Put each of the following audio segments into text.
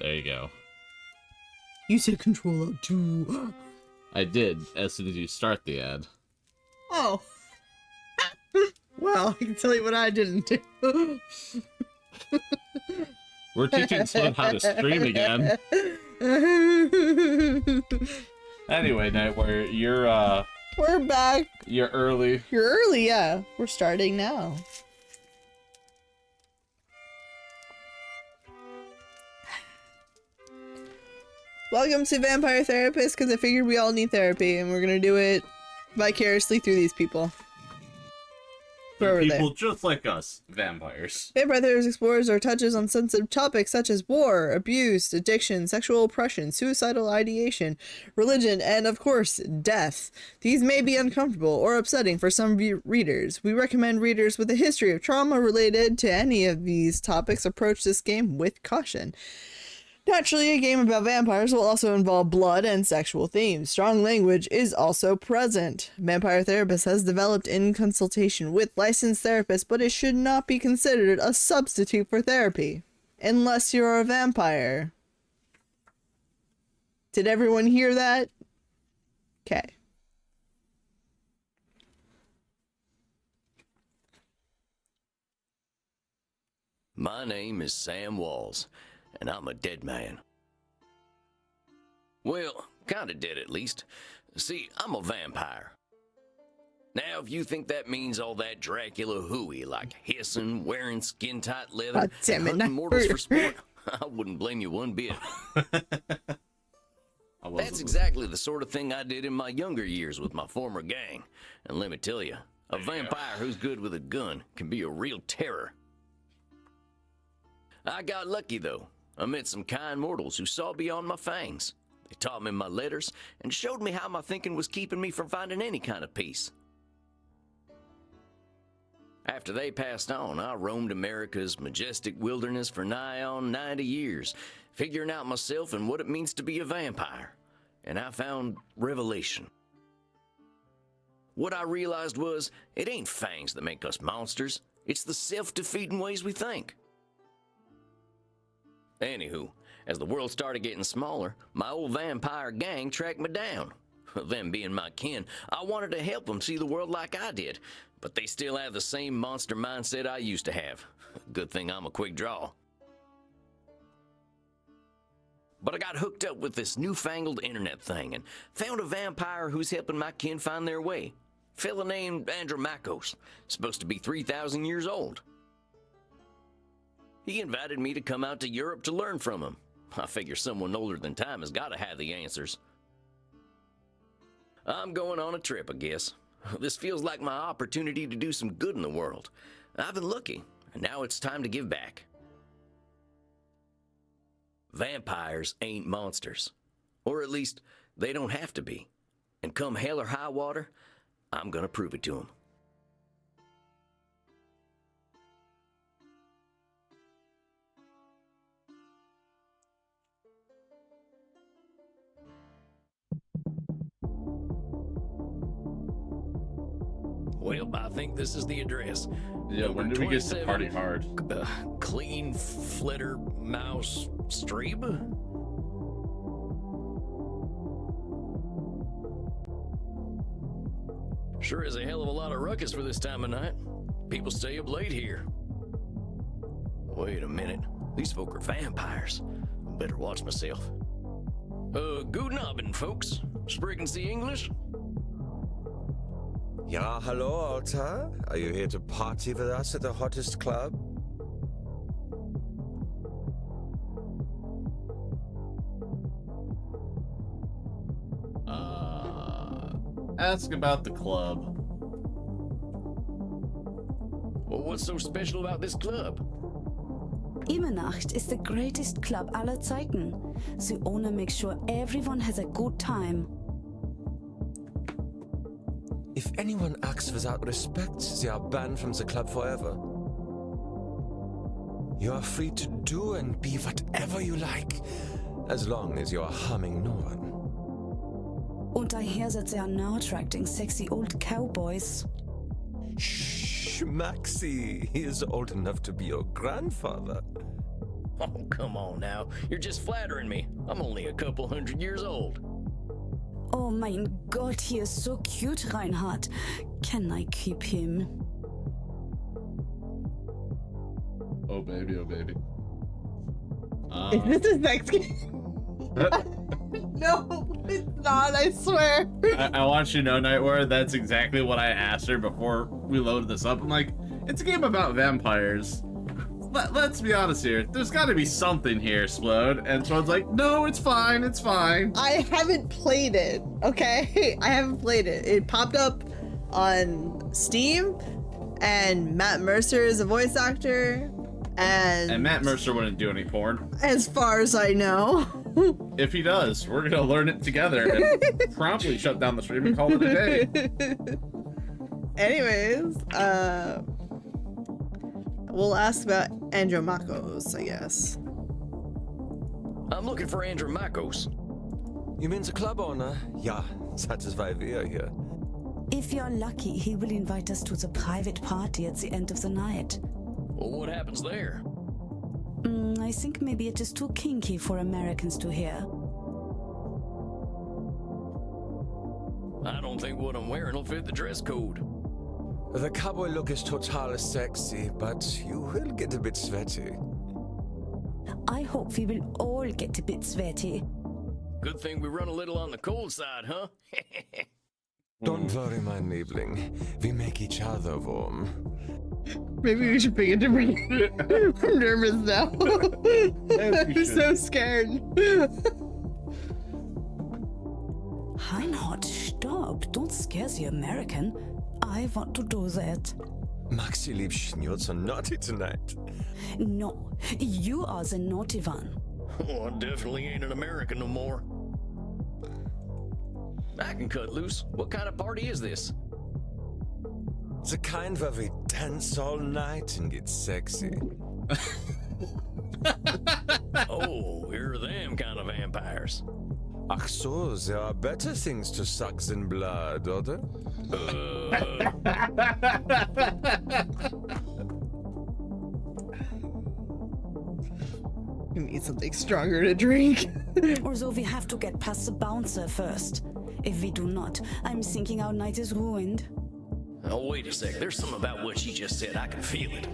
There you go. You said Control Alt 2. I did, as soon as you start the ad. Oh. Well, I can tell you what I didn't do. We're teaching Slim how to stream again. Anyway, Nightware, we're back. You're early. You're early, yeah. We're starting now. Welcome to Vampire Therapist, because I figured we all need therapy, and we're gonna do it vicariously through these people. People just like us, vampires. Vampire Therapist explores or touches on sensitive topics such as war, abuse, addiction, sexual oppression, suicidal ideation, religion, and, of course, death. These may be uncomfortable or upsetting for some readers. We recommend readers with a history of trauma related to any of these topics approach this game with caution. Naturally, a game about vampires will also involve blood and sexual themes. Strong language is also present. Vampire Therapist has developed in consultation with licensed therapists, but it should not be considered a substitute for therapy. Unless you're a vampire. Did everyone hear that? Okay. My name is Sam Walls, and I'm a dead man. Well, kinda dead at least. See, I'm a vampire. Now, if you think that means all that Dracula hooey, like hissing, wearing skin-tight leather, and hunting mortals for sport, I wouldn't blame you one bit. That's exactly the sort of thing I did in my younger years with my former gang. And let me tell you, a vampire who's good with a gun can be a real terror. I got lucky, though. I met some kind mortals who saw beyond my fangs. They taught me my letters and showed me how my thinking was keeping me from finding any kind of peace. After they passed on, I roamed America's majestic wilderness for nigh on 90 years, figuring out myself and what it means to be a vampire. And I found revelation. What I realized was, it ain't fangs that make us monsters. It's the self-defeating ways we think. Anywho, as the world started getting smaller, my old vampire gang tracked me down. Them being my kin, I wanted to help them see the world like I did, but they still have the same monster mindset I used to have. Good thing I'm a quick draw. But I got hooked up with this newfangled internet thing and found a vampire who's helping my kin find their way. Fella named Andromachos, supposed to be 3,000 years old. He invited me to come out to Europe to learn from him. I figure someone older than time has got to have the answers. I'm going on a trip, I guess. This feels like my opportunity to do some good in the world. I've been lucky, and now it's time to give back. Vampires ain't monsters. Or at least, they don't have to be. And come hell or high water, I'm gonna prove it to them. Well, I think this is the address. Yeah, when do we get to party hard? Clean Flitter Mouse Streeb? Sure is a hell of a lot of ruckus for this time of night. People stay up late here. Wait a minute. These folk are vampires. Better watch myself. Guten Abend, folks. Sprechen Sie English? Ja, hello, Alta. Are you here to party with us at the hottest club? Ask about the club. Well, what's so special about this club? Immernacht is the greatest club aller Zeiten. The owner makes sure everyone has a good time. If anyone acts without respect, they are banned from the club forever. You are free to do and be whatever you like, as long as you are harming no one. Und I hear that they are now attracting sexy old cowboys. Shh, Maxie, he is old enough to be your grandfather. Oh, come on now. You're just flattering me. I'm only a couple 100 years old. Oh mein Gott, he is so cute, Reinhard. Can I keep him? Oh baby, oh baby. Is this a sex game? No, it's not, I swear. I want you to know, Nightwar, that's exactly what I asked her before we loaded this up. I'm like, it's a game about vampires. Let's be honest here. There's got to be something here, Splode. And Splode's like, no, it's fine, it's fine. I haven't played it, okay? I haven't played it. It popped up on Steam, and Matt Mercer is a voice actor, and Matt Mercer wouldn't do any porn. as far as I know. If he does, we're gonna learn it together and promptly shut down the stream and call it a day. Anyways, we'll ask about Andromachos, I guess. I'm looking for Andromachos. You mean the club owner? Ja, that is why we are here. If you're lucky, he will invite us to the private party at the end of the night. Well, what happens there? I think maybe it is too kinky for Americans to hear. I don't think what I'm wearing will fit the dress code. The cowboy look is total sexy, but you will get a bit sweaty. I hope we will all get a bit sweaty. Good thing we run a little on the cold side, huh? Don't worry, my Liebling. We make each other warm. Maybe we should pick a different. I'm nervous now. I'm so scared. Reinhard, stop. Don't scare the American. I want to do that. Maxi Liebchen, you're so naughty tonight. No, you are the naughty one. Oh, I definitely ain't an American no more. I can cut loose. What kind of party is this? The kind where we dance all night and get sexy. Oh, here are them kind of vampires. Ach so, there are better things to suck than blood, oder? You need something stronger to drink. Although we have to get past the bouncer first. If we do not, I'm thinking our night is ruined. Oh, wait a sec. There's something about what she just said. I can feel it.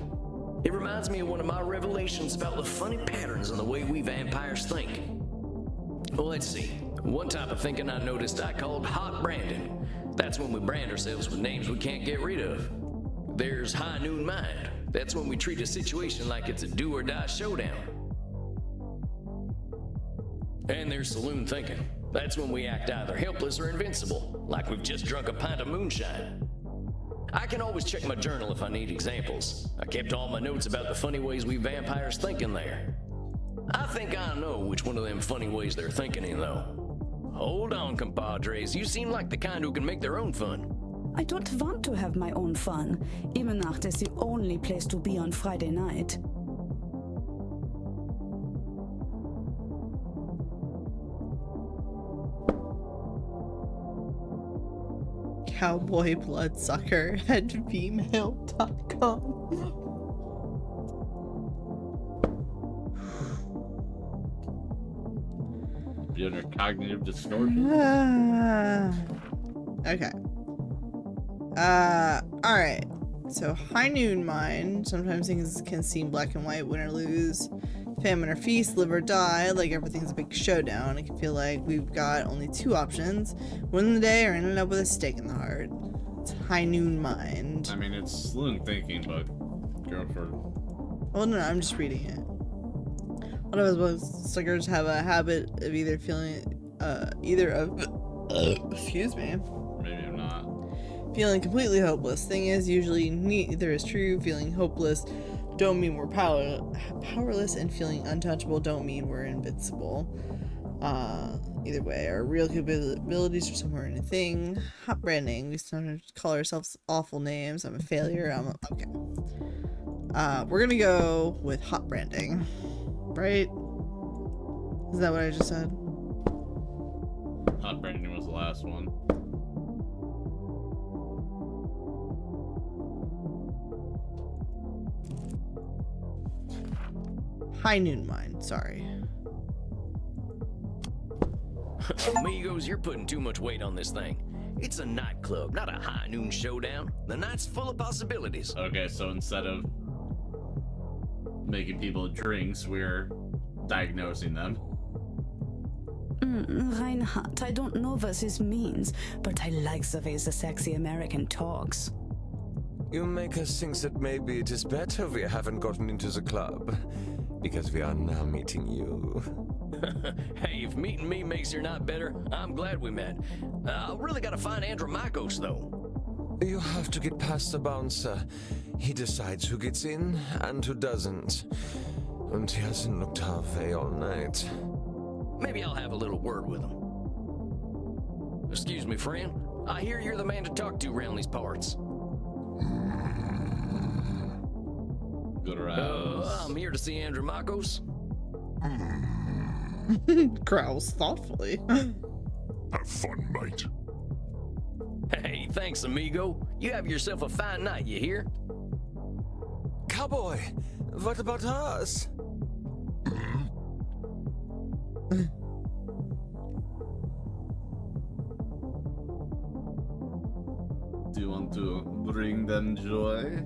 It reminds me of one of my revelations about the funny patterns in the way we vampires think. Well, let's see. One type of thinking I noticed I called hot branding. That's when we brand ourselves with names we can't get rid of. There's high noon mind. That's when we treat a situation like it's a do or die showdown. And there's saloon thinking. That's when we act either helpless or invincible, like we've just drunk a pint of moonshine. I can always check my journal if I need examples. I kept all my notes about the funny ways we vampires think in there. I think I know which one of them funny ways they're thinking in, though. Hold on, compadres. You seem like the kind who can make their own fun. I don't want to have my own fun. Immernacht is the only place to be on Friday night. Cowboybloodsucker at gmail.com. Be under cognitive distortion. Okay. Alright. So, high noon mind. Sometimes things can seem black and white, win or lose. Famine or feast, live or die. Like everything's a big showdown. It can feel like we've got only two options. Win the day or ending up with a stake in the heart. It's high noon mind. I mean, it's saloon thinking, but going for... Oh no, I'm just reading it. A lot of us suckers have a habit of either feeling, excuse me. Maybe I'm not. Feeling completely hopeless. Thing is, usually neither is true. Feeling hopeless don't mean we're powerless, and feeling untouchable don't mean we're invincible. Either way, our real capabilities are somewhere in a thing. Hot branding. We sometimes call ourselves awful names. I'm a failure. Okay. We're gonna go with hot branding. Right? Is that what I just said? Hot branding was the last one. High Noon Mine, sorry. Amigos, you're putting too much weight on this thing. It's a nightclub, not a high noon showdown. The night's full of possibilities. Okay, so instead of making people drinks, we're diagnosing them. Reinhardt, I don't know what this means, but I like the way the sexy American talks. You make us think that maybe it is better we haven't gotten into the club, because we are now meeting you. Hey, if meeting me makes your night better, I'm glad we met. I really gotta find Andromachos, though. You have to get past the bouncer. He decides who gets in and who doesn't. And he hasn't looked our way all night. Maybe I'll have a little word with him. Excuse me, friend. I hear you're the man to talk to around these parts. Good around. I'm here to see Andromachos. Growls thoughtfully. Have fun, mate. Hey, thanks, amigo. You have yourself a fine night, you hear? Cowboy, what about us? Do you want to bring them joy?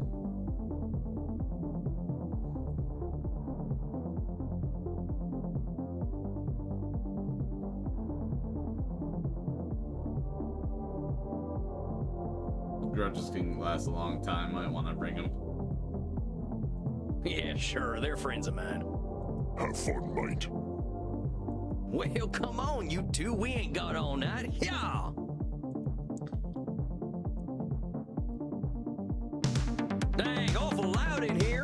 Grudges can last a long time. I want to bring them. Yeah, sure. They're friends of mine. Have fun, mate. Well, come on, you two. We ain't got all night. Yeah. Dang, awful loud in here.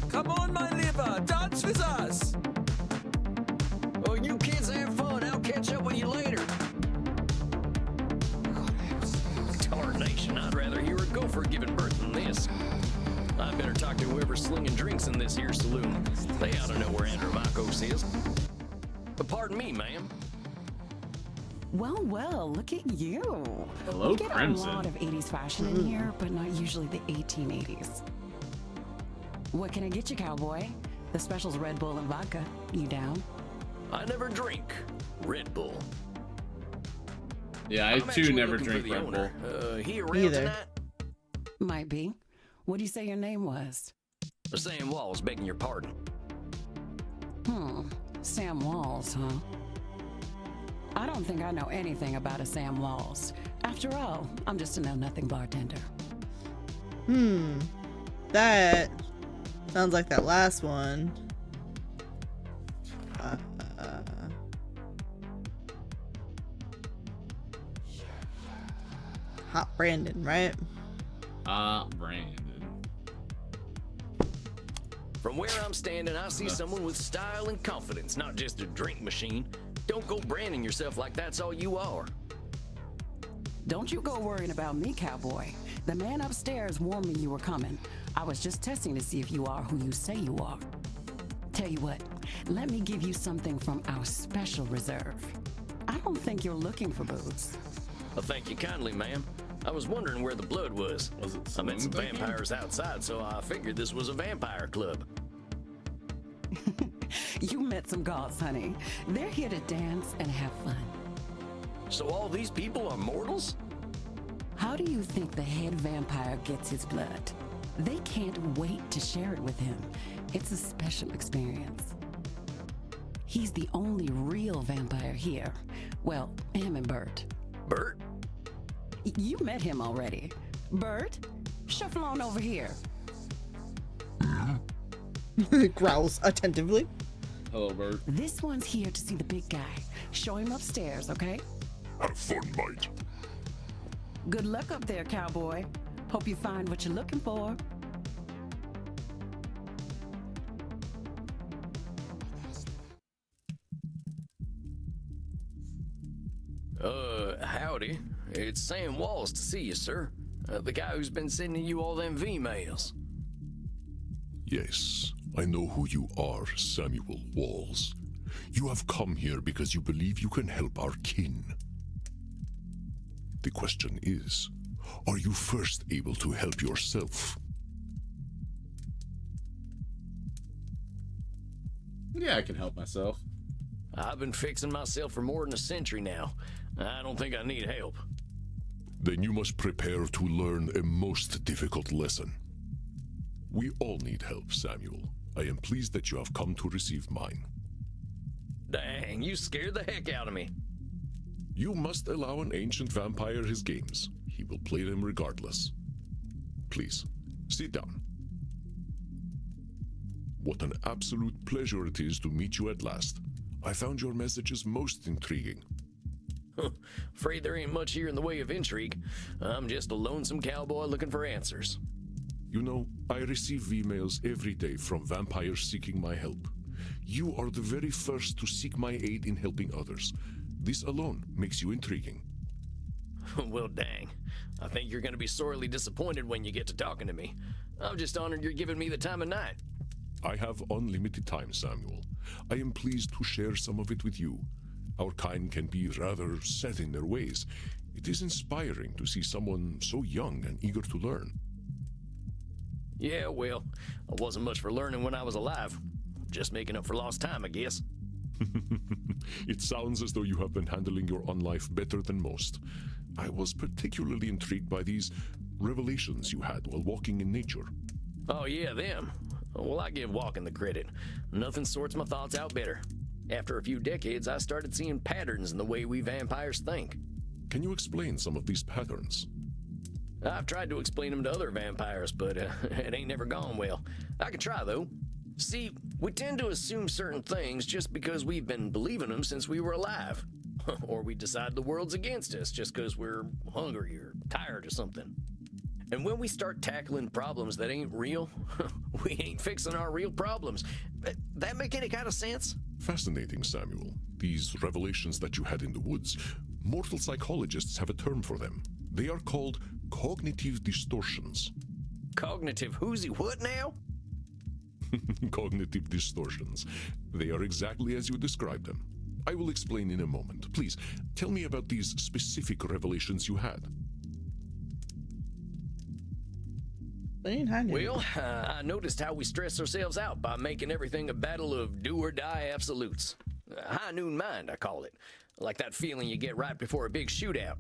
Come on, my liver, dance with us! Oh, you kids have fun. I'll catch up with you later. Tarnation, I'd rather hear a gopher giving birth than this. I better talk to whoever's slinging drinks in this here saloon. They ought to know where Andromachos is. But pardon me, ma'am. Well, well, look at you. Hello, we get Crimson. a lot of 80s fashion in here, but not usually the 1880s. What can I get you, cowboy? The special's Red Bull and vodka. You down? I never drink Red Bull. Yeah, I I'm too actually never looking for drink the Red Bull. owner. He around Either. tonight? Might be. What do you say your name was? Sam Walls, begging your pardon. Sam Walls, huh? I don't think I know anything about a Sam Walls. After all, I'm just a know-nothing bartender. That sounds like that last one. Hot Brandon, right? Brandon. From where I'm standing, I see someone with style and confidence, not just a drink machine. Don't go branding yourself like that's all you are. Don't you go worrying about me, cowboy. The man upstairs warned me you were coming. I was just testing to see if you are who you say you are. Tell you what, let me give you something from our special reserve. I don't think you're looking for booze. Well, thank you kindly, ma'am. I was wondering where the blood was. Was it I met some saloon thinking? vampires outside, so I figured this was a vampire club. You met some gods, honey. They're here to dance and have fun. So all these people are mortals? How do you think the head vampire gets his blood? They can't wait to share it with him. It's a special experience. He's the only real vampire here. Well, him and Bert. Bert? You met him already. Bert, shuffle on over here. Growls attentively. Hello, Bert. This one's here to see the big guy. Show him upstairs, okay? Have fun, mate. Good luck up there, cowboy. Hope you find what you're looking for. Howdy. It's Sam Walls to see you, sir. The guy who's been sending you all them V-mails. Yes, I know who you are, Samuel Walls. You have come here because you believe you can help our kin. The question is, are you first able to help yourself? Yeah, I can help myself. I've been fixing myself for more than a century now. I don't think I need help. Then you must prepare to learn a most difficult lesson. We all need help, Samuel. I am pleased that you have come to receive mine. Dang, you scared the heck out of me. You must allow an ancient vampire his games. He will play them regardless. Please, sit down. What an absolute pleasure it is to meet you at last. I found your messages most intriguing. Afraid there ain't much here in the way of intrigue. I'm just a lonesome cowboy looking for answers. You know, I receive emails every day from vampires seeking my help. You are the very first to seek my aid in helping others. This alone makes you intriguing. Well, dang. I think you're gonna be sorely disappointed when you get to talking to me. I'm just honored you're giving me the time of night. I have unlimited time, Samuel. I am pleased to share some of it with you. Our kind can be rather set in their ways. It is inspiring to see someone so young and eager to learn. Yeah, well, I wasn't much for learning when I was alive. Just making up for lost time, I guess. It sounds as though you have been handling your own life better than most. I was particularly intrigued by these revelations you had while walking in nature. Oh yeah, them. Well, I give walking the credit. Nothing sorts my thoughts out better. After a few decades, I started seeing patterns in the way we vampires think. Can you explain some of these patterns? I've tried to explain them to other vampires, but it ain't never gone well. I can try, though. See, we tend to assume certain things just because we've been believing them since we were alive. Or we decide the world's against us just because we're hungry or tired or something. And when we start tackling problems that ain't real, we ain't fixing our real problems. That make any kind of sense? Fascinating, Samuel. These revelations that you had in the woods, mortal psychologists have a term for them. They are called cognitive distortions. Cognitive whoozy what now? Cognitive distortions. They are exactly as you described them. I will explain in a moment. Please, tell me about these specific revelations you had. Well, I noticed how we stress ourselves out by making everything a battle of do-or-die absolutes. High noon mind, I call it. Like that feeling you get right before a big shootout.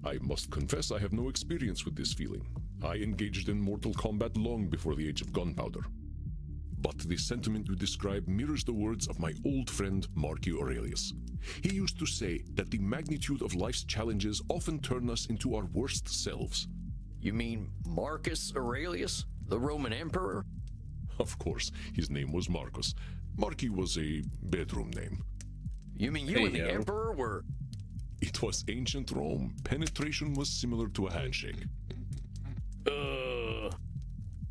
I must confess I have no experience with this feeling. I engaged in mortal combat long before the age of gunpowder. But the sentiment you describe mirrors the words of my old friend Marcus Aurelius. He used to say that the magnitude of life's challenges often turn us into our worst selves. You mean Marcus Aurelius, the Roman emperor? Of course, his name was Marcus. Marcus was a bedroom name. You mean you and the emperor were... It was ancient Rome. Penetration was similar to a handshake.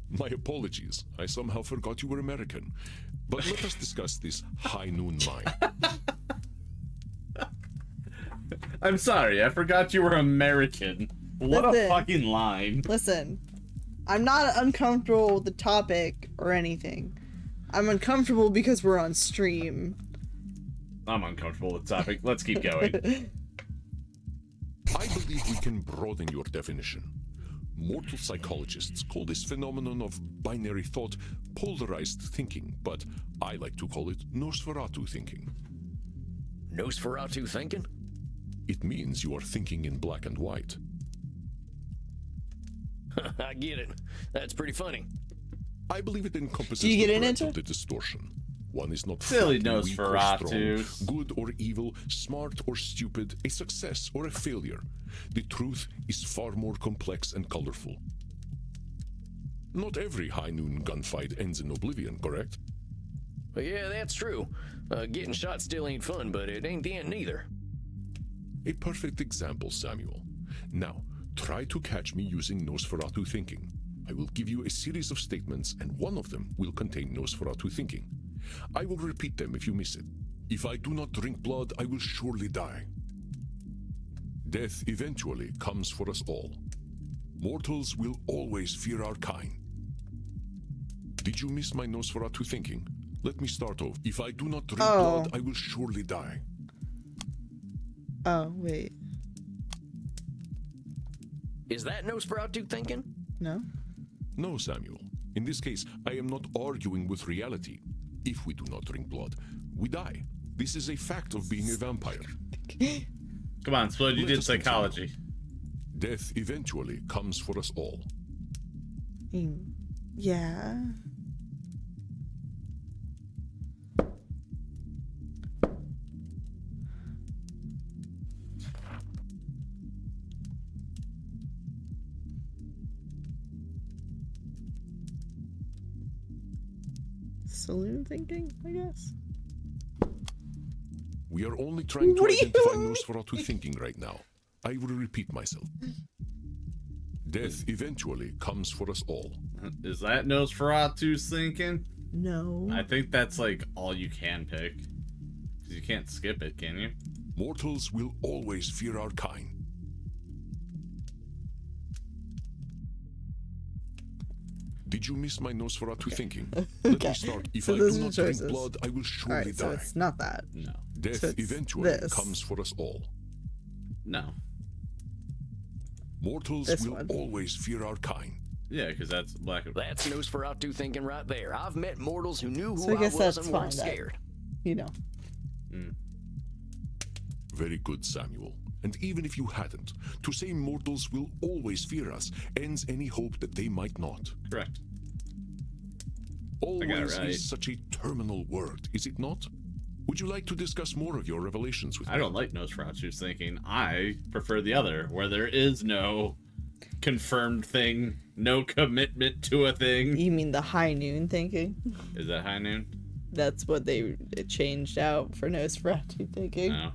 My apologies. I somehow forgot you were American. But let us discuss this high noon mind. I'm sorry, I forgot you were American. What a fucking line. Listen, I'm not uncomfortable with the topic or anything. I'm uncomfortable because we're on stream. I'm uncomfortable with the topic. Let's keep going. I believe we can broaden your definition. Mortal psychologists call this phenomenon of binary thought polarized thinking, but I like to call it Nosferatu thinking. Nosferatu thinking? It means you are thinking in black and white. I get it. That's pretty funny. I believe it encompasses Do you get the in breadth it? of the distortion. One is not Silly flatly weak or Nosferatu. strong, good or evil, smart or stupid, a success or a failure. The truth is far more complex and colorful. Not every high noon gunfight ends in oblivion, correct? Well, yeah, that's true. Getting shot still ain't fun, but it ain't the end neither. A perfect example, Samuel. Now, try to catch me using Nosferatu thinking. I will give you a series of statements, and one of them will contain Nosferatu thinking. I will repeat them if you miss it. If I do not drink blood, I will surely die. Death eventually comes for us all. Mortals will always fear our kind. Did you miss my Nosferatu thinking? Let me start off. If I do not drink blood, I will surely die. Oh, wait. Is that Nosferatu thinking? No? No, Samuel. In this case, I am not arguing with reality. If we do not drink blood, we die. This is a fact of being a vampire. Come on, Splode, you Let did us continue. psychology. Death eventually comes for us all. Yeah. Saloon thinking, I guess. We are only trying to What are you identify doing? Nosferatu thinking right now. I will repeat myself. Death eventually comes for us all. Is that Nosferatu's thinking? No. I think that's like all you can pick. Because you can't skip it, can you? Mortals will always fear our kind. Did you miss my Nosferatu thinking? Let me start. If So I those do are not the drink choices. blood, I will surely Alright, so die. it's not that. No. Death so it's eventually this. comes for us all. No. Mortals This will one. always fear our kind. Yeah, because that's black and That's Nosferatu thinking right there. I've met mortals who knew who So I guess was that's and fine, weren't that- scared. You know. Very good, Samuel. And even if you hadn't, to say mortals will always fear us ends any hope that they might not. correct. Always right. is such a terminal word, is it not? Would you like to discuss more of your revelations with me? I don't like Nosferatu's thinking. I prefer the other, where there is no confirmed thing, no commitment to a thing. You mean the high noon thinking? Is that high noon? That's what they changed out for Nosferatu thinking. No.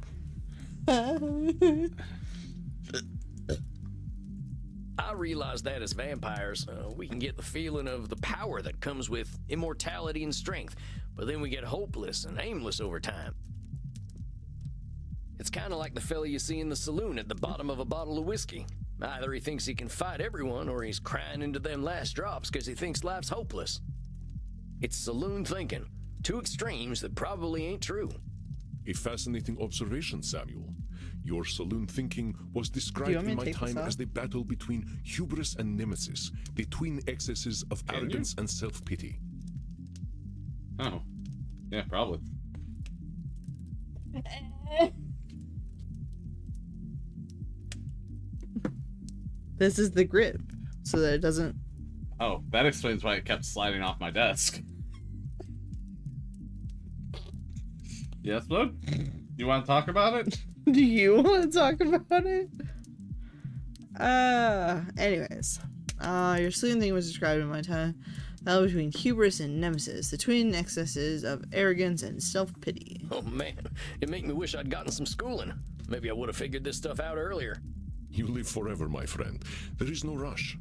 I realize that as vampires, we can get the feeling of the power that comes with immortality and strength, but then we get hopeless and aimless over time. It's kind of like the fella you see in the saloon at the bottom of a bottle of whiskey. Either he thinks he can fight everyone, or he's crying into them last drops because he thinks life's hopeless. It's saloon thinking. Two extremes that probably ain't true. A fascinating observation, Samuel. Your saloon thinking was described want me in to my take this time off? as the battle between hubris and nemesis, the twin excesses of Can you? arrogance and self-pity. Oh. Yeah, probably. This is the grip, so that it doesn't. Oh, that explains why it kept sliding off my desk. Yes, Bud? You want to talk about it? Do you want to talk about it? Anyways. Your saloon thing was described in my time. Battle between hubris and nemesis, the twin excesses of arrogance and self-pity. Oh man, it make me wish I'd gotten some schooling. Maybe I would have figured this stuff out earlier. You live forever, my friend. There is no rush.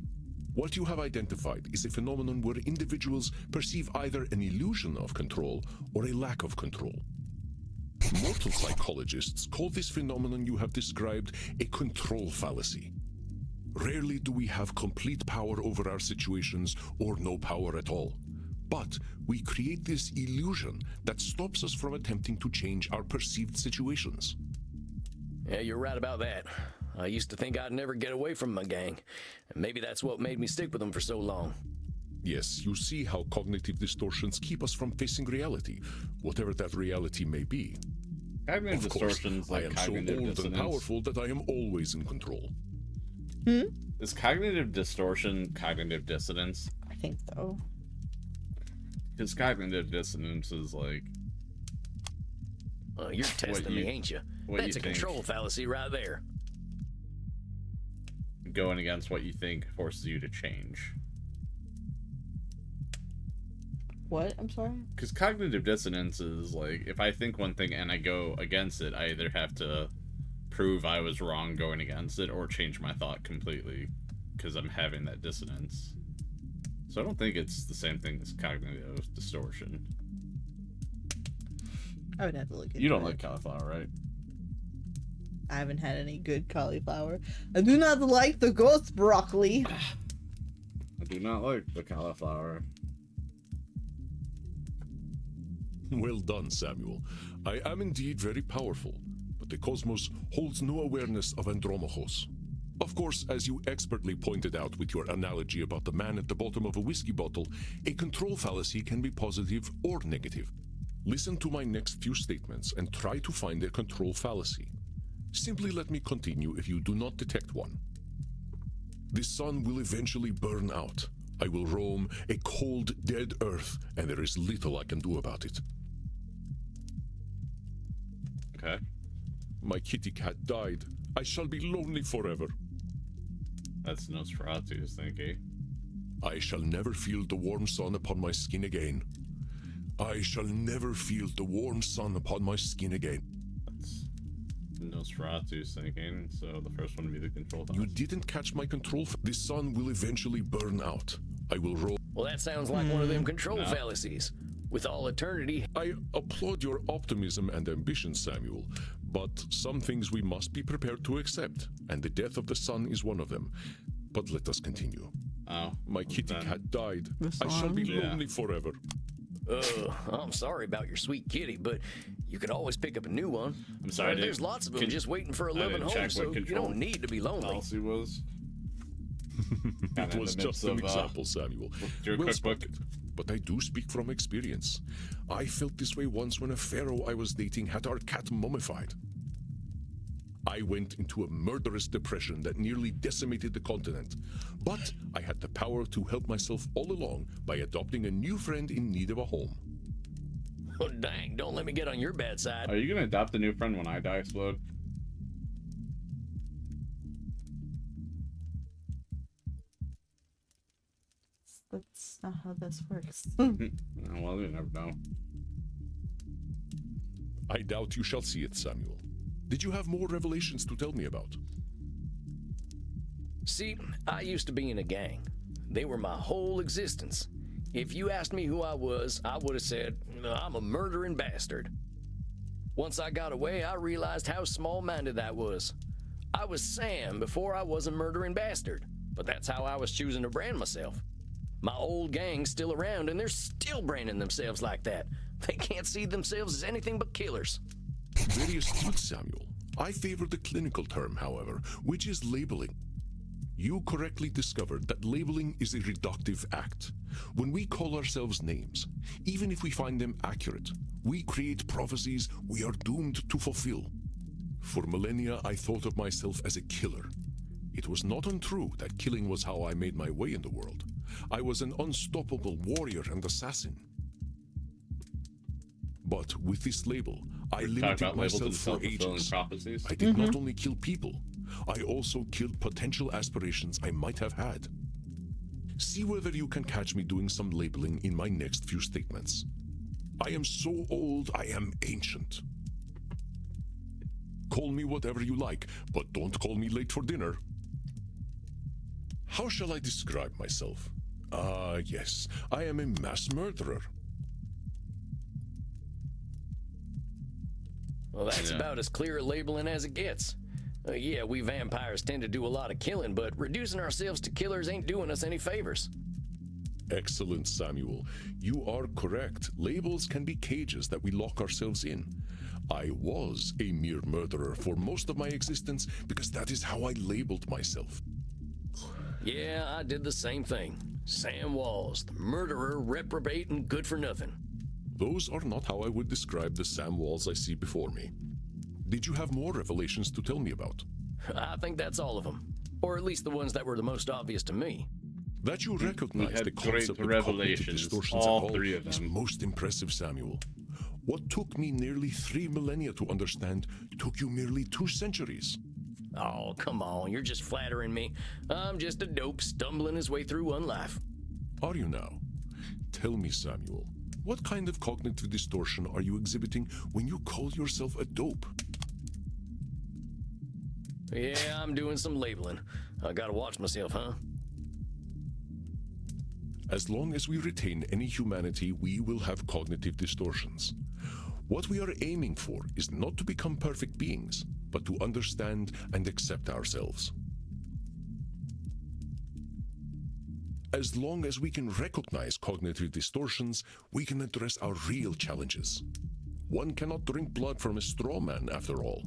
What you have identified is a phenomenon where individuals perceive either an illusion of control or a lack of control. Mortal psychologists call this phenomenon you have described a control fallacy. Rarely do we have complete power over our situations or no power at all. But we create this illusion that stops us from attempting to change our perceived situations. Yeah, you're right about that. I used to think I'd never get away from my gang, and maybe that's what made me stick with them for so long. Yes, you see how cognitive distortions keep us from facing reality, whatever that reality may be. Cognitive Of course, distortions I like am so cognitive old and dissonance. powerful that I am always in control. Is cognitive distortion cognitive dissonance? I think so. Because cognitive dissonance is like You're testing me, you- ain't you? what That's you a think. control fallacy right there. going against what you think forces you to change. What? I'm sorry? Because cognitive dissonance is like, if I think one thing and I go against it, I either have to prove I was wrong going against it or change my thought completely because I'm having that dissonance. So I don't think it's the same thing as cognitive distortion. I would have to look into You don't it. like cauliflower, right? I haven't had any good cauliflower. I do not like the ghost broccoli. I do not like the cauliflower. Well done, Samuel. I am indeed very powerful, but the cosmos holds no awareness of Andromachos. Of course, as you expertly pointed out with your analogy about the man at the bottom of a whiskey bottle, a control fallacy can be positive or negative. Listen to my next few statements and try to find a control fallacy. Simply let me continue if you do not detect one. The sun will eventually burn out. I will roam a cold, dead earth, and there is little I can do about it. Okay. My kitty cat died. I shall be lonely forever. That's Nosferatu's thinking. I shall never feel the warm sun upon my skin again. I shall never feel the warm sun upon my skin again. That's Nosferatu's thinking, so the first one would be the control You fallacy. didn't catch my control. The sun will eventually burn out. I will roll. Well, that sounds like one of them control fallacies. With all eternity. I applaud your optimism and ambition, Samuel, but some things we must be prepared to accept, and the death of the sun is one of them. But let us continue. Oh. My kitty then- cat died. The I shall be Yeah. lonely forever. I'm sorry about your sweet kitty, but you could always pick up a new one. I'm sorry, dude. There's lots of them Can- just waiting for a I loving didn't home, check so what you control don't need to be lonely. Policy was. It was just an example, Samuel. your Well cookbook. spotted. But I do speak from experience. I felt this way once when a pharaoh I was dating had our cat mummified. I went into a murderous depression that nearly decimated the continent. But I had the power to help myself all along by adopting a new friend in need of a home. Oh, dang, don't let me get on your bad side. Are you gonna adopt a new friend when I die, Explode? That's not how this works. Oh, well, you never know. I doubt you shall see it, Samuel. Did you have more revelations to tell me about? See, I used to be in a gang. They were my whole existence. If you asked me who I was, I would have said, I'm a murdering bastard. Once I got away, I realized how small-minded that was. I was Sam before I was a murdering bastard, but that's how I was choosing to brand myself. My old gang's still around, and they're still branding themselves like that. They can't see themselves as anything but killers. Very astute, Samuel. I favor the clinical term, however, which is labeling. You correctly discovered that labeling is a reductive act. When we call ourselves names, even if we find them accurate, we create prophecies we are doomed to fulfill. For millennia, I thought of myself as a killer. It was not untrue that killing was how I made my way in the world. I was an unstoppable warrior and assassin. But with this label, I Talk limited about labels myself and for self-fulfilling ages. prophecies. I did not only kill people, I also killed potential aspirations I might have had. See whether you can catch me doing some labeling in my next few statements. I am so old, I am ancient. Call me whatever you like, but don't call me late for dinner. How shall I describe myself? Yes, I am a mass murderer. Well, that's Yeah. about as clear a labeling as it gets. Yeah, we vampires tend to do a lot of killing, but reducing ourselves to killers ain't doing us any favors. Excellent, Samuel. You are correct. Labels can be cages that we lock ourselves in. I was a mere murderer for most of my existence because that is how I labeled myself. Yeah, I did the same thing. Sam Walls, the murderer, reprobate, and good for nothing. Those are not how I would describe the Sam Walls I see before me. Did you have more revelations to tell me about? I think that's all of them. Or at least the ones that were the most obvious to me. That you recognize had the great concept of cognitive revelations, distortions all at all three of is them. most impressive, Samuel. What took me nearly 3 millennia to understand took you merely 2 centuries. Oh, come on, you're just flattering me. I'm just a dope stumbling his way through one life. Are you now? Tell me, Samuel, what kind of cognitive distortion are you exhibiting when you call yourself a dope? Yeah, I'm doing some labeling. I gotta watch myself, huh? As long as we retain any humanity, we will have cognitive distortions. What we are aiming for is not to become perfect beings, but to understand and accept ourselves. As long as we can recognize cognitive distortions, we can address our real challenges. One cannot drink blood from a straw man, after all.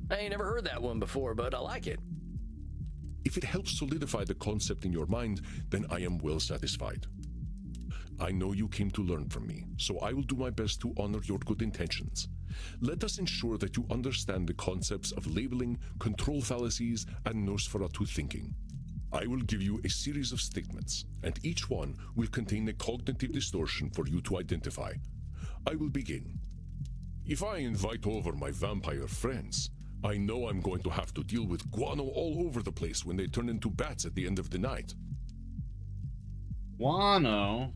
I ain't never heard that one before, but I like it. If it helps solidify the concept in your mind, then I am well satisfied. I know you came to learn from me, so I will do my best to honor your good intentions. Let us ensure that you understand the concepts of labeling, control fallacies, and Nosferatu thinking. I will give you a series of statements, and each one will contain a cognitive distortion for you to identify. I will begin. If I invite over my vampire friends, I know I'm going to have to deal with guano all over the place when they turn into bats at the end of the night. Guano.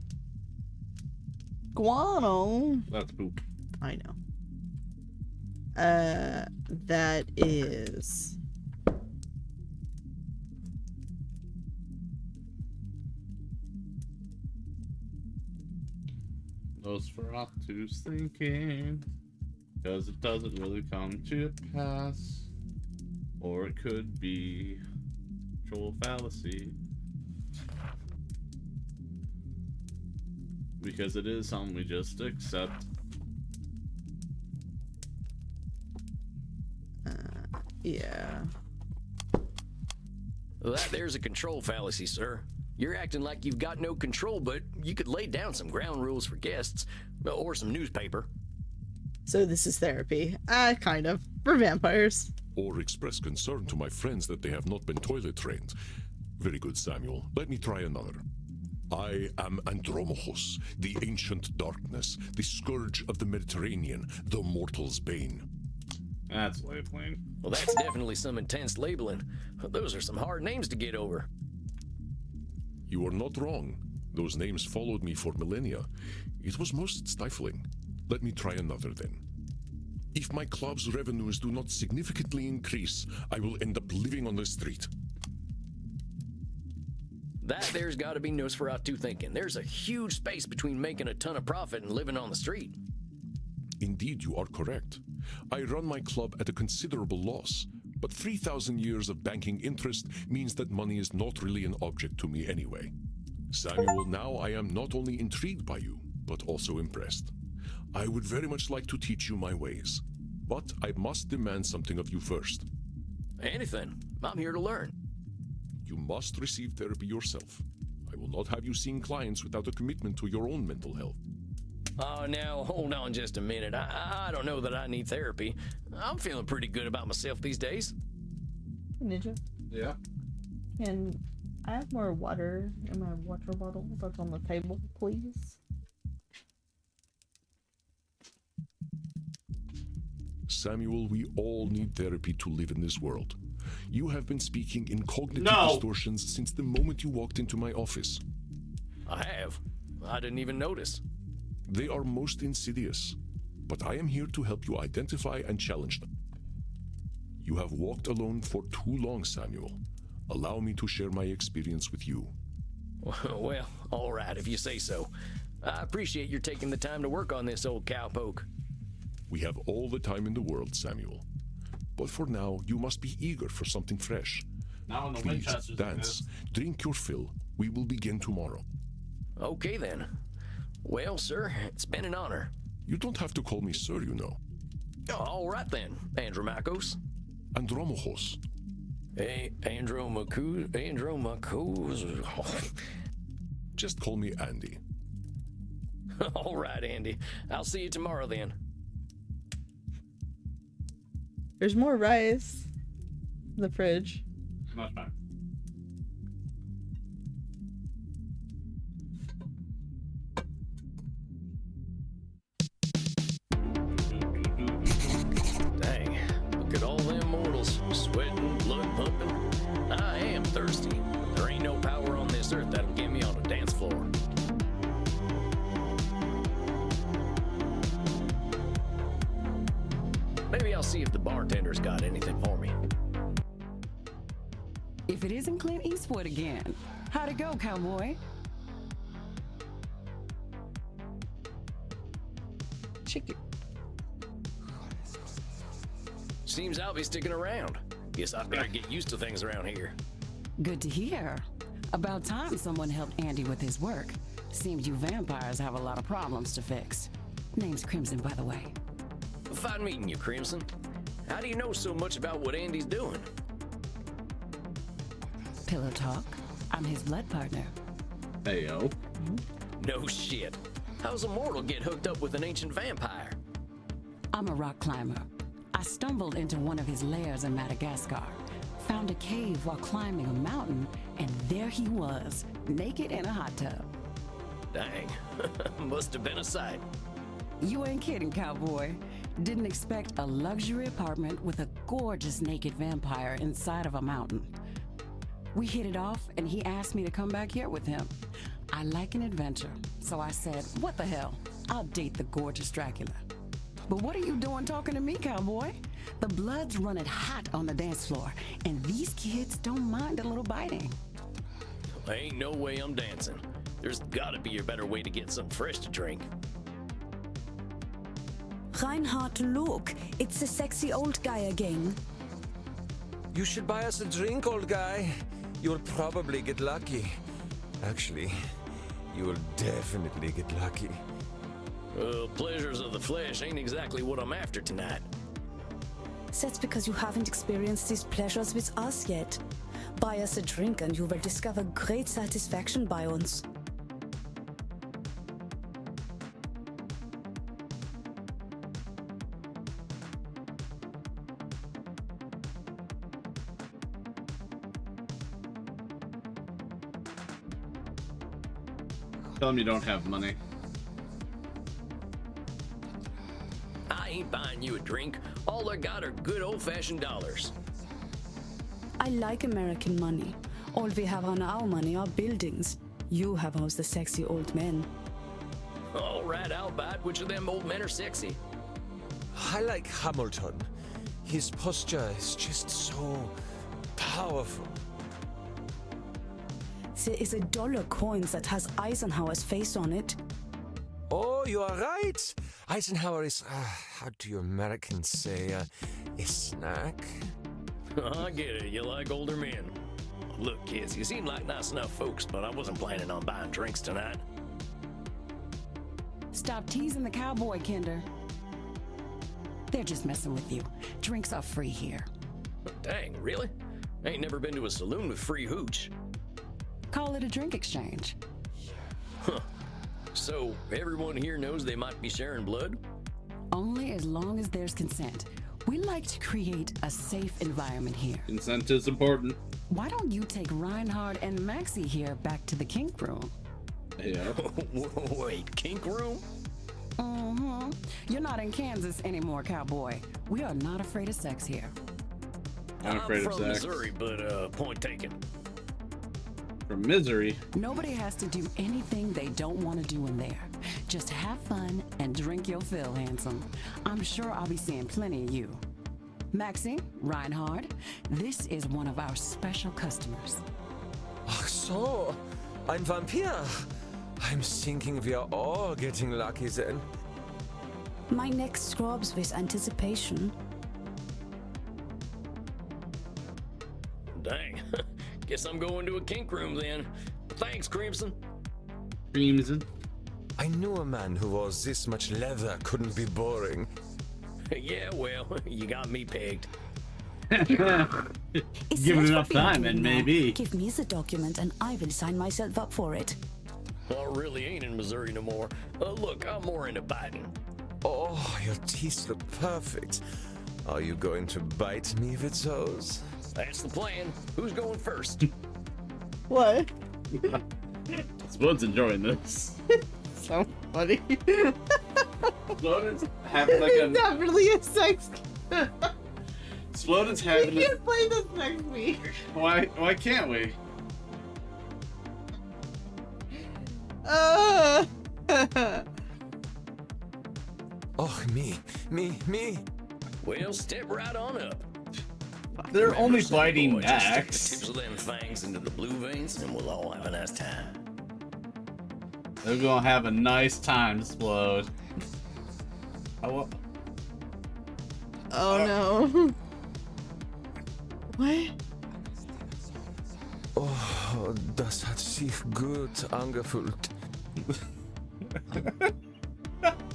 Guano. That's poop. I know. That is... Nosferatu's thinking, because it doesn't really come to pass. Or it could be control fallacy. Because it is something we just accept. Yeah. Well, that there's a control fallacy, sir. You're acting like you've got no control, but you could lay down some ground rules for guests, or some newspaper. So this is therapy. Kind of. For vampires. Or express concern to my friends that they have not been toilet trained. Very good, Samuel. Let me try another. I am Andromachus, the ancient darkness, the scourge of the Mediterranean, the mortal's bane. That's labeling. Well, that's definitely some intense labeling. Those are some hard names to get over. You are not wrong. Those names followed me for millennia. It was most stifling. Let me try another then. If my club's revenues do not significantly increase, I will end up living on the street. That there's got to be Nosferatu thinking. There's a huge space between making a ton of profit and living on the street. Indeed, you are correct. I run my club at a considerable loss, but 3,000 years of banking interest means that money is not really an object to me anyway. Samuel, now I am not only intrigued by you, but also impressed. I would very much like to teach you my ways, but I must demand something of you first. Anything. I'm here to learn. You must receive therapy yourself. I will not have you seeing clients without a commitment to your own mental health. Oh, now, hold on just a minute. I don't know that I need therapy. I'm feeling pretty good about myself these days. Ninja. Yeah. Can I have more water in my water bottle that's on the table, please? Samuel, we all need therapy to live in this world. You have been speaking in cognitive distortions since the moment you walked into my office. I have. I didn't even notice. They are most insidious, but I am here to help you identify and challenge them. You have walked alone for too long, Samuel. Allow me to share my experience with you. Well, all right, if you say so. I appreciate your taking the time to work on this, old cowpoke. We have all the time in the world, Samuel. But for now, you must be eager for something fresh. Now in the Please, Winchesters dance, drink your fill. We will begin tomorrow. Okay, then. Well, sir, it's been an honor. You don't have to call me sir, you know. All right, then, Andromachus. Andromachos. Hey, Andromachus. Just call me Andy. All right, Andy. I'll see you tomorrow, then. There's more rice in the fridge. Much better. Dang, look at all them mortals, sweating, blood pumping. I am thirsty. There ain't no power on this earth that'll get me on a dance floor. Maybe I'll see if the bartender's got anything for me. If it isn't Clint Eastwood again. How'd it go, cowboy? Chicken. Seems I'll be sticking around. Guess I'd better get used to things around here. Good to hear. About time someone helped Andy with his work. Seems you vampires have a lot of problems to fix. Name's Crimson, by the way. Fine meeting you, Crimson. How do you know so much about what Andy's doing? Pillow talk. I'm his blood partner. Hey, yo. No shit. How's a mortal get hooked up with an ancient vampire? I'm a rock climber. I stumbled into one of his lairs in Madagascar, found a cave while climbing a mountain, and there he was, naked in a hot tub. Dang. Must have been a sight. You ain't kidding, cowboy. Didn't expect a luxury apartment with a gorgeous naked vampire inside of a mountain. We hit it off, and he asked me to come back here with him. I like an adventure, so I said, what the hell? I'll date the gorgeous Dracula. But what are you doing talking to me, cowboy? The blood's running hot on the dance floor, and these kids don't mind a little biting. Ain't no way I'm dancing. There's gotta be a better way to get something fresh to drink. Reinhard, look, it's the sexy old guy again. You should buy us a drink, old guy. You'll probably get lucky. Actually, you will definitely get lucky. Pleasures of the flesh ain't exactly what I'm after tonight. That's because you haven't experienced these pleasures with us yet. Buy us a drink and you will discover great satisfaction by uns. Tell them you don't have money. I ain't buying you a drink. All I got are good old-fashioned dollars. I like American money. All we have on our money are buildings. You have all the sexy old men. All right, I'll buy it. Which of them old men are sexy? I like Hamilton. His posture is just so powerful. There is a dollar coin that has Eisenhower's face on it. Oh, you are right. Eisenhower is, how do you Americans say, a snack? I get it. You like older men. Look, kids, you seem like nice enough folks, but I wasn't planning on buying drinks tonight. Stop teasing the cowboy, Kinder. They're just messing with you. Drinks are free here. Dang, really? Ain't never been to a saloon with free hooch. Call it a drink exchange. Huh. So, everyone here knows they might be sharing blood? Only as long as there's consent. We like to create a safe environment here. Consent is important. Why don't you take Reinhard and Maxie here back to the kink room? Yeah. Wait, kink room? Mm-hmm. You're not in Kansas anymore, cowboy. We are not afraid of sex here. I'm afraid of from sex. Missouri, but point taken. From misery. Nobody has to do anything they don't want to do in there. Just have fun and drink your fill, handsome. I'm sure I'll be seeing plenty of you. Maxie, Reinhard, this is one of our special customers. Ach so, ein Vampir. I'm thinking we are all getting lucky then. My neck throbs with anticipation. Dang. Guess I'm going to a kink room then. Thanks, Crimson. Crimson. I knew a man who wore this much leather couldn't be boring. Yeah, well, you got me pegged. Is Give that it what enough we are time doing and now? maybe. Give me the document and I will sign myself up for it. I really ain't in Missouri no more. Look, I'm more into biting. Oh, your teeth look perfect. Are you going to bite me with those? That's the plan. Who's going first? What? Spoon's enjoying this. So funny. Spoon's having like It's not really a sex. Spoon's We having a... can't play this next week. Why can't we? Oh, me. Well, step right on up. They're Remember, only son, biting boy, just stick the necks. tips of them fangs into the blue veins, and we'll all have a nice time. They're gonna have a nice time, Explode. Oh no. What? Oh, das hat sich gut angefühlt.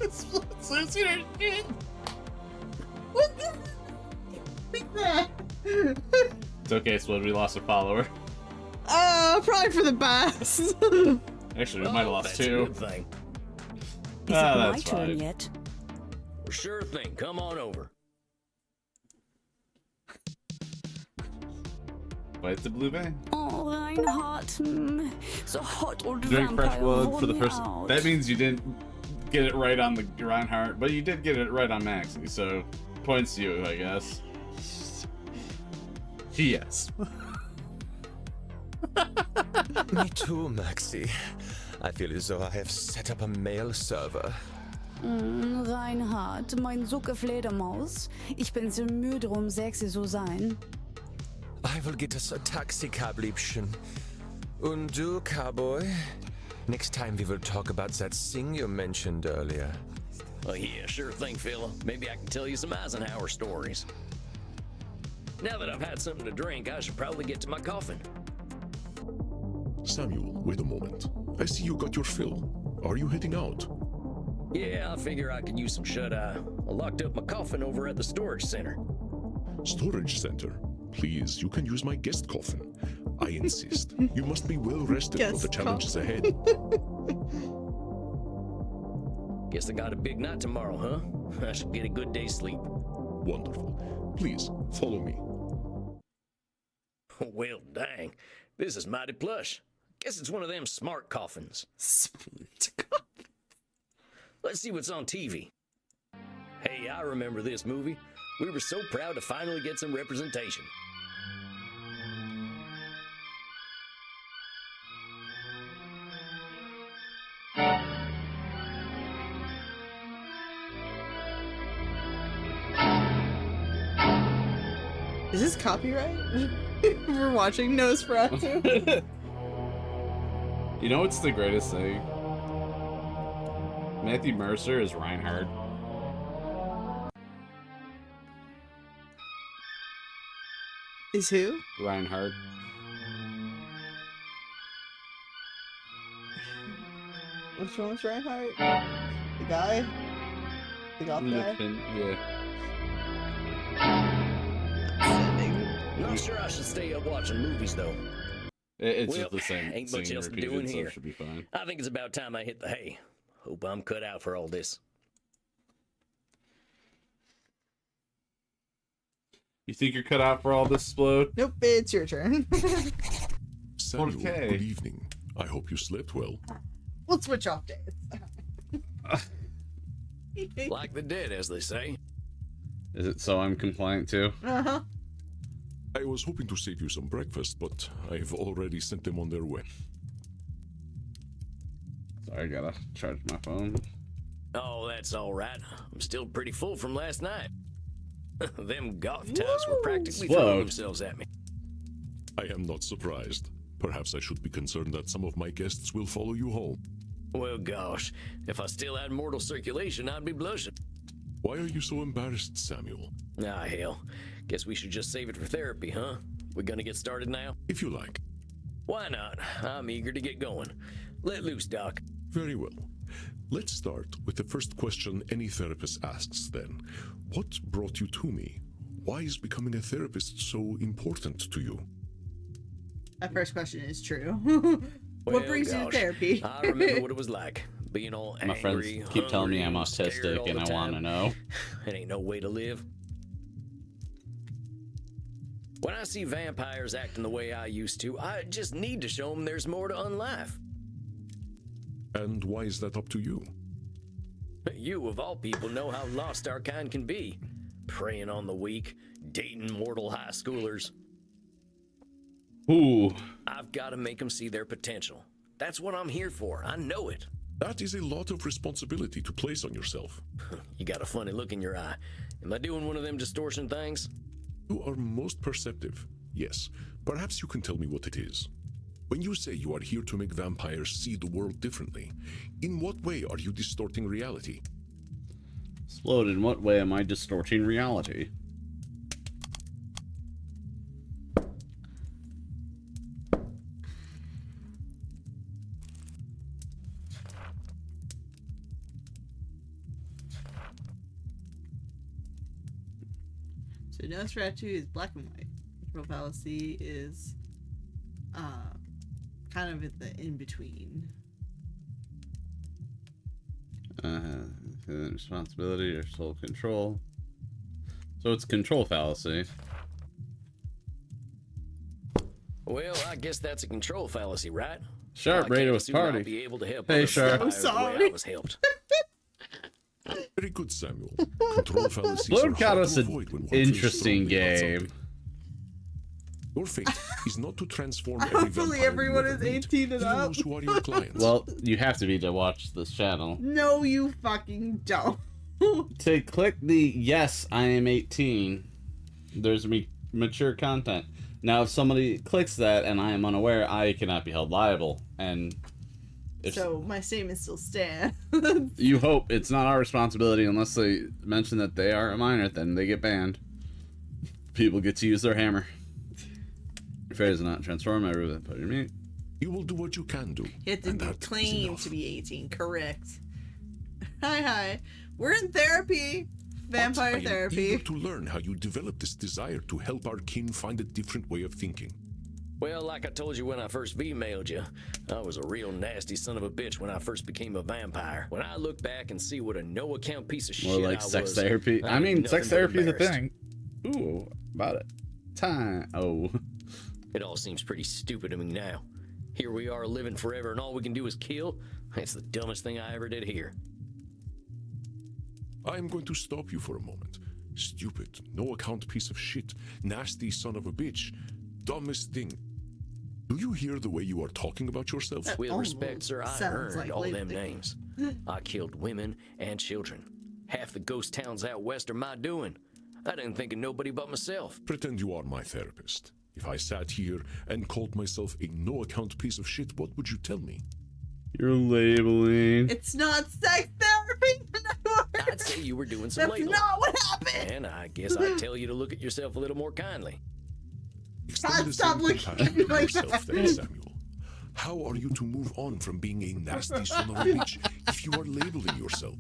Explode's losing her shit. What the? Like that? It's okay, Explode. We lost a follower. probably for the best. Actually, we might have lost that's a 2. good thing. Is it my that's turn fine. yet? Sure thing. Come on over. Bite the blue vein. Oh, Reinhardt. The hot old Drink fresh vampire blood wore for the me first. out. That means you didn't get it right on the Reinhardt, but you did get it right on Maxie, so points to you, I guess. Yes. Me too, Maxie. I feel as though I have set up a mail server. Reinhard, mein Sucke Fledermaus. Ich bin so müde, sexy zu sein. I will get us a taxi cab, Liebchen. Und du, cowboy? Next time we will talk about that thing you mentioned earlier. Oh yeah, sure thing, fella. Maybe I can tell you some Eisenhower stories. Now that I've had something to drink, I should probably get to my coffin. Samuel, wait a moment. I see you got your fill. Are you heading out? Yeah, I figure I could use some shut-eye. I locked up my coffin over at the storage center. Storage center. Please, you can use my guest coffin. I insist. You must be well rested for the Guest challenges ahead. Guess I got a big night tomorrow, huh? I should get a good day's sleep. Wonderful. Please, follow me. Well, dang. This is mighty plush. Guess it's one of them smart coffins. Let's see what's on TV. Hey, I remember this movie. We were so proud to finally get some representation. Is this copyright? We're watching Nosferatu. You know what's the greatest thing? Matthew Mercer is Reinhardt. Is who? Reinhardt. Which one's Reinhardt? The guy? The goth guy? Yeah. Not sure I should stay up watching movies, though. It's Well, just the same. ain't much scene else to repeated, do in so here. it should be fine. I think it's about time I hit the hay. Hope I'm cut out for all this. You think you're cut out for all this, Explode? Nope, it's your turn. Samuel, Okay. good evening. I hope you slept well. We'll switch off days. Like the dead, as they say. Is it so I'm compliant too? Uh-huh. I was hoping to save you some breakfast, but I've already sent them on their way. Sorry, I gotta charge my phone. Oh, that's all right. I'm still pretty full from last night. Them goth types were practically Whoa. throwing themselves at me. I am not surprised. Perhaps I should be concerned that some of my guests will follow you home. Well, gosh, if I still had mortal circulation, I'd be blushing. Why are you so embarrassed, Samuel? Ah, hell. Guess we should just save it for therapy, huh? We gonna get started now? If you like. Why not? I'm eager to get going. Let loose, Doc. Very well. Let's start with the first question any therapist asks then. What brought you to me? Why is becoming a therapist so important to you? That first question is true. Well, What brings you to gosh, therapy? I remember what it was like. Being all My angry, friends keep telling me I'm hungry, scared all autistic, and the I want to time. know. It ain't no way to live. When I see vampires acting the way I used to, I just need to show them there's more to unlife. And why is that up to you? You, of all people, know how lost our kind can be. Preying on the weak, dating mortal high schoolers. Ooh. I've got to make them see their potential. That's what I'm here for. I know it. That is a lot of responsibility to place on yourself. You got a funny look in your eye. Am I doing one of them distortion things? You are most perceptive. Yes. Perhaps you can tell me what it is. When you say you are here to make vampires see the world differently, in what way are you distorting reality? Explode, in what way am I distorting reality? So Nosferatu is black and white. Control fallacy is kind of at the in between. Responsibility or sole control. So it's control fallacy. Well, I guess that's a control fallacy, right? Sharp I can't Radio's assume I'll party. be able to help Hey, other Sharp. vampires the way sorry. I was helped. Very good, Samuel. Control fallacies Blood are got hard us to an avoid when one feels interesting strongly about game. something. Your fate is not to transform every Hopefully vampire everyone you is ever meet, 18 and even up. those who are your clients. Well, you have to be to watch this channel. No, you fucking don't. To click the yes, I am 18, there's mature content. Now, if somebody clicks that and I am unaware, I cannot be held liable. And if So my statement still stands. you hope it's not our responsibility unless they mention that they are a minor, then they get banned. People get to use their hammer. Fate is not transform every vampire you meet. You will do what you can do. You have to and that is claim enough. to be 18, correct. Hi. We're in therapy. Vampire But I am therapy. eager to learn how you develop this desire to help our kin find a different way of thinking. Well, like I told you when I first emailed you, I was a real nasty son of a bitch when I first became a vampire. When I look back and see what a no-account piece of More shit like I sex was, therapy. I ain't mean, nothing sex but therapy is a embarrassed. thing. Ooh, about it. Time. Oh. It all seems pretty stupid to me now. Here we are living forever and all we can do is kill? That's the dumbest thing I ever did here. I am going to stop you for a moment. Stupid, no account piece of shit, nasty son of a bitch, dumbest thing. Do you hear the way you are talking about yourself? With almost respect, sir, I sounds earned like all Lady them Dick. names. I killed women and children. Half the ghost towns out west are my doing. I didn't think of nobody but myself. Pretend you are my therapist. If I sat here and called myself a no-account piece of shit, what would you tell me? You're labeling. It's not sex therapy. I'd say you were doing some That's labeling. not what happened. And I guess I'd tell you to look at yourself a little more kindly. Extend the Stop same looking compassion at me to like yourself that. then, Samuel. How are you to move on from being a nasty son of a bitch if you are labeling yourself?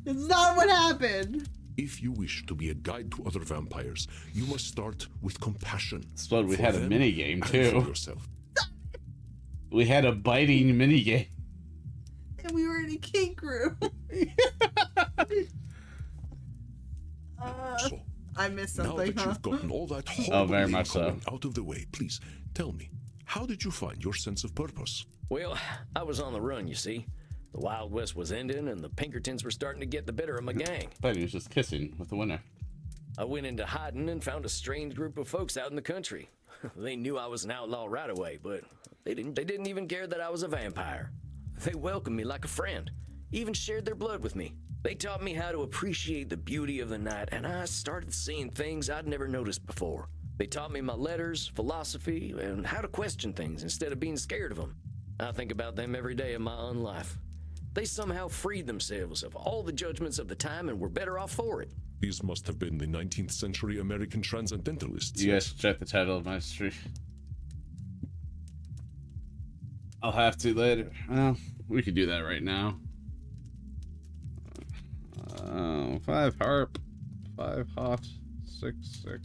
It's not what happened. If you wish to be a guide to other vampires, you must start with compassion. Explode, we for had a them mini game and too. for yourself. We had a biting mini game. And we were in a kink room. So, I missed now something, that huh? you've gotten all that Oh, horrible very name much so. calling out of the way, please tell me, how did you find your sense of purpose? Well, I was on the run, you see. The Wild West was ending and the Pinkertons were starting to get the better of my gang. Thought he was just kissing with the winner. I went into hiding and found a strange group of folks out in the country. They knew I was an outlaw right away, but they didn't even care that I was a vampire. They welcomed me like a friend, even shared their blood with me. They taught me how to appreciate the beauty of the night, and I started seeing things I'd never noticed before. They taught me my letters, philosophy, and how to question things instead of being scared of them. I think about them every day of my own life. They somehow freed themselves of all the judgments of the time and were better off for it. These must have been the 19th century American transcendentalists. You guys should check the title of my stream. I'll have to later. Well, we could do that right now. 5 harp, 5 hot, 6 6.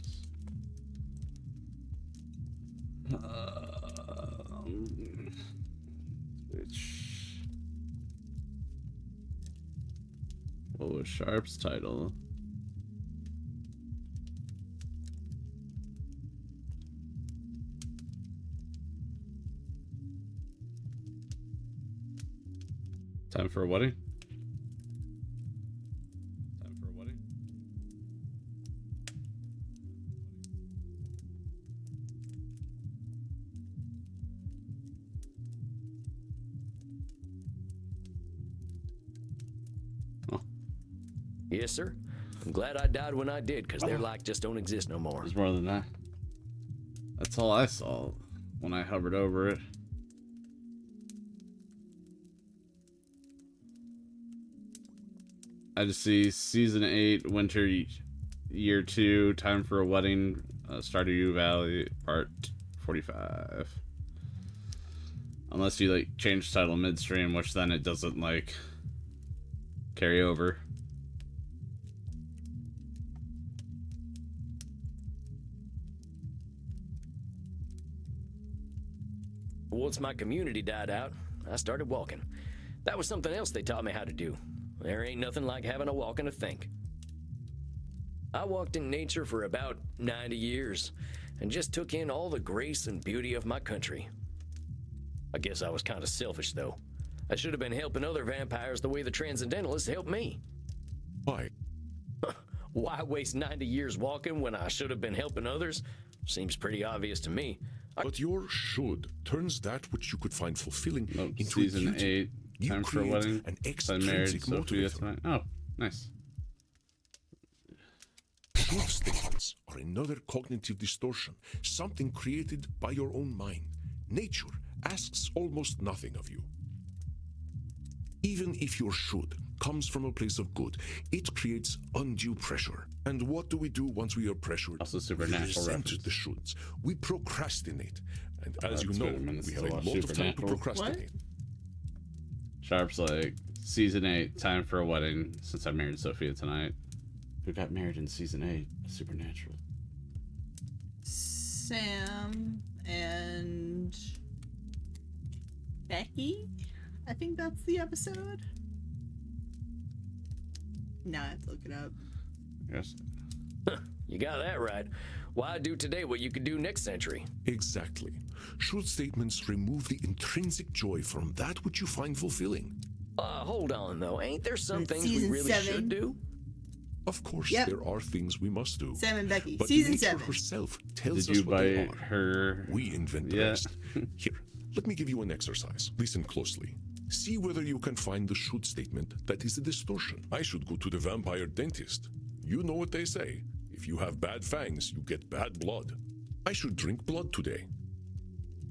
What was Sharp's title? Time for a wedding? Time for a wedding? Yes, sir. I'm glad I died when I did, because their like just don't exist no more. There's more than that. That's all I saw when I hovered over it. I just see season 8, winter year 2, time for a wedding, Stardew Valley, part 45. Unless you like change title midstream, which then it doesn't like carry over. Once my community died out, I started walking. That was something else they taught me how to do. There ain't nothing like having a walk and a think. I walked in nature for about 90 years and just took in all the grace and beauty of my country. I guess I was kind of selfish, though. I should have been helping other vampires the way the Transcendentalists helped me. Why? Why waste 90 years walking when I should have been helping others? Seems pretty obvious to me. But your should turns that which you could find fulfilling into Season a duty. 8, Time for a create Wedding. an I married extrinsic Sophia motivator. tonight. Oh, nice. Truth statements are another cognitive distortion, something created by your own mind. Nature asks almost nothing of you. Even if your should comes from a place of good, it creates undue pressure. And what do we do once we are pressured? Also We Supernatural resent reference. the shoulds. We procrastinate. And as that's you know, what it means we to have a watch lot of time to Supernatural. procrastinate. Sharp's like, Season 8, Time for a Wedding, since I married Sophia tonight. Who got married in Season 8? Supernatural. Sam and Becky? I think that's the episode. Now I have to look it up. Yes. You got that right. Why do today what you could do next century? Exactly. Should statements remove the intrinsic joy from that which you find fulfilling? Hold on, though. Ain't there some It's things we season really 7. should do? Of course, Yep. there are things we must do. Sam and Becky. But Season nature 7. herself tells Did us you what they buy are. her? We invent the Yeah. rest. Here, let me give you an exercise. Listen closely. See whether you can find the should statement that is a distortion. I should go to the vampire dentist. You know what they say. If you have bad fangs, you get bad blood. I should drink blood today.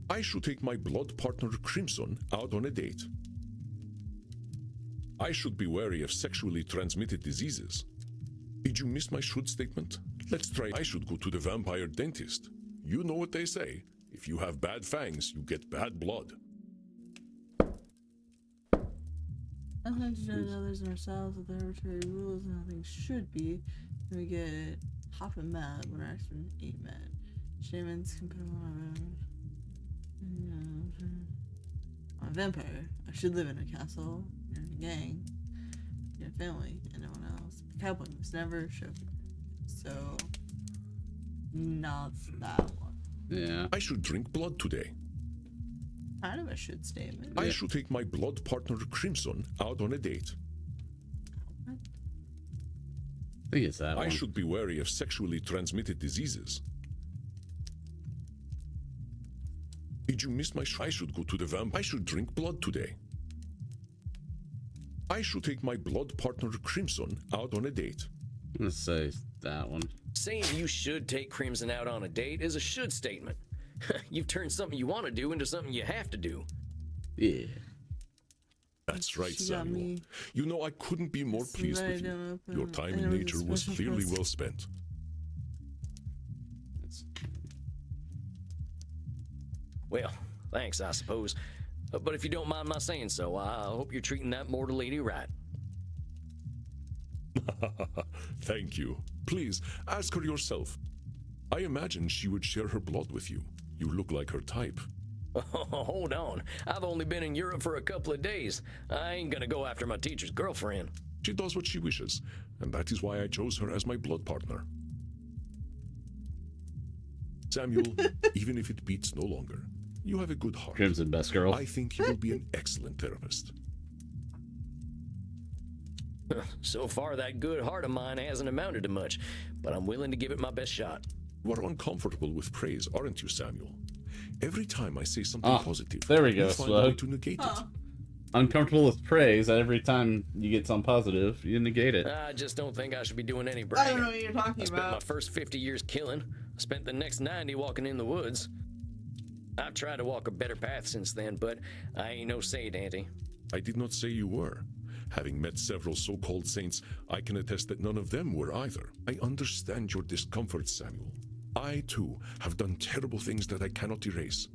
I should take my blood partner Crimson out on a date. I should be wary of sexually transmitted diseases. Did you miss my should statement? Let's try. I should go to the vampire dentist. You know what they say. If you have bad fangs, you get bad blood. Nothing to judge others and ourselves with arbitrary rules and how things should be. We get hot and mad when our actions ain't mad. Shamans can put on I'm a vampire. I should live in a castle, in a gang, in a family, and no one else. A cowboy must never show fear. So, not that one. Yeah. I should drink blood today. Kind of a should statement. I should take my blood partner Crimson out on a date. I think it's that I one. should be wary of sexually transmitted diseases. Did you miss my I should go to the vamp. I should drink blood today. I should take my blood partner Crimson out on a date. I'm gonna say that one. Saying you should take Crimson out on a date is a should statement. You've turned something you want to do into something you have to do. Yeah. That's right, She got Samuel. me. You know, I couldn't be more pleased Somebody with you. don't open Your it. time And in it was a nature was special clearly present. well spent. It's, Well, thanks, I suppose. But if you don't mind my saying so, I hope you're treating that mortal lady right. Thank you. Please, ask her yourself. I imagine she would share her blood with you. You look like her type. Hold on. I've only been in Europe for a couple of days. I ain't gonna go after my teacher's girlfriend. She does what she wishes, and that is why I chose her as my blood partner. Samuel, even if it beats no longer, you have a good heart. Crimson best girl. I think you will be an excellent therapist. So far, that good heart of mine hasn't amounted to much, but I'm willing to give it my best shot. You are uncomfortable with praise, aren't you, Samuel? Every time I say something Ah, positive, there we go, you find a way Slug. to negate it. Uncomfortable with praise. Every time you get something positive, you negate it. I just don't think I should be doing any I bragging. don't know what you're talking I spent my about. first 50 years killing. I spent the next 90 walking in the woods. I've tried to walk a better path since then, but I ain't no saint, Auntie. I did not say you were. Having met several so-called saints, I can attest that none of them were either. I understand your discomfort, Samuel. I, too, have done terrible things that I cannot erase.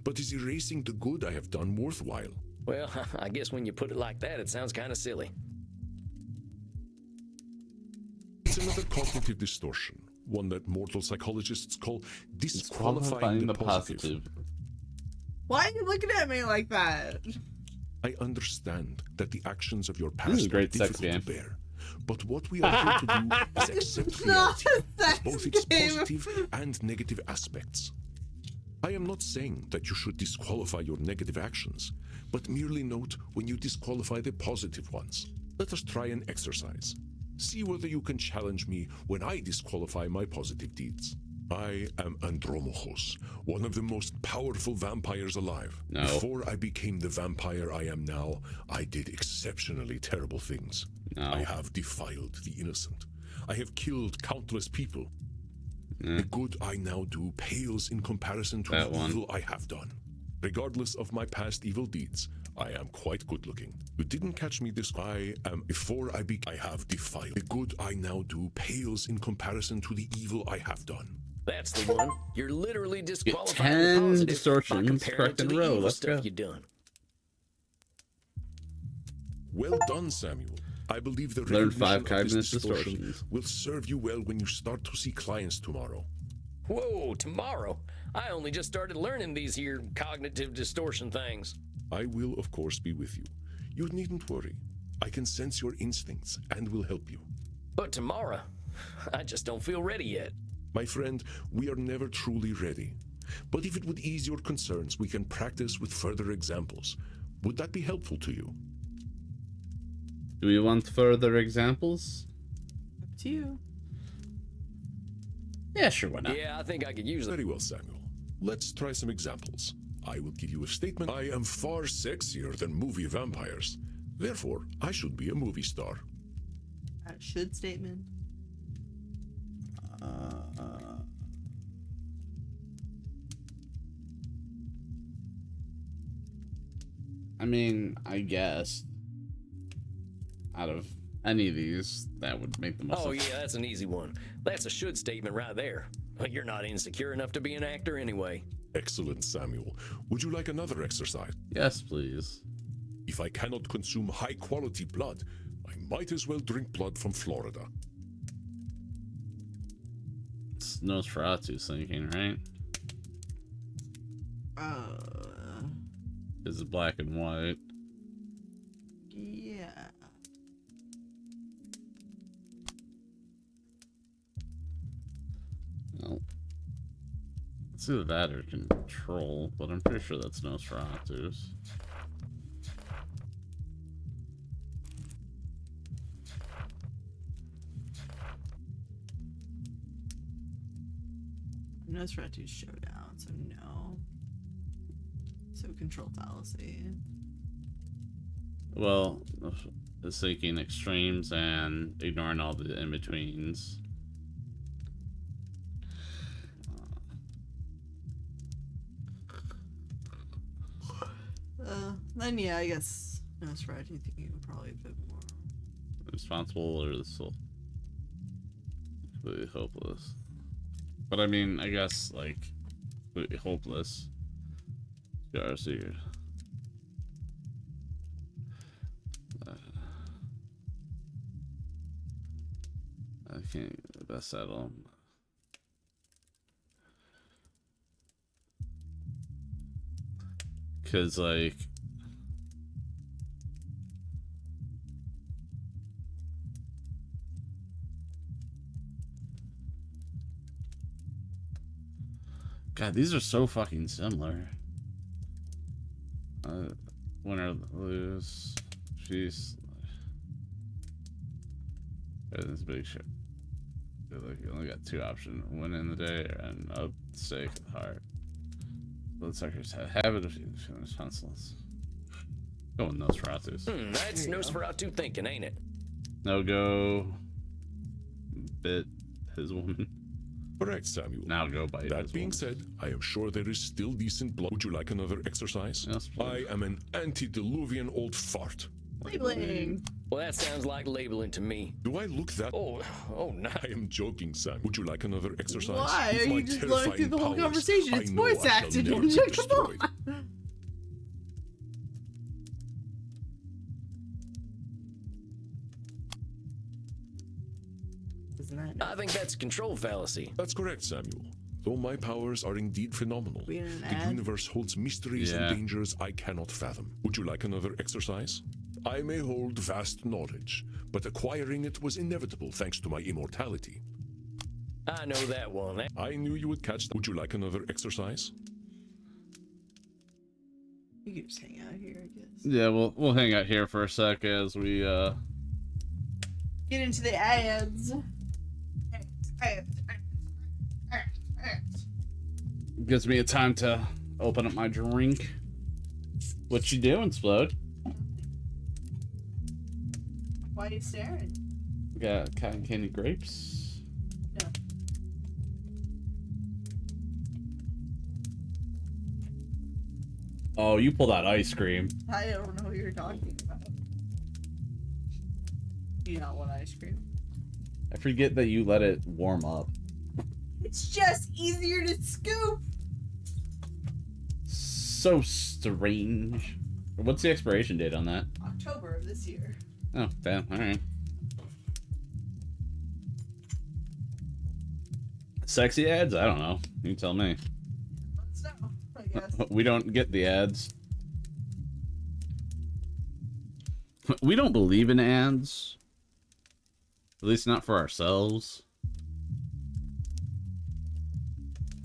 But is erasing the good I have done worthwhile? Well, I guess when you put it like that, it sounds kind of silly. It's another cognitive distortion, one that mortal psychologists call disqualifying the positive. Why are you looking at me like that? I understand that the actions of your is past a are great sex difficult to game. bear. But what we are here to do is accept It's not reality, a sex both its game. positive and negative aspects. I am not saying that you should disqualify your negative actions, but merely note when you disqualify the positive ones. Let us try an exercise. See whether you can challenge me when I disqualify my positive deeds. I am Andromachos, one of the most powerful vampires alive. No. Before I became the vampire I am now, I did exceptionally terrible things. No. I have defiled the innocent. I have killed countless people. The good I now do pales in comparison to That the one. evil I have done. Regardless of my past evil deeds, I am quite good looking. You didn't catch me this. I have defiled. The good I now do pales in comparison to the evil I have done. That's the one. You're literally disqualifying 10 the positive by distortions comparing it correct to in the a row. evil Let's stuff go. you done. Well done, Samuel. I believe the Learn recognition 5 of this cognitive distortion distortions. will serve you well when you start to see clients tomorrow. Whoa, tomorrow? I only just started learning these here cognitive distortion things. I will, of course, be with you. You needn't worry. I can sense your instincts and will help you. But tomorrow, I just don't feel ready yet. My friend, we are never truly ready. But if it would ease your concerns, we can practice with further examples. Would that be helpful to you? Do we want further examples? Up to you. Yeah, sure, why not? Yeah, I think I could use it. Very well, Samuel. Let's try some examples. I will give you a statement. I am far sexier than movie vampires. Therefore, I should be a movie star. Should statement. I mean, I guess out of any of these, that would make the most Oh, sense. yeah, that's an easy one. That's a should statement right there. Well, you're not insecure enough to be an actor anyway. Excellent, Samuel. Would you like another exercise? Yes, please. If I cannot consume high-quality blood, I might as well drink blood from Florida. It's Nosferatu's thinking, right? Is it black and white? Yeah. Well, it's either that or Control, but I'm pretty sure that's Nosferatu's. Nosferatu's Showdown, so no. So Control Fallacy. Well, it's thinking extremes and ignoring all the in-betweens. Then yeah, I guess Nosferatu thinking probably a bit more. Responsible or the soul? Completely hopeless. But I mean, I guess, like, completely hopeless. Garcia. I can't best settle. Cause like God, these are so fucking similar. Win or lose. Jeez. This big shit. Like you only got 2 options: win in the day and a stake of the heart. Bloodsuckers have habit of feeling responseless. Go with Nosferatu's. That's Nosferatu thinking, ain't it? No go. Bit his woman. Correct, Samuel. Now go bite That his being woman. said, I am sure there is still decent blood. Would you like another exercise? Yes, please. I am an antediluvian old fart. Labeling. Well, that sounds like labeling to me. Do I look that? Oh no. I am joking, Sam. Would you like another exercise? Why With are my you just blowing through terrifying the whole powers, conversation? I It's know voice I shall acting. never be Come destroyed. on. Isn't that I think that's control fallacy. That's correct, Samuel. Though my powers are indeed phenomenal, We in an the ad? universe holds mysteries Yeah. and dangers I cannot fathom. Would you like another exercise? I may hold vast knowledge, but acquiring it was inevitable thanks to my immortality. I know that one. I knew you would catch that. Would you like another exercise? You can just hang out here, I guess. Yeah, we'll hang out here for a sec as we Get into the ads. gives me a time to open up my drink. What you doing, Splode? Why are you staring? Got cotton candy grapes. No. Oh, you pulled out ice cream. I don't know what you're talking about. Do you not want ice cream? I forget that you let it warm up. It's just easier to scoop. So strange. What's the expiration date on that? October of this year. Oh, damn. All right. Sexy ads? I don't know. You tell me. Let's know, I guess. We don't get the ads. We don't believe in ads. At least not for ourselves.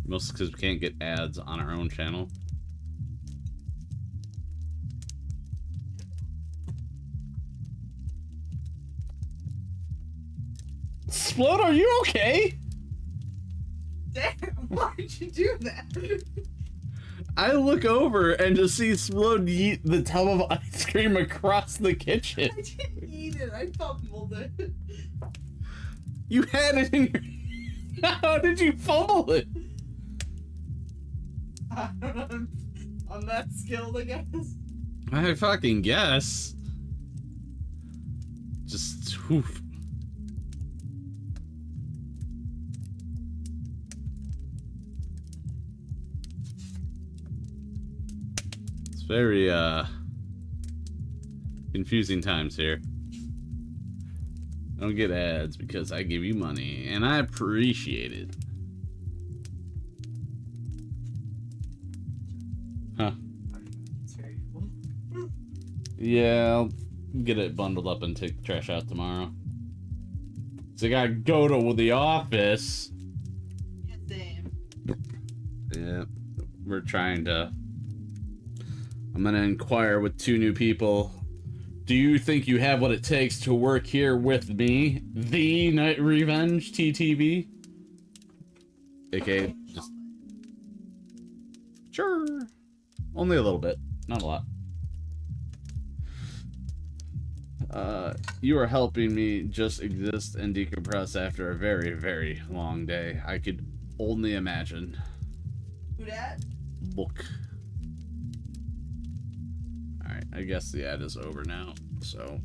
Mostly because we can't get ads on our own channel. Splode, are you okay? Damn, why did you do that? I look over and just see Splode yeet the tub of ice cream across the kitchen. I didn't eat it, I fumbled it. You had it in your... How did you fumble it? I don't know. I'm that skilled, I guess. I fucking guess. Just... Oof. It's very, confusing times here. I don't get ads because I give you money, and I appreciate it. Huh. It's very cool. Yeah, I'll get it bundled up and take the trash out tomorrow. So I gotta go to the office. Yeah, same. Yeah, we're trying to... I'm gonna inquire with 2 new people. Do you think you have what it takes to work here with me, the Nightrevenge TTV? AKA, just... Sure. Only a little bit, not a lot. You are helping me just exist and decompress after a very, very long day. I could only imagine. Who dat? Book. Alright, I guess the ad is over now, so...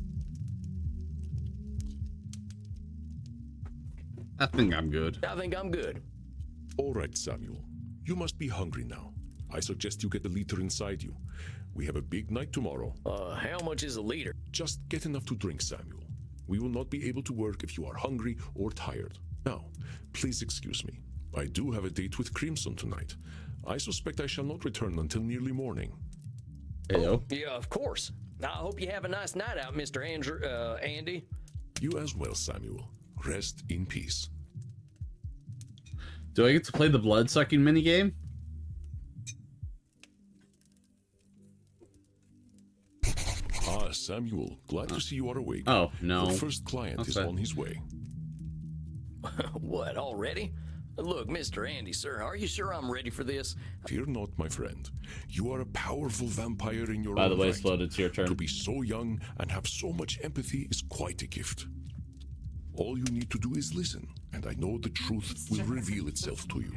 I think I'm good. I think I'm good. All right, Samuel. You must be hungry now. I suggest you get the liter inside you. We have a big night tomorrow. How much is a liter? Just get enough to drink, Samuel. We will not be able to work if you are hungry or tired. Now, please excuse me. I do have a date with Crimson tonight. I suspect I shall not return until nearly morning. Heyo. Yeah, of course. I hope you have a nice night out, Mr. Andy. You as well, Samuel. Rest in peace. Do I get to play the blood-sucking minigame? Ah, Samuel. Glad to see you are awake. Oh, no. The first client is Okay. on his way. What, already? Look, Mr. Andy, sir, are you sure I'm ready for this? Fear not, my friend. You are a powerful vampire in your By the own way, right. Splode, it's your To turn. be so young and have so much empathy is quite a gift. All you need to do is listen, and I know the truth will reveal itself to you.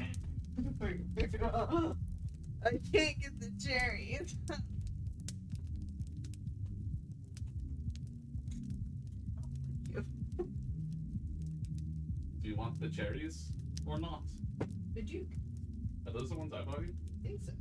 I can't get the cherries. Do you want the cherries or not? Did you Are those the ones I bought you? think so?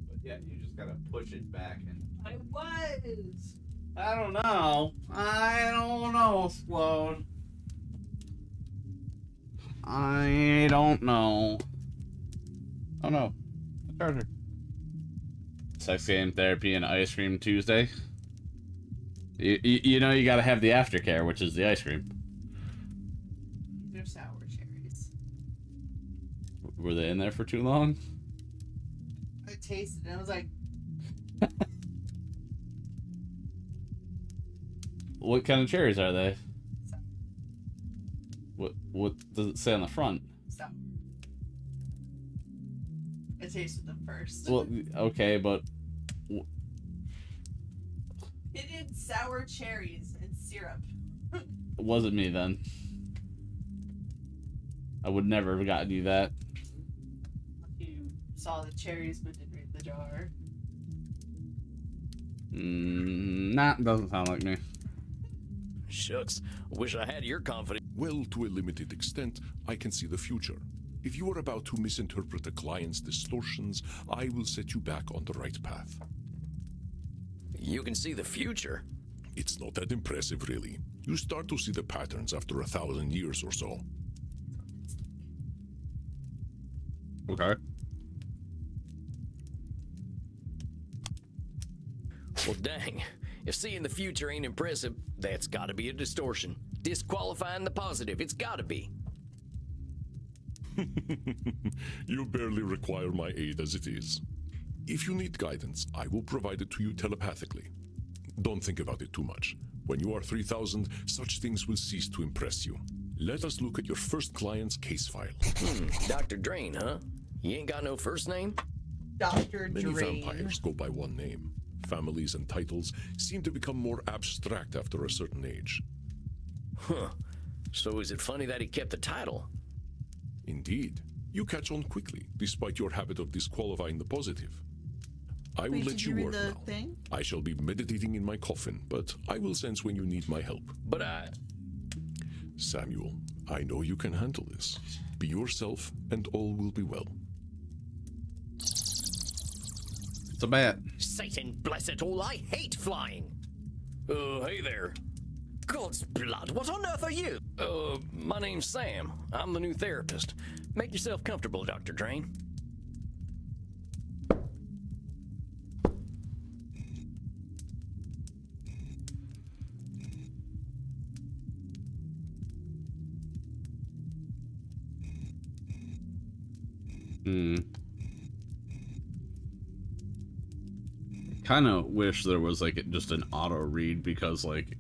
But yeah, you just gotta push it back and... I I was. I don't know. I don't know, Explode. I don't know. Oh no. The charger. Sex game, therapy, and ice cream Tuesday. You know you gotta have the aftercare, which is the ice cream. These are sour cherries. Were they in there for too long? I tasted it and I was like, What kind of cherries are they? sour. What does it say on the front? Sour. I tasted them first. Well, okay, but It did sour cherries and syrup. it wasn't me then. I would never have gotten you that. You saw the cherries but didn't read the jar. Nah, doesn't sound like me. Shucks, wish I had your confidence. Well, to a limited extent, I can see the future. If you are about to misinterpret a client's distortions, I will set you back on the right path. You can see the future. It's not that impressive, really. You start to see the patterns after 1,000 years or so. Okay. Well, dang. If seeing the future ain't impressive, that's gotta be a distortion. Disqualifying the positive, it's gotta be. You barely require my aid as it is. If you need guidance, I will provide it to you telepathically. Don't think about it too much. When you are 3,000, such things will cease to impress you. Let us look at your first client's case file. Dr. Drain, huh? He ain't got no first name? Dr. Many Drain. vampires go by one name. Families and titles seem to become more abstract after a certain age. Huh. So is it funny that he kept the title? Indeed. You catch on quickly, despite your habit of disqualifying the positive. I will Wait, let did you you read work the now. thing? I shall be meditating in my coffin, but I will sense when you need my help. But I... Samuel, I know you can handle this. Be yourself, and all will be well. It's a bat. Satan bless it all, I hate flying! Hey there. God's blood, what on earth are you? My name's Sam. I'm the new therapist. Make yourself comfortable, Dr. Drain. Kind of wish there was like just an auto read because like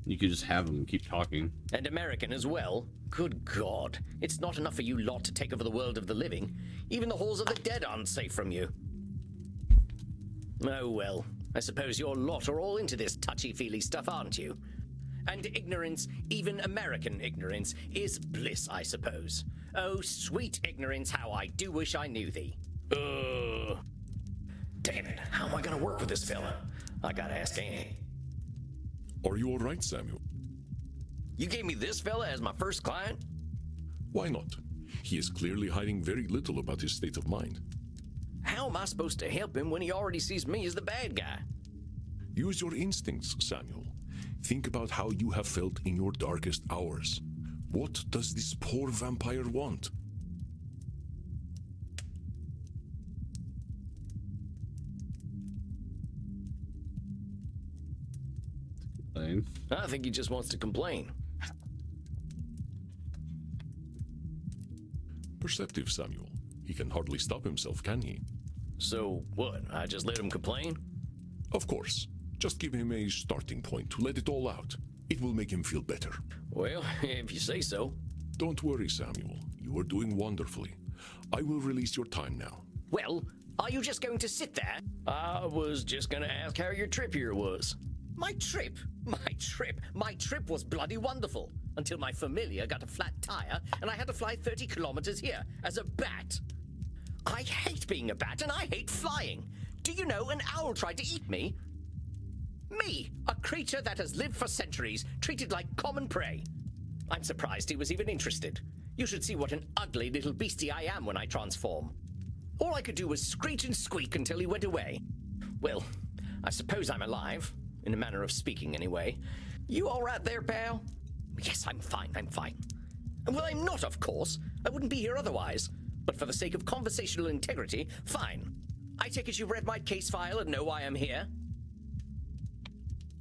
you could just have them keep talking. And American as well. Good God. It's not enough for you lot to take over the world of the living. Even the halls of the dead aren't safe from you. Oh well. I suppose your lot are all into this touchy-feely stuff, aren't you? And ignorance, even American ignorance, is bliss, I suppose. Oh, sweet ignorance, how I do wish I knew thee. Damn it, how am I gonna work with this fella? I gotta ask Annie. Are you all right, Samuel? You gave me this fella as my first client? Why not? He is clearly hiding very little about his state of mind. How am I supposed to help him when he already sees me as the bad guy? Use your instincts, Samuel. Think about how you have felt in your darkest hours. What does this poor vampire want? I think he just wants to complain. Perceptive, Samuel. He can hardly stop himself, can he? So what, I just let him complain? Of course. Just give him a starting point to let it all out. It will make him feel better. Well, if you say so. Don't worry, Samuel. You are doing wonderfully. I will release your time now. Well, are you just going to sit there? I was just gonna ask how your trip here was. My trip? My trip was bloody wonderful. Until my familiar got a flat tire and I had to fly 30 kilometers here as a bat. I hate being a bat and I hate flying. Do you know an owl tried to eat me? Me, a creature that has lived for centuries, treated like common prey. I'm surprised he was even interested. You should see what an ugly little beastie I am when I transform. All I could do was screech and squeak until he went away. Well, I suppose I'm alive, in a manner of speaking anyway. You all right there, pal? Yes, I'm fine, I'm fine. Well, I'm not, of course. I wouldn't be here otherwise. But for the sake of conversational integrity, fine. I take it you've read my case file and know why I'm here?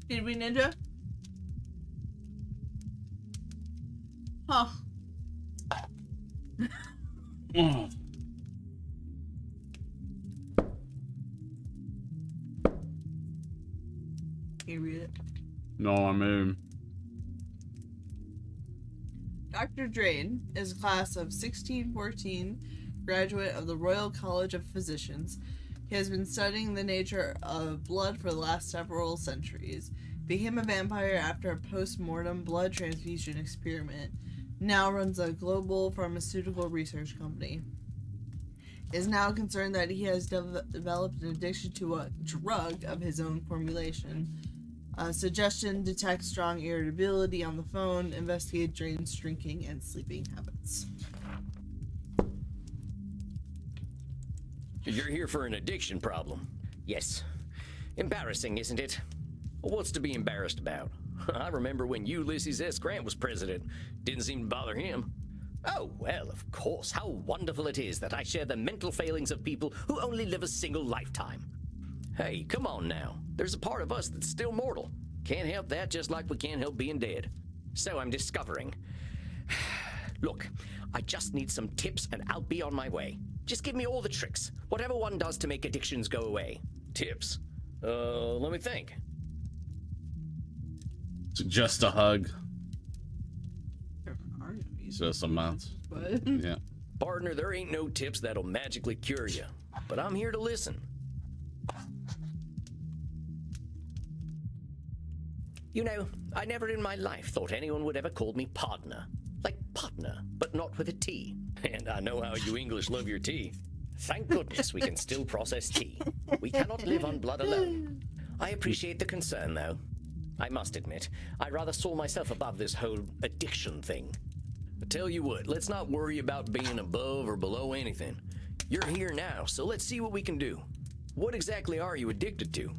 Did we, Ninja? Huh. Mm. Can you read it? No, I mean... Dr. Drain is a class of 1614, graduate of the Royal College of Physicians. He has been studying the nature of blood for the last several centuries. Became a vampire after a post-mortem blood transfusion experiment. Now runs a global pharmaceutical research company. Is now concerned that he has developed an addiction to a drug of his own formulation. Suggestion: detect strong irritability on the phone. Investigate Drain's drinking and sleeping habits. You're here for an addiction problem. Yes. Embarrassing, isn't it? What's to be embarrassed about? I remember when Ulysses S. Grant was president. Didn't seem to bother him. Oh, well, of course. How wonderful it is that I share the mental failings of people who only live a single lifetime. Hey, come on now. There's a part of us that's still mortal. Can't help that, just like we can't help being dead. So I'm discovering. Look, I just need some tips and I'll be on my way. Just give me all the tricks. Whatever one does to make addictions go away. Tips? Let me think. Just a hug. Just a month. But Yeah. Partner, there ain't no tips that'll magically cure you. But I'm here to listen. You know, I never in my life thought anyone would ever call me partner. Like partner, but not with a T. And I know how you English love your tea. Thank goodness we can still process tea. We cannot live on blood alone. I appreciate the concern, though. I must admit, I rather saw myself above this whole addiction thing. But tell you what, let's not worry about being above or below anything. You're here now, so let's see what we can do. What exactly are you addicted to?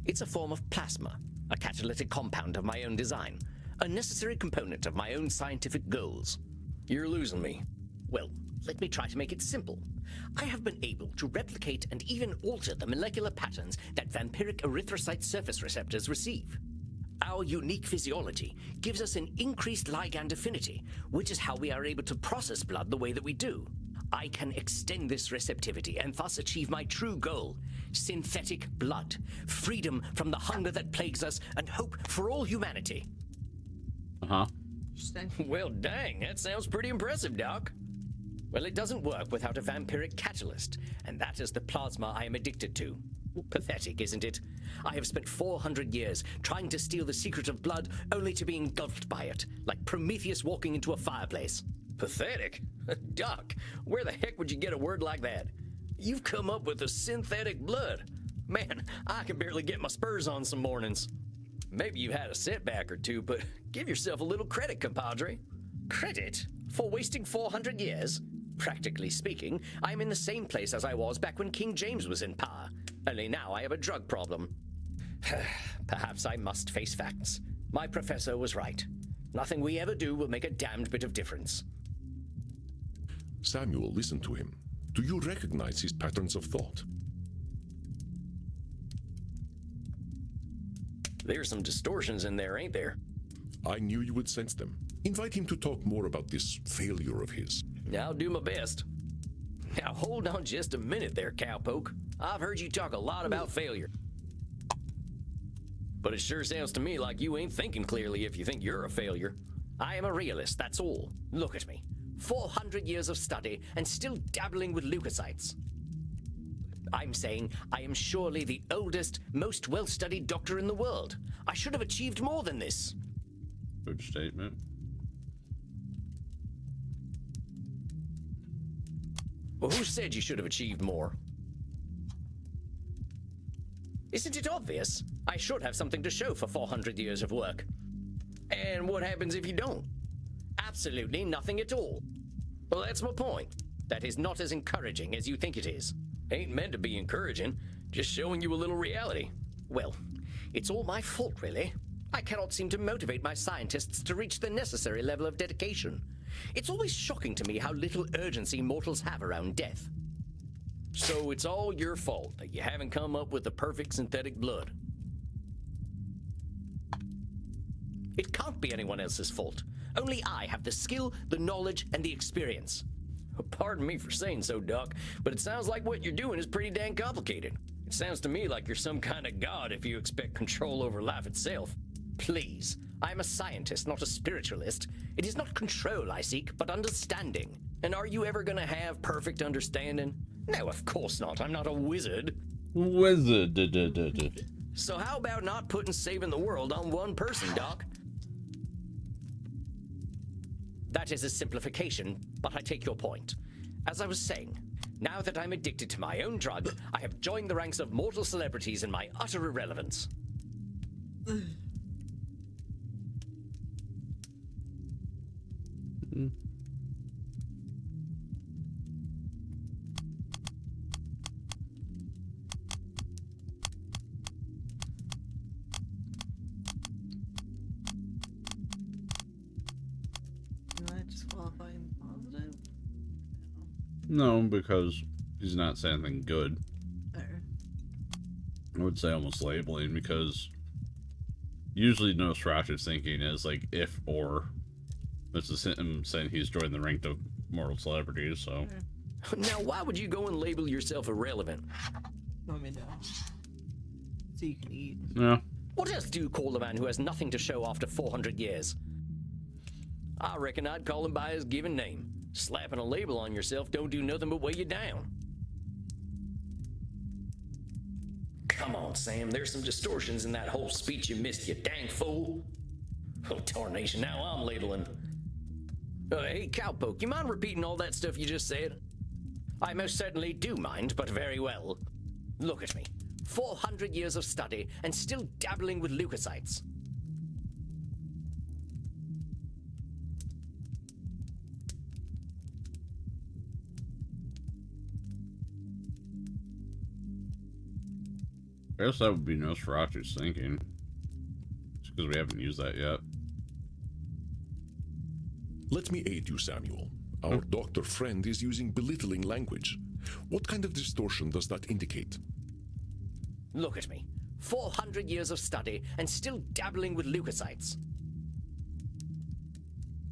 It's a form of plasma, a catalytic compound of my own design, a necessary component of my own scientific goals. You're losing me. Well, let me try to make it simple. I have been able to replicate and even alter the molecular patterns that vampiric erythrocyte surface receptors receive. Our unique physiology gives us an increased ligand affinity, which is how we are able to process blood the way that we do. I can extend this receptivity and thus achieve my true goal: synthetic blood, freedom from the hunger that plagues us, and hope for all humanity. Uh-huh. interesting. Well, dang, that sounds pretty impressive, Doc. Well, it doesn't work without a vampiric catalyst, and that is the plasma I am addicted to. Pathetic, isn't it? I have spent 400 years trying to steal the secret of blood, only to be engulfed by it, like Prometheus walking into a fireplace. Pathetic? Doc, where the heck would you get a word like that? You've come up with the synthetic blood. Man, I can barely get my spurs on some mornings. Maybe you had a setback or two, but give yourself a little credit, compadre. Credit? For wasting 400 years? Practically speaking, I'm in the same place as I was back when King James was in power. Only now I have a drug problem. Perhaps I must face facts. My professor was right. Nothing we ever do will make a damned bit of difference. Samuel, listen to him. Do you recognize his patterns of thought? There's some distortions in there, ain't there? I knew you would sense them. Invite him to talk more about this failure of his. I'll do my best. Now hold on just a minute there, cowpoke. I've heard you talk a lot about failure. But it sure sounds to me like you ain't thinking clearly if you think you're a failure. I am a realist, that's all. Look at me. 400 years of study and still dabbling with leukocytes. I'm saying I am surely the oldest, most well-studied doctor in the world. I should have achieved more than this. Good statement. Well, who said you should have achieved more? Isn't it obvious? I should have something to show for 400 years of work. And what happens if you don't? Absolutely nothing at all. Well, that's my point. That is not as encouraging as you think it is. Ain't meant to be encouraging, just showing you a little reality. Well, it's all my fault, really. I cannot seem to motivate my scientists to reach the necessary level of dedication. It's always shocking to me how little urgency mortals have around death. So it's all your fault that you haven't come up with the perfect synthetic blood. It can't be anyone else's fault. Only I have the skill, the knowledge, and the experience. Pardon me for saying so, Doc, but it sounds like what you're doing is pretty dang complicated. It sounds to me like you're some kind of god if you expect control over life itself. Please, I am a scientist, not a spiritualist. It is not control I seek, but understanding. And are you ever gonna have perfect understanding? No, of course not. I'm not a wizard. Wizard. So how about not putting saving the world on one person, Doc? That is a simplification, but I take your point. As I was saying, now that I'm addicted to my own drug, I have joined the ranks of mortal celebrities in my utter irrelevance. Do I disqualify him positive? No, because he's not saying anything good. There. I would say almost labeling, because usually Nosferatu's thinking is like if or. This is him saying he's joined the rank of mortal celebrities, so. Now, why would you go and label yourself irrelevant? Want me to? So you can eat. Yeah. What else do you call the man who has nothing to show after 400 years? I reckon I'd call him by his given name. Slapping a label on yourself don't do nothing but weigh you down. Come on, Sam, there's some distortions in that whole speech you missed, you dang fool. Oh, tarnation, now I'm labeling. Hey, Cowpoke, you mind repeating all that stuff you just said? I most certainly do mind, but very well. Look at me. 400 years of study and still dabbling with leukocytes. I guess that would be Nosferatu's thinking. Just because we haven't used that yet. Let me aid you, Samuel. Our doctor friend is using belittling language. What kind of distortion does that indicate? Look at me. 400 years of study and still dabbling with leukocytes.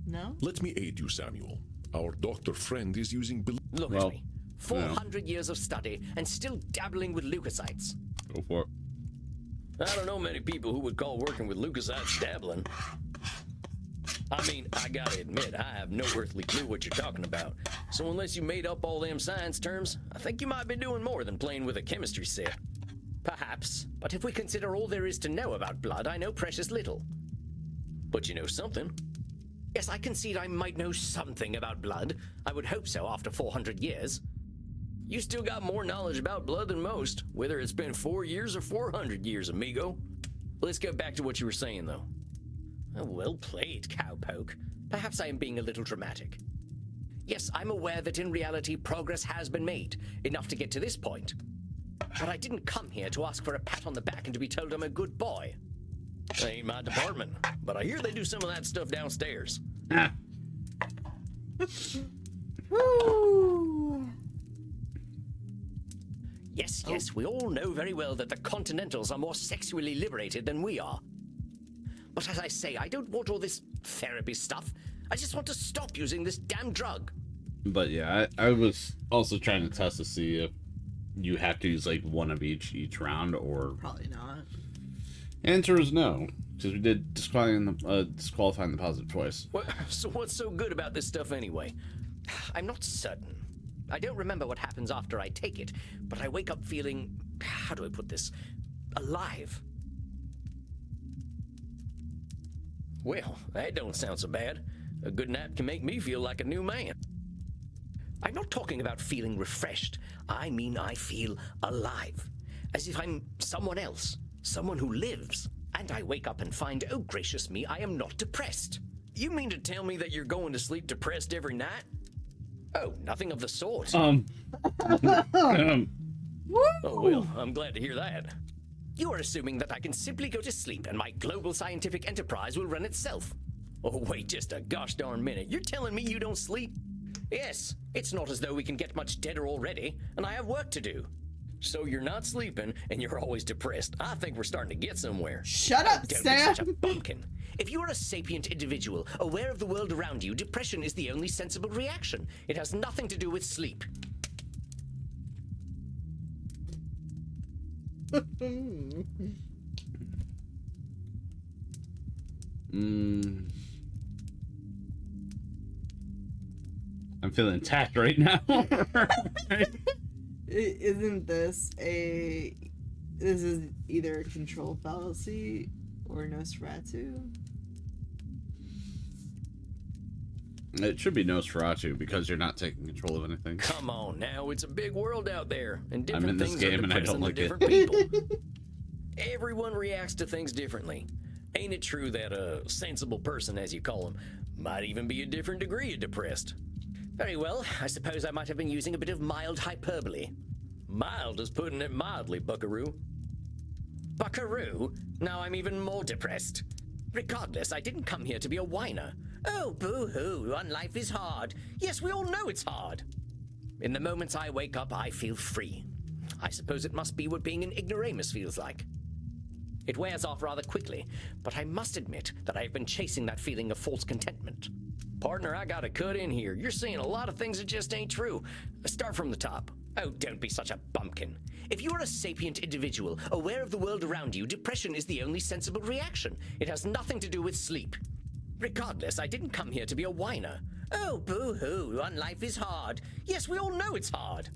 No? Let me aid you, Samuel. Our doctor friend is using Look at me. 400 years of study and still dabbling with leukocytes. Go for it. I don't know many people who would call working with leukocytes dabbling. I mean, I gotta admit, I have no earthly clue what you're talking about. So unless you made up all them science terms, I think you might be doing more than playing with a chemistry set. Perhaps, but if we consider all there is to know about blood, I know precious little. But you know something. Yes, I concede I might know something about blood. I would hope so after 400 years. You still got more knowledge about blood than most, whether it's been 4 years or 400 years, amigo. Let's get back to what you were saying, though. Well played, Cowpoke. Perhaps I am being a little dramatic. Yes, I'm aware that in reality progress has been made, enough to get to this point. But I didn't come here to ask for a pat on the back and to be told I'm a good boy. That ain't my department, but I hear they do some of that stuff downstairs. Woo! Yes, we all know very well that the Continentals are more sexually liberated than we are. But as I say, I don't want all this therapy stuff. I just want to stop using this damn drug. But yeah, I was also trying to test to see if you have to use like one of each round, or Probably not. answer is no, because we did disqualifying the positive twice. So what's so good about this stuff anyway? I'm not certain. I don't remember what happens after I take it, but I wake up feeling, how do I put this, alive. Well, that don't sound so bad. A good nap can make me feel like a new man. I'm not talking about feeling refreshed. I mean I feel alive. As if I'm someone else. Someone who lives. And I wake up and find, oh gracious me, I am not depressed. You mean to tell me that you're going to sleep depressed every night? Oh, nothing of the sort. Oh well, I'm glad to hear that. You are assuming that I can simply go to sleep and my global scientific enterprise will run itself. Oh, wait just a gosh darn minute. You're telling me you don't sleep? Yes, it's not as though we can get much deader already, and I have work to do. So you're not sleeping, and you're always depressed. I think we're starting to get somewhere. Shut up, Don't Sam! be such a bumpkin. If you are a sapient individual, aware of the world around you, depression is the only sensible reaction. It has nothing to do with sleep. I'm feeling attacked right now. Isn't this a... This is either a control fallacy or Nosferatu? It should be Nosferatu because you're not taking control of anything. Come on now, it's a big world out there, and I'm different in this things game are and I depressing don't to like different people. Everyone reacts to things differently. Ain't it true that a sensible person, as you call them, might even be a different degree of depressed? Very well, I suppose I might have been using a bit of mild hyperbole. Mild is putting it mildly, buckaroo. Buckaroo? Now I'm even more depressed. Regardless, I didn't come here to be a whiner. Oh, boo-hoo, on life is hard. Yes, we all know it's hard. In the moments I wake up, I feel free. I suppose it must be what being an ignoramus feels like. It wears off rather quickly, but I must admit that I've been chasing that feeling of false contentment. Partner, I gotta cut in here. You're saying a lot of things that just ain't true. Start from the top. Oh, don't be such a bumpkin. If you are a sapient individual, aware of the world around you, depression is the only sensible reaction. It has nothing to do with sleep. Regardless, I didn't come here to be a whiner. Oh, boo-hoo, on life is hard. Yes, we all know it's hard.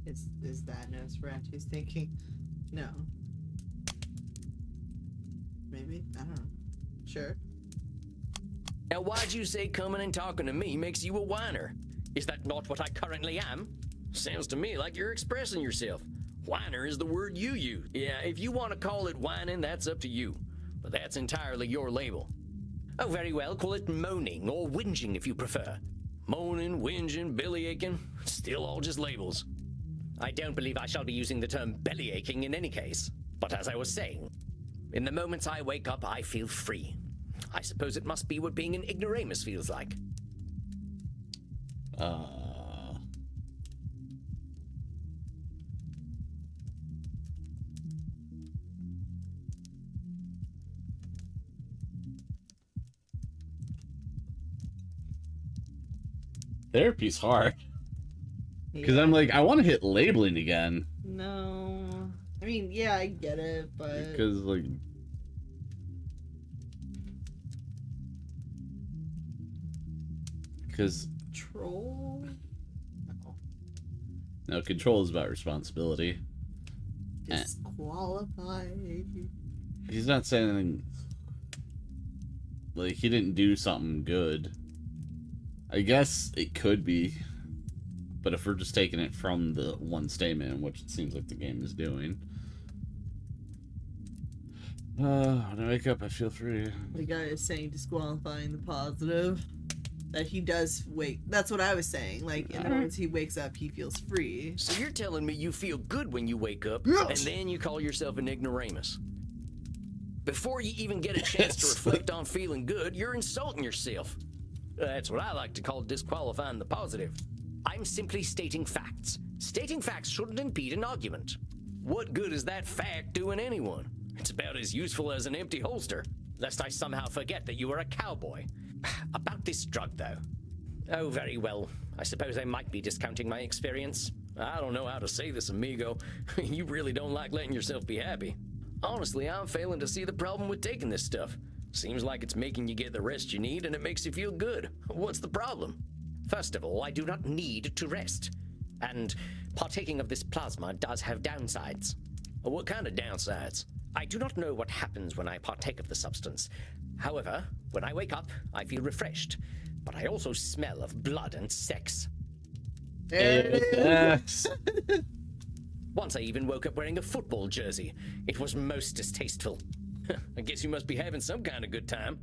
Is that Nosferatu's thinking? No. Maybe? I don't know. Sure. Now, why'd you say coming and talking to me makes you a whiner? Is that not what I currently am? Sounds to me like you're expressing yourself. Whiner is the word you use. Yeah, if you want to call it whining, that's up to you. But that's entirely your label. Oh, very well, call it moaning or whinging if you prefer. Moaning, whinging, bellyaching, still all just labels. I don't believe I shall be using the term bellyaching in any case. But as I was saying, in the moments I wake up, I feel free. I suppose it must be what being an ignoramus feels like. Therapy's hard. Because Yeah. I'm like, I want to hit labeling again. No. I mean, yeah, I get it, but... Because, like... Because... Troll? No. No, control is about responsibility. Disqualified. He's not saying anything... Like, he didn't do something good. I guess it could be. But if we're just taking it from the one statement, which it seems like the game is doing. When I wake up, I feel free. The guy is saying disqualifying the positive. That he does wake. That's what I was saying. Like, in the moments he wakes up, he feels free. So you're telling me you feel good when you wake up, Yes! and then you call yourself an ignoramus? Before you even get a chance to reflect on feeling good, you're insulting yourself. That's what I like to call disqualifying the positive. I'm simply stating facts. Stating facts shouldn't impede an argument. What good is that fact doing anyone? It's about as useful as an empty holster, lest I somehow forget that you are a cowboy. About this drug, though. Oh, very well. I suppose I might be discounting my experience. I don't know how to say this, amigo. You really don't like letting yourself be happy. Honestly, I'm failing to see the problem with taking this stuff. Seems like it's making you get the rest you need and it makes you feel good. What's the problem? First of all, I do not need to rest. And partaking of this plasma does have downsides. What kind of downsides? I do not know what happens when I partake of the substance. However, when I wake up, I feel refreshed. But I also smell of blood and sex. There it is. Once I even woke up wearing a football jersey. It was most distasteful. I guess you must be having some kind of good time.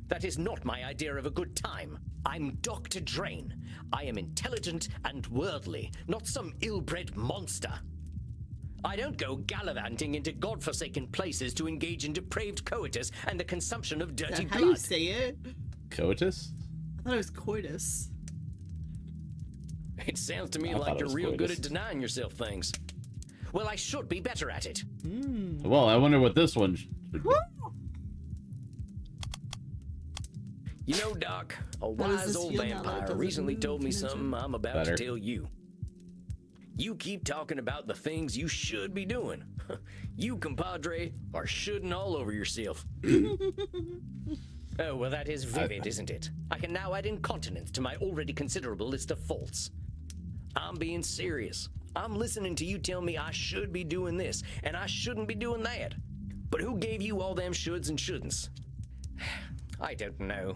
That is not my idea of a good time. I'm Dr. Drain. I am intelligent and worldly, not some ill-bred monster. I don't go gallivanting into godforsaken places to engage in depraved coitus and the consumption of dirty How blood. you say it? Coitus? I thought it was coitus. It sounds to me I thought like it you're was real good coitus. at denying yourself things. Well, I should be better at it. Well, I wonder what this one should be. You know, Doc, a does wise this old feel now that it vampire doesn't recently told me connection? something I'm about Better. to tell you. You keep talking about the things you should be doing. You, compadre, are shoulding all over yourself. Oh, well, that is vivid, isn't it? I can now add incontinence to my already considerable list of faults. I'm being serious. I'm listening to you tell me I should be doing this, and I shouldn't be doing that. But who gave you all them shoulds and shouldn'ts? I don't know.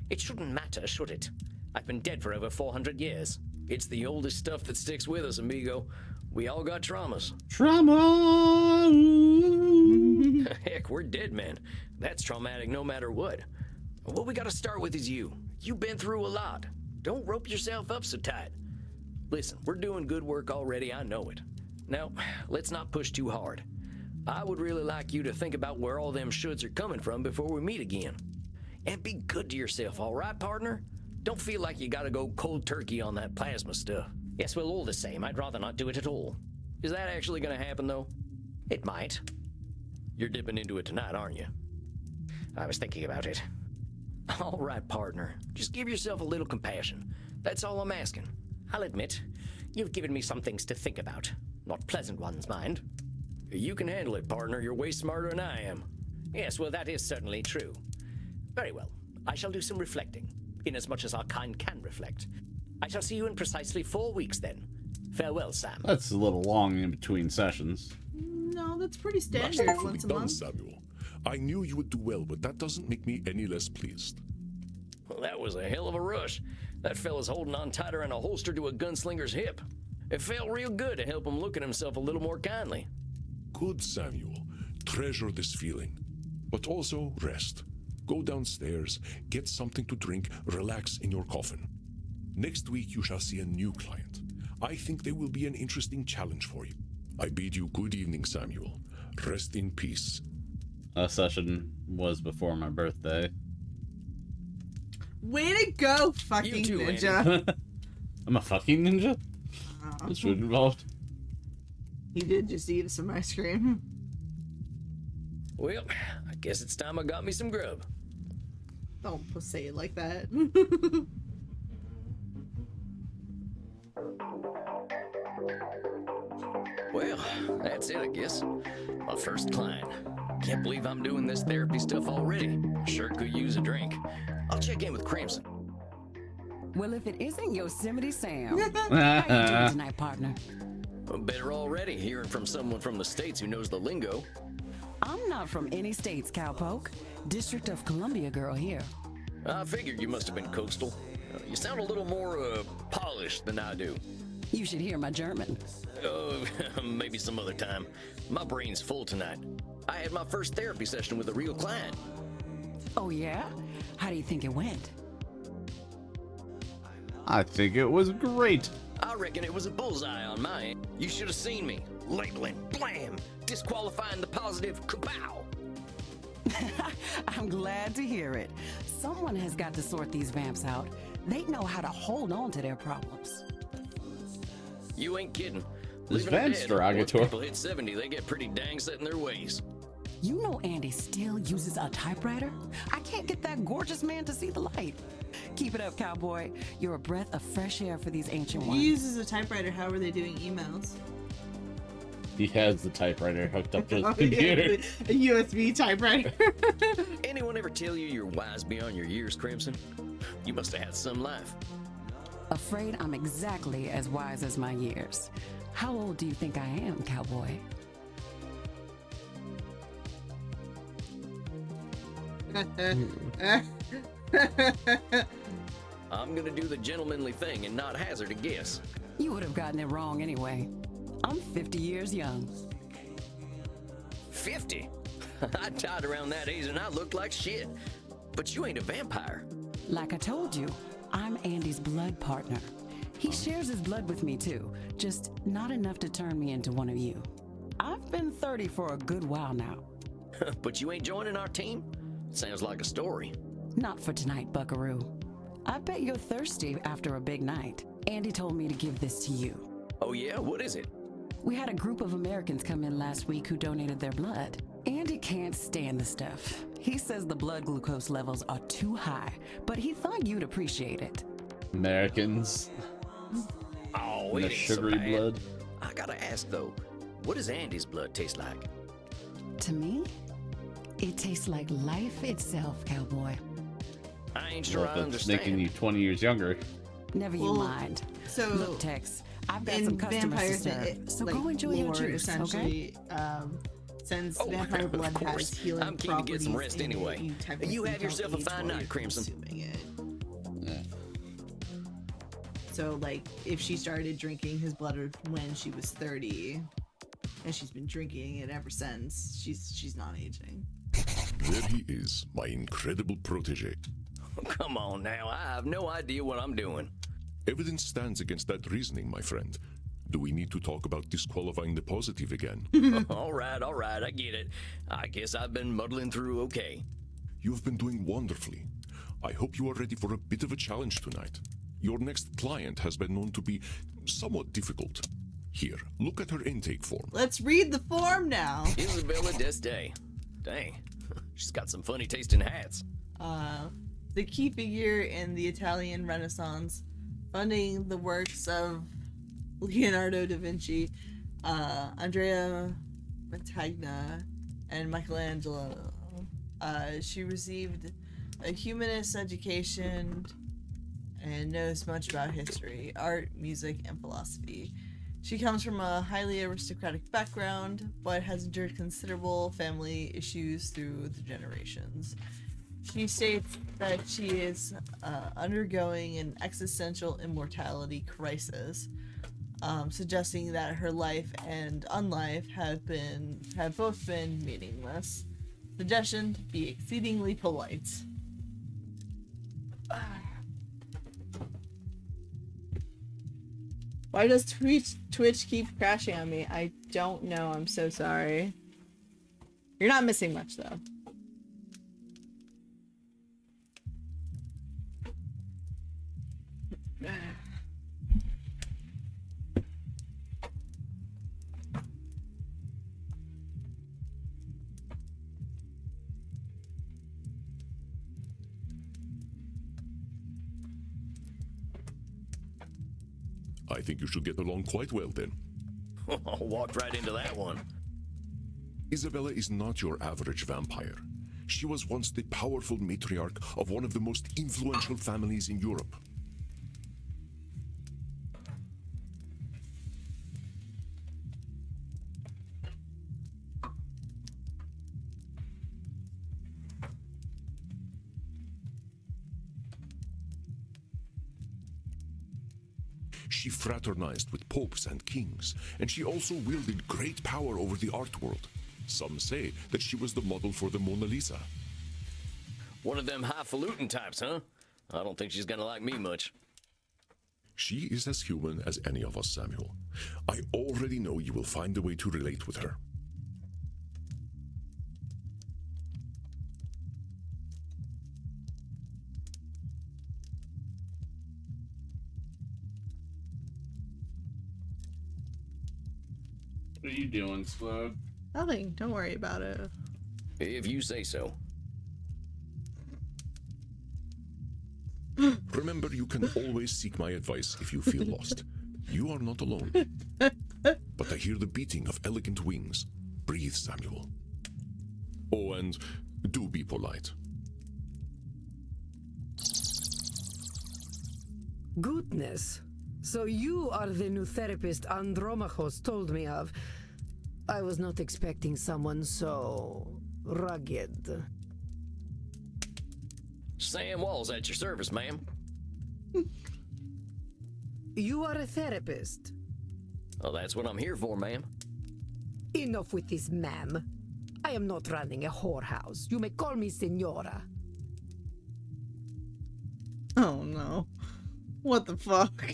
It shouldn't matter, should it? I've been dead for over 400 years. It's the oldest stuff that sticks with us, amigo. We all got traumas. Trauma! Heck, we're dead, man. That's traumatic no matter what. What we gotta start with is you. You've been through a lot. Don't rope yourself up so tight. Listen, we're doing good work already, I know it. Now, let's not push too hard. I would really like you to think about where all them shoulds are coming from before we meet again. And be good to yourself, all right, partner? Don't feel like you gotta go cold turkey on that plasma stuff. Yes, well, all the same, I'd rather not do it at all. Is that actually gonna happen, though? It might. You're dipping into it tonight, aren't you? I was thinking about it. All right, partner. Just give yourself a little compassion. That's all I'm asking. I'll admit, you've given me some things to think about. Not pleasant ones, mind. You can handle it, partner. You're way smarter than I am. Yes, well, that is certainly true. Very well. I shall do some reflecting, inasmuch as our kind can reflect. I shall see you in precisely 4 weeks, then. Farewell, Sam. That's a little long in between sessions. No, that's pretty standard Masterfully once a done, month. Samuel. I knew you would do well, but that doesn't make me any less pleased. Well, that was a hell of a rush. That fella's holding on tighter than a holster to a gunslinger's hip. It felt real good to help him look at himself a little more kindly. Good, Samuel. Treasure this feeling. But also rest. Go downstairs, get something to drink, relax in your coffin. Next week you shall see a new client. I think they will be an interesting challenge for you. I bid you good evening, Samuel. Rest in peace. That session was before my birthday. Way to go, fucking You too, ninja. I'm a fucking ninja? Is food involved? He did just eat some ice cream. Well, I guess it's time I got me some grub. Don't say it like that. Well, that's it, I guess. My first client. Can't believe I'm doing this therapy stuff already. Sure could use a drink. I'll check in with Crimson. Well, if it isn't Yosemite Sam. How you doing tonight, partner? I'm better already hearing from someone from the States who knows the lingo. I'm not from any states, cowpoke. District of Columbia girl here. I figured you must have been coastal. You sound a little more, polished than I do. You should hear my German. Maybe some other time. My brain's full tonight. I had my first therapy session with a real client. Oh, yeah? How do you think it went? I think it was great. I reckon it was a bullseye on my end. You should have seen me. Labeling, blam, disqualifying the positive, kapow. I'm glad to hear it. Someone has got to sort these vamps out. They know how to hold on to their problems. You ain't kidding. This Leaving it vamp's dead, derogatory. Once people hit 70, they get pretty dang set in their ways. You know Andy still uses a typewriter? I can't get that gorgeous man to see the light. Keep it up, cowboy. You're a breath of fresh air for these ancient He ones. uses a typewriter. How are they doing emails? He has the typewriter hooked up to his Oh, computer. yeah, a USB typewriter. Anyone ever tell you you're wise beyond your years, Crimson? You must have had some life. Afraid I'm exactly as wise as my years. How old do you think I am, cowboy? I'm gonna do the gentlemanly thing and not hazard a guess. You would have gotten it wrong anyway. I'm 50 years young. 50? I died around that age and I looked like shit. But you ain't a vampire. Like I told you, I'm Andy's blood partner. He shares his blood with me too, just not enough to turn me into one of you. I've been 30 for a good while now. But you ain't joining our team? Sounds like a story. Not for tonight, Buckaroo. I bet you're thirsty after a big night. Andy told me to give this to you. Oh yeah? What is it? We had a group of Americans come in last week who donated their blood. Andy can't stand the stuff. He says the blood glucose levels are too high, but he thought you'd appreciate it. Americans. Oh, And it the ain't so sugary bad. blood. I gotta ask though, what does Andy's blood taste like? To me, it tastes like life itself, cowboy. I ain't sure Well, I that's understand. making you 20 years younger. Never you Well, mind. so Look, Tex, I've got in some customers vampires, to serve, so like, go enjoy your lore, juice, okay? essentially, since Oh, vampire of blood course. has healing I'm keen to get some properties rest in it, anyway. you technically You have don't yourself a age fine while night, you're Crimson. consuming it. Yeah. So, like, if she started drinking his blood when she was 30, and she's been drinking it ever since, she's not aging. There he is, my incredible protege. Come on now, I have no idea what I'm doing. Evidence stands against that reasoning, my friend. Do we need to talk about disqualifying the positive again? All right, I get it. I guess I've been muddling through okay. You've been doing wonderfully. I hope you are ready for a bit of a challenge tonight. Your next client has been known to be somewhat difficult. Here, look at her intake form. Let's read the form now. Isabella D'Este. Dang, she's got some funny tasting hats. The key figure in the Italian Renaissance, funding the works of Leonardo da Vinci, Andrea Mantegna, and Michelangelo. She received a humanist education and knows much about history, art, music, and philosophy. She comes from a highly aristocratic background, but has endured considerable family issues through the generations. She states that she is undergoing an existential immortality crisis, suggesting that her life and unlife have both been meaningless. Suggestion: be exceedingly polite. Why does Twitch keep crashing on me? I don't know. I'm so sorry. You're not missing much though. I think you should get along quite well then. Walked right into that one. Isabella is not your average vampire. She was once the powerful matriarch of one of the most influential families in Europe. She fraternized with popes and kings, and she also wielded great power over the art world. Some say that she was the model for the Mona Lisa. One of them highfalutin types, huh? I don't think she's gonna like me much. She is as human as any of us, Samuel. I already know you will find a way to relate with her. What are you doing, Explode? Nothing. Don't worry about it. If you say so. Remember, you can always seek my advice if you feel lost. You are not alone. But I hear the beating of elegant wings. Breathe, Samuel. Oh, and do be polite. Goodness. So you are the new therapist Andromachos told me of. I was not expecting someone so rugged. Sam Walls at your service, ma'am. You are a therapist. Oh, that's what I'm here for, ma'am. Enough with this, ma'am. I am not running a whorehouse. You may call me Senora. Oh no. What the fuck?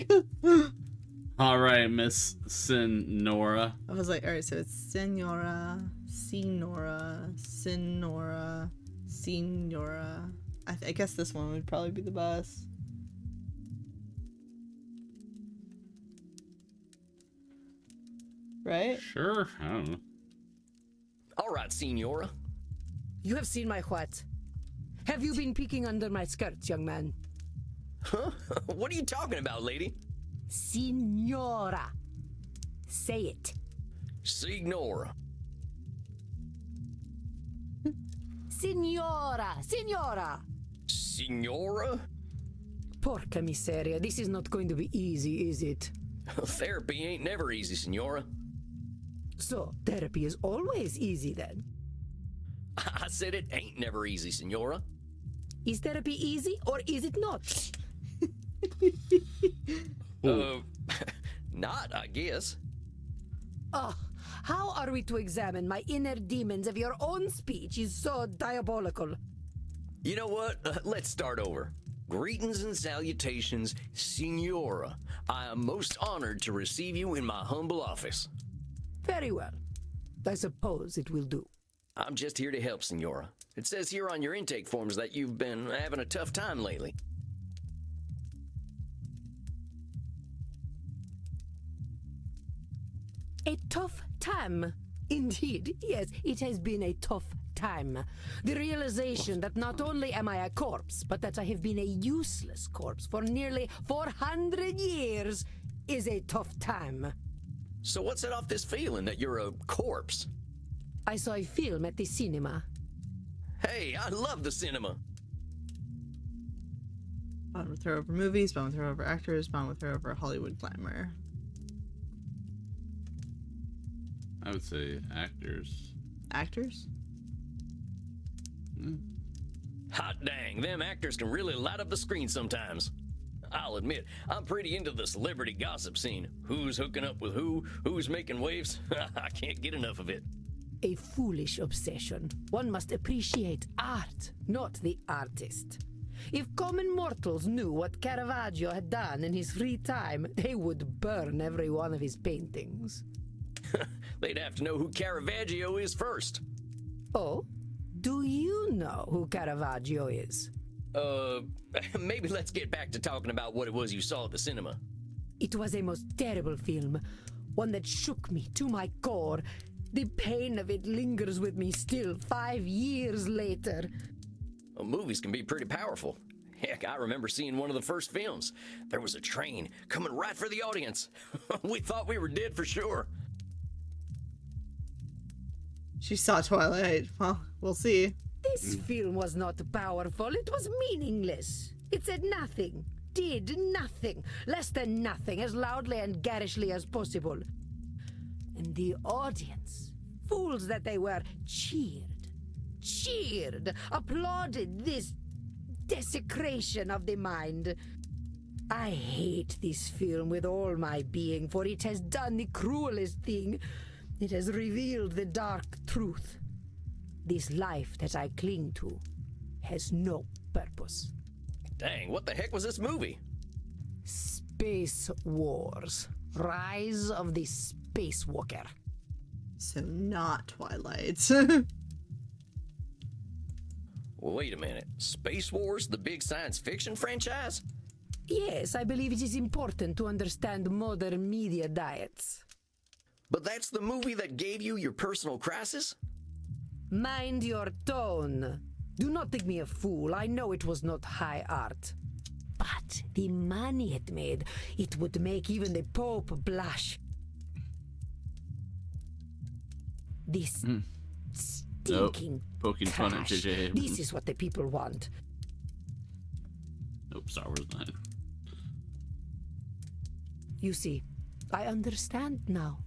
All right, Miss Sinora. I was like, all right, so it's Senora, Sinora. I guess this one would probably be the best. Right? Sure. I don't know. All right, Senora. You have seen my what? Have you been peeking under my skirts, young man? Huh? What are you talking about, lady? Signora. Say it. Signora. Signora! Signora! Signora? Porca miseria, this is not going to be easy, is it? Therapy ain't never easy, Senora. So, therapy is always easy then. I said it ain't never easy, Senora. Is therapy easy or is it not? Not, I guess. Oh, how are we to examine my inner demons if your own speech is so diabolical? You know what? Let's start over. Greetings and salutations, Senora. I am most honored to receive you in my humble office. Very well. I suppose it will do. I'm just here to help, Senora. It says here on your intake forms that you've been having a tough time lately. A tough time. Indeed, yes, it has been a tough time. The realization that not only am I a corpse, but that I have been a useless corpse for nearly 400 years is a tough time. So what set off this feeling that you're a corpse? I saw a film at the cinema. Hey, I love the cinema. Bond with her over movies, bond with her over actors, bond with her over Hollywood glamour. I would say actors. Actors? Hot dang, them actors can really light up the screen sometimes. I'll admit, I'm pretty into the celebrity gossip scene. Who's hooking up with who? Who's making waves? I can't get enough of it. A foolish obsession. One must appreciate art, not the artist. If common mortals knew what Caravaggio had done in his free time, they would burn every one of his paintings. They'd have to know who Caravaggio is first. Oh? Do you know who Caravaggio is? Maybe let's get back to talking about what it was you saw at the cinema. It was a most terrible film, one that shook me to my core. The pain of it lingers with me still 5 years later. Well, movies can be pretty powerful. Heck, I remember seeing one of the first films. There was a train coming right for the audience. We thought we were dead for sure. She saw Twilight. Well, we'll see. This film was not powerful. It was meaningless. It said nothing, did nothing, less than nothing, as loudly and garishly as possible. And the audience, fools that they were, cheered, applauded this desecration of the mind. I hate this film with all my being, for it has done the cruelest thing. It has revealed the dark truth. This life that I cling to has no purpose. Dang, what the heck was this movie? Space Wars. Rise of the Spacewalker. So not Twilight. Wait a minute. Space Wars, the big science fiction franchise? Yes, I believe it is important to understand modern media diets. But that's the movie that gave you your personal crisis? Mind your tone. Do not think me a fool. I know it was not high art. But the money it made, it would make even the Pope blush. This stinking Poking fun at trash. JJ. This is what the people want. Nope, Star Wars 9. You see, I understand now.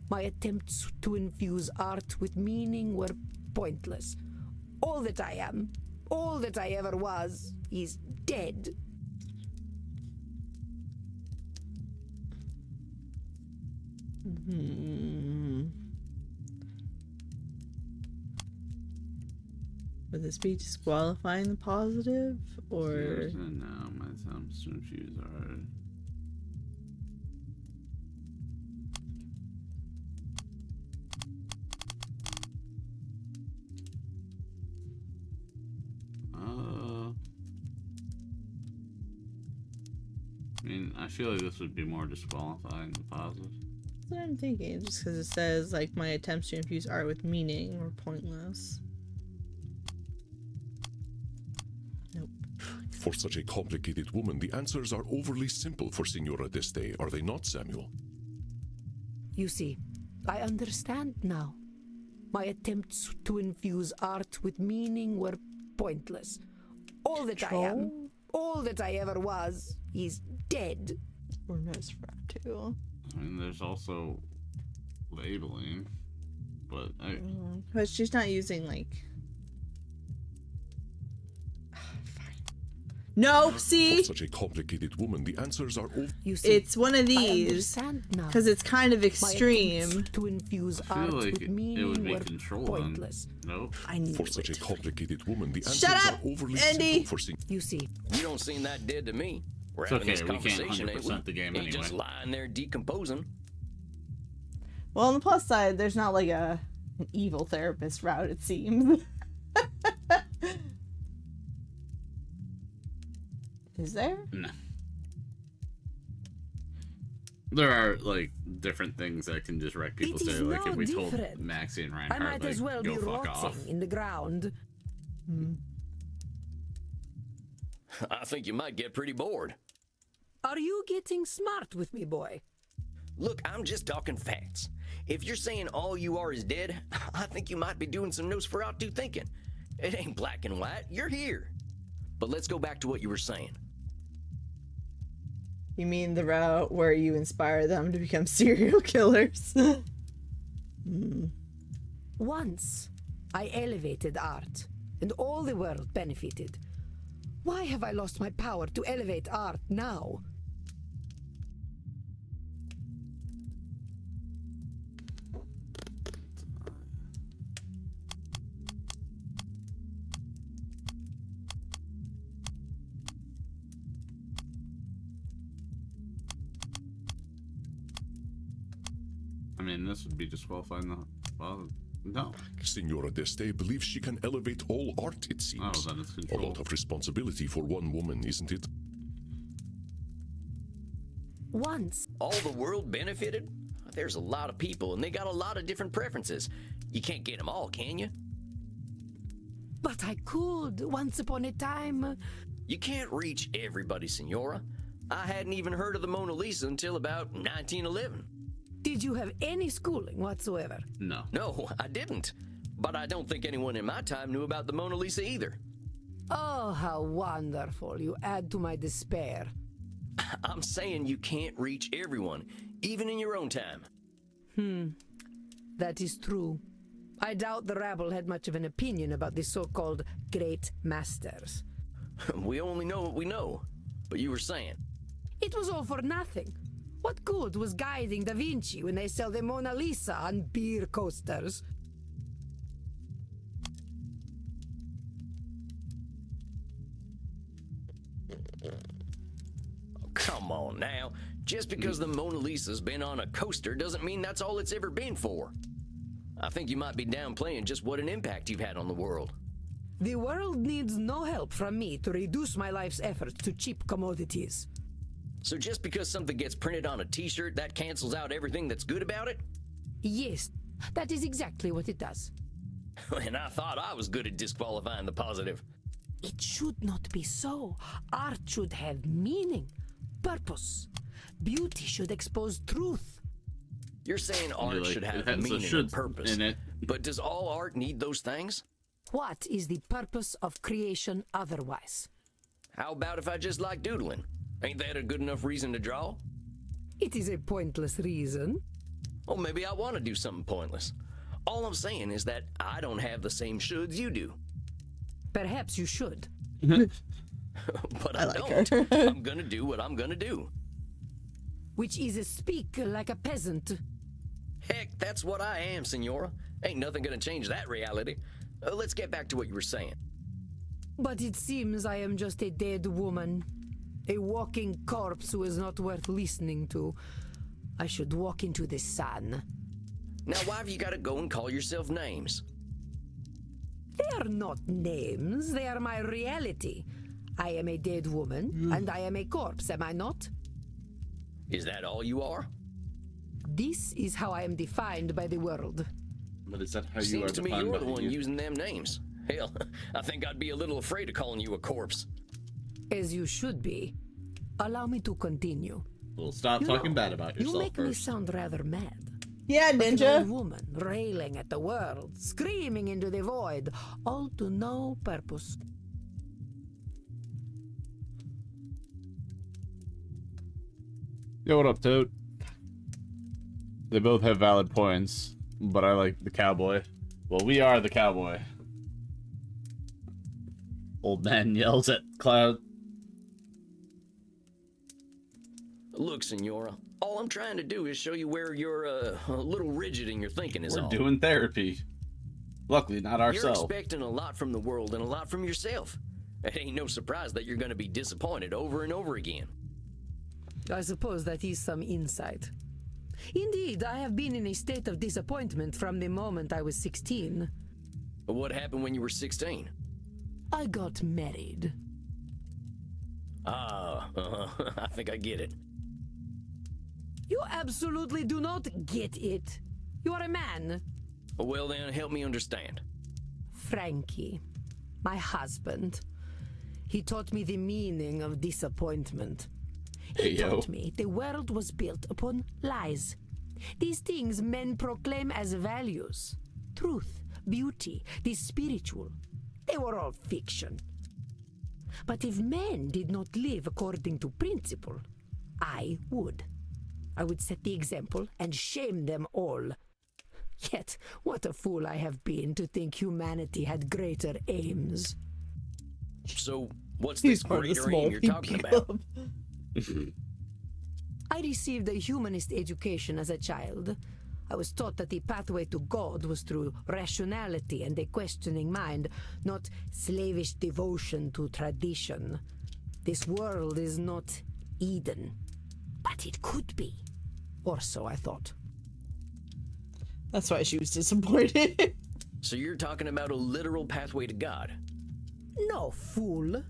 My attempts to infuse art with meaning were pointless. All that I am, all that I ever was, is dead. Would this be disqualifying the positive, or? No, my assumptions are. I mean, I feel like this would be more disqualifying than positive. That's what I'm thinking, just because it says, like, my attempts to infuse art with meaning were pointless. Nope. For such a complicated woman, the answers are overly simple for Signora d'Este, are they not, Samuel? You see, I understand now. My attempts to infuse art with meaning were pointless. All that I am, all that I ever was, is dead. Or Nosferatu. I mean, there's also labeling, but But she's not using, like... No, see? For such a complicated woman, the answers are You see, It's one of I these. understand now. Because it's kind of My extreme. attempts to infuse I art feel like with it meaning would be were controlling. pointless. Nope. I knew For such a it. complicated woman, the answers Shut up, are overly Andy. simple for You see, You don't seem that dead to me. We're It's having okay, this we can't conversation, ain't we? 100% the game Ain't just anyway. lying there decomposing. Well, on the plus side, there's not like an evil therapist route, it seems. Is there? No. There are like different things that can just wreck people. It is Say like no if we told different. Maxie and I Reinhardt might like as well go be fuck off. rotting in the ground. I think you might get pretty bored. Are you getting smart with me, boy? Look, I'm just talking facts. If you're saying all you are is dead, I think you might be doing some Nosferatu thinking. It ain't black and white. You're here. But let's go back to what you were saying. You mean the route where you inspire them to become serial killers? Once, I elevated art, and all the world benefited. Why have I lost my power to elevate art now? I mean, this would be disqualifying the. Well, no. Signora d'Este believes she can elevate all art, it seems. Oh, then it's A control. lot of responsibility for one woman, isn't it? Once, All the world benefited? There's a lot of people, and they got a lot of different preferences. You can't get them all, can you? but I could, once upon a time. You can't reach everybody, Senora. I hadn't even heard of the Mona Lisa until about 1911. Did you have any schooling whatsoever? No. No, I didn't. But I don't think anyone in my time knew about the Mona Lisa either. Oh, how wonderful. You add to my despair. I'm saying you can't reach everyone, even in your own time. That is true. I doubt the rabble had much of an opinion about the so-called great masters. We only know what we know. But you were saying, It was all for nothing. What good was guiding Da Vinci when they sell the Mona Lisa on beer coasters? come on now. Just because the Mona Lisa's been on a coaster doesn't mean that's all it's ever been for. I think you might be downplaying just what an impact you've had on the world. The world needs no help from me to reduce my life's efforts to cheap commodities. So just because something gets printed on a t-shirt, that cancels out everything that's good about it? Yes, that is exactly what it does. And I thought I was good at disqualifying the positive. It should not be so. Art should have meaning, purpose. Beauty should expose truth. You're saying art like, should it have has a meaning should and purpose. in it. But does all art need those things? What is the purpose of creation otherwise? How about if I just like doodling? Ain't that a good enough reason to draw? It is a pointless reason. Well, maybe I want to do something pointless. All I'm saying is that I don't have the same shoulds you do. Perhaps you should. But I like don't. her. I'm gonna do what I'm gonna do. Which is speak like a peasant. Heck, that's what I am, Senora. Ain't nothing gonna change that reality. Let's get back to what you were saying. But it seems I am just a dead woman. A walking corpse who is not worth listening to. I should walk into the sun. Now, why have you gotta go and call yourself names? They are not names, they are my reality. I am a dead woman, and I am a corpse, am I not? Is that all you are? This is how I am defined by the world. But is that how you Seems are to me defined you're by the one you? using them names. Hell, I think I'd be a little afraid of calling you a corpse. As you should be. Allow me to continue. Well, stop You talking know, bad about yourself You make me first. sound rather mad. Yeah, Like an old Ninja. woman railing at the world, screaming into the void, all to no purpose. Yo, what up, Toad? They both have valid points, but I like the cowboy. Well, we are the cowboy. Old man yells at Cloud. Look, Senora, all I'm trying to do is show you where you're a little rigid in your thinking is We're all. doing therapy. Luckily, not You're ourselves. expecting a lot from the world and a lot from yourself. It ain't no surprise that you're gonna be disappointed over and over again. I suppose that is some insight. Indeed, I have been in a state of disappointment from the moment I was 16. But what happened when you were 16? I got married. Ah, I think I get it. You absolutely do not get it. You are a man. Well then, help me understand. Frankie, my husband. He taught me the meaning of disappointment. He Hey, yo. taught me the world was built upon lies. These things men proclaim as values. Truth, beauty, the spiritual. They were all fiction. But if men did not live according to principle, I would. I would set the example and shame them all. Yet, what a fool I have been to think humanity had greater aims. So, what's He's this part of the greater small aim you're talking people. about? I received a humanist education as a child. I was taught that the pathway to God was through rationality and a questioning mind, not slavish devotion to tradition. This world is not Eden, but it could be. Or so I thought. That's why she was disappointed. So you're talking about a literal pathway to God? No, fool.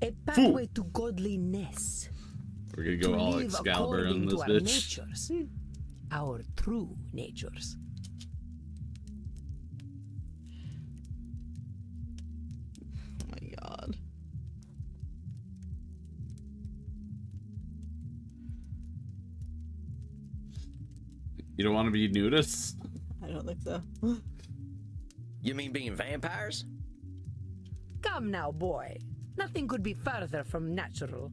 A pathway to godliness. We're gonna To go all live Excalibur on according this to our bitch. natures. Our true natures. Oh my god. You don't want to be nudists? I don't think so. You mean being vampires? Come now, boy. Nothing could be further from natural.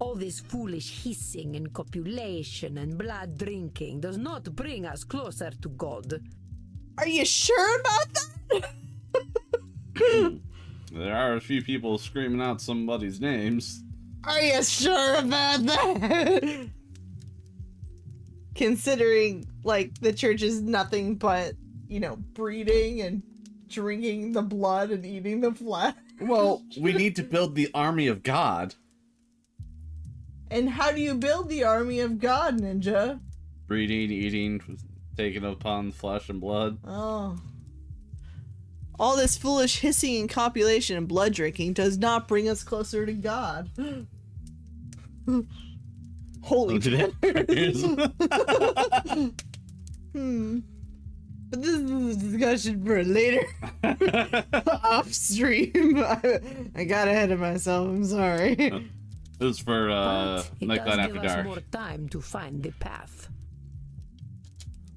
All this foolish hissing and copulation and blood drinking does not bring us closer to God. Are you sure about that? There are a few people screaming out somebody's names. Are you sure about that? Considering, like, the church is nothing but, you know, breeding and drinking the blood and eating the flesh. Well, we need to build the army of God. And how do you build the army of God, Ninja? Breeding, eating, taking upon flesh and blood. Oh. All this foolish hissing and copulation and blood drinking does not bring us closer to God. Holy vampires. But this is a discussion for later. Off stream. I got ahead of myself. I'm sorry. This is for But it Nightlight does After give us Dark. more time to find the path.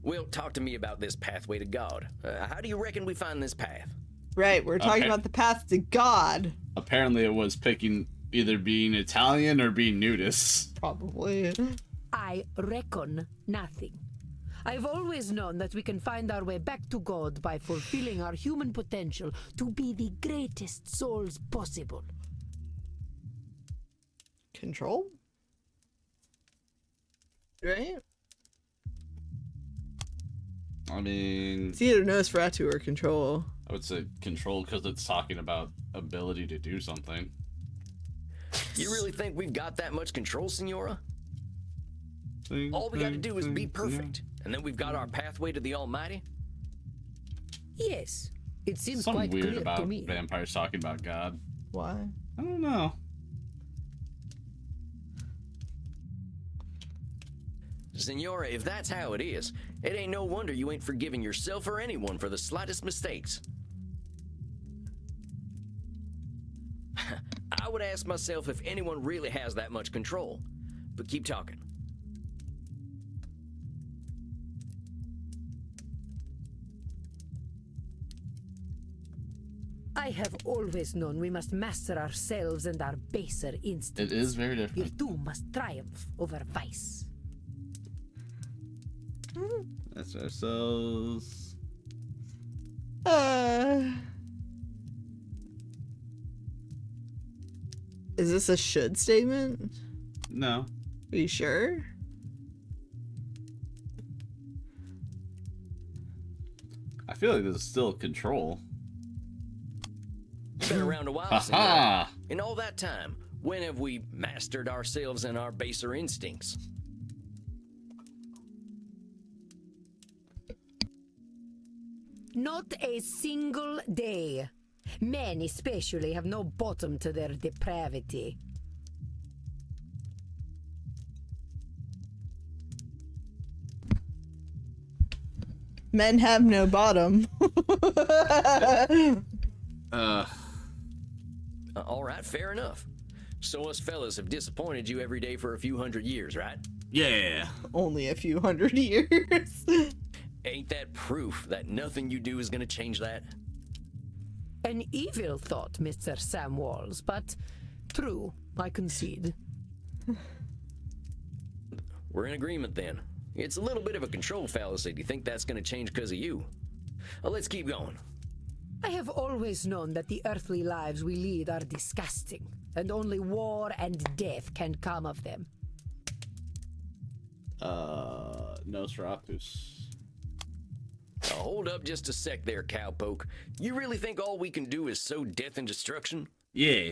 Well, talk to me about this pathway to God. How do you reckon we find this path? Right, we're talking Okay. about the path to God. Apparently, it was picking either being Italian or being nudist. Probably. I reckon nothing. I've always known that we can find our way back to God by fulfilling our human potential to be the greatest souls possible. Control? Right? I mean, It's either Nosferatu or Control. I would say control because it's talking about ability to do something. You really think we've got that much control, Senora? All we gotta do is be perfect, and then we've got our pathway to the Almighty? Yes, it seems Something quite weird clear to about me. vampires talking about God. Why? I don't know. Senora, if that's how it is, it ain't no wonder you ain't forgiving yourself or anyone for the slightest mistakes. I would ask myself if anyone really has that much control. But keep talking. I have always known we must master ourselves and our baser instincts. It is very different. Virtue must triumph over vice. That's ourselves. Is this a should statement? No. Are you sure? I feel like this is still control. Been around a while, Senora. In all that time, when have we mastered ourselves and our baser instincts? Not a single day. Men especially have no bottom to their depravity. Men have no bottom. All right, fair enough. So us fellas have disappointed you every day for a few hundred years, right? Yeah. Only a few hundred years. Ain't that proof that nothing you do is gonna change that? An evil thought, Mr. Sam Walls, but true, I concede. We're in agreement then. It's a little bit of a control fallacy to think that's gonna change because of you. Well, let's keep going. I have always known that the earthly lives we lead are disgusting, and only war and death can come of them. Nosferatus. Now, hold up just a sec there, cowpoke. You really think all we can do is sow death and destruction? Yeah.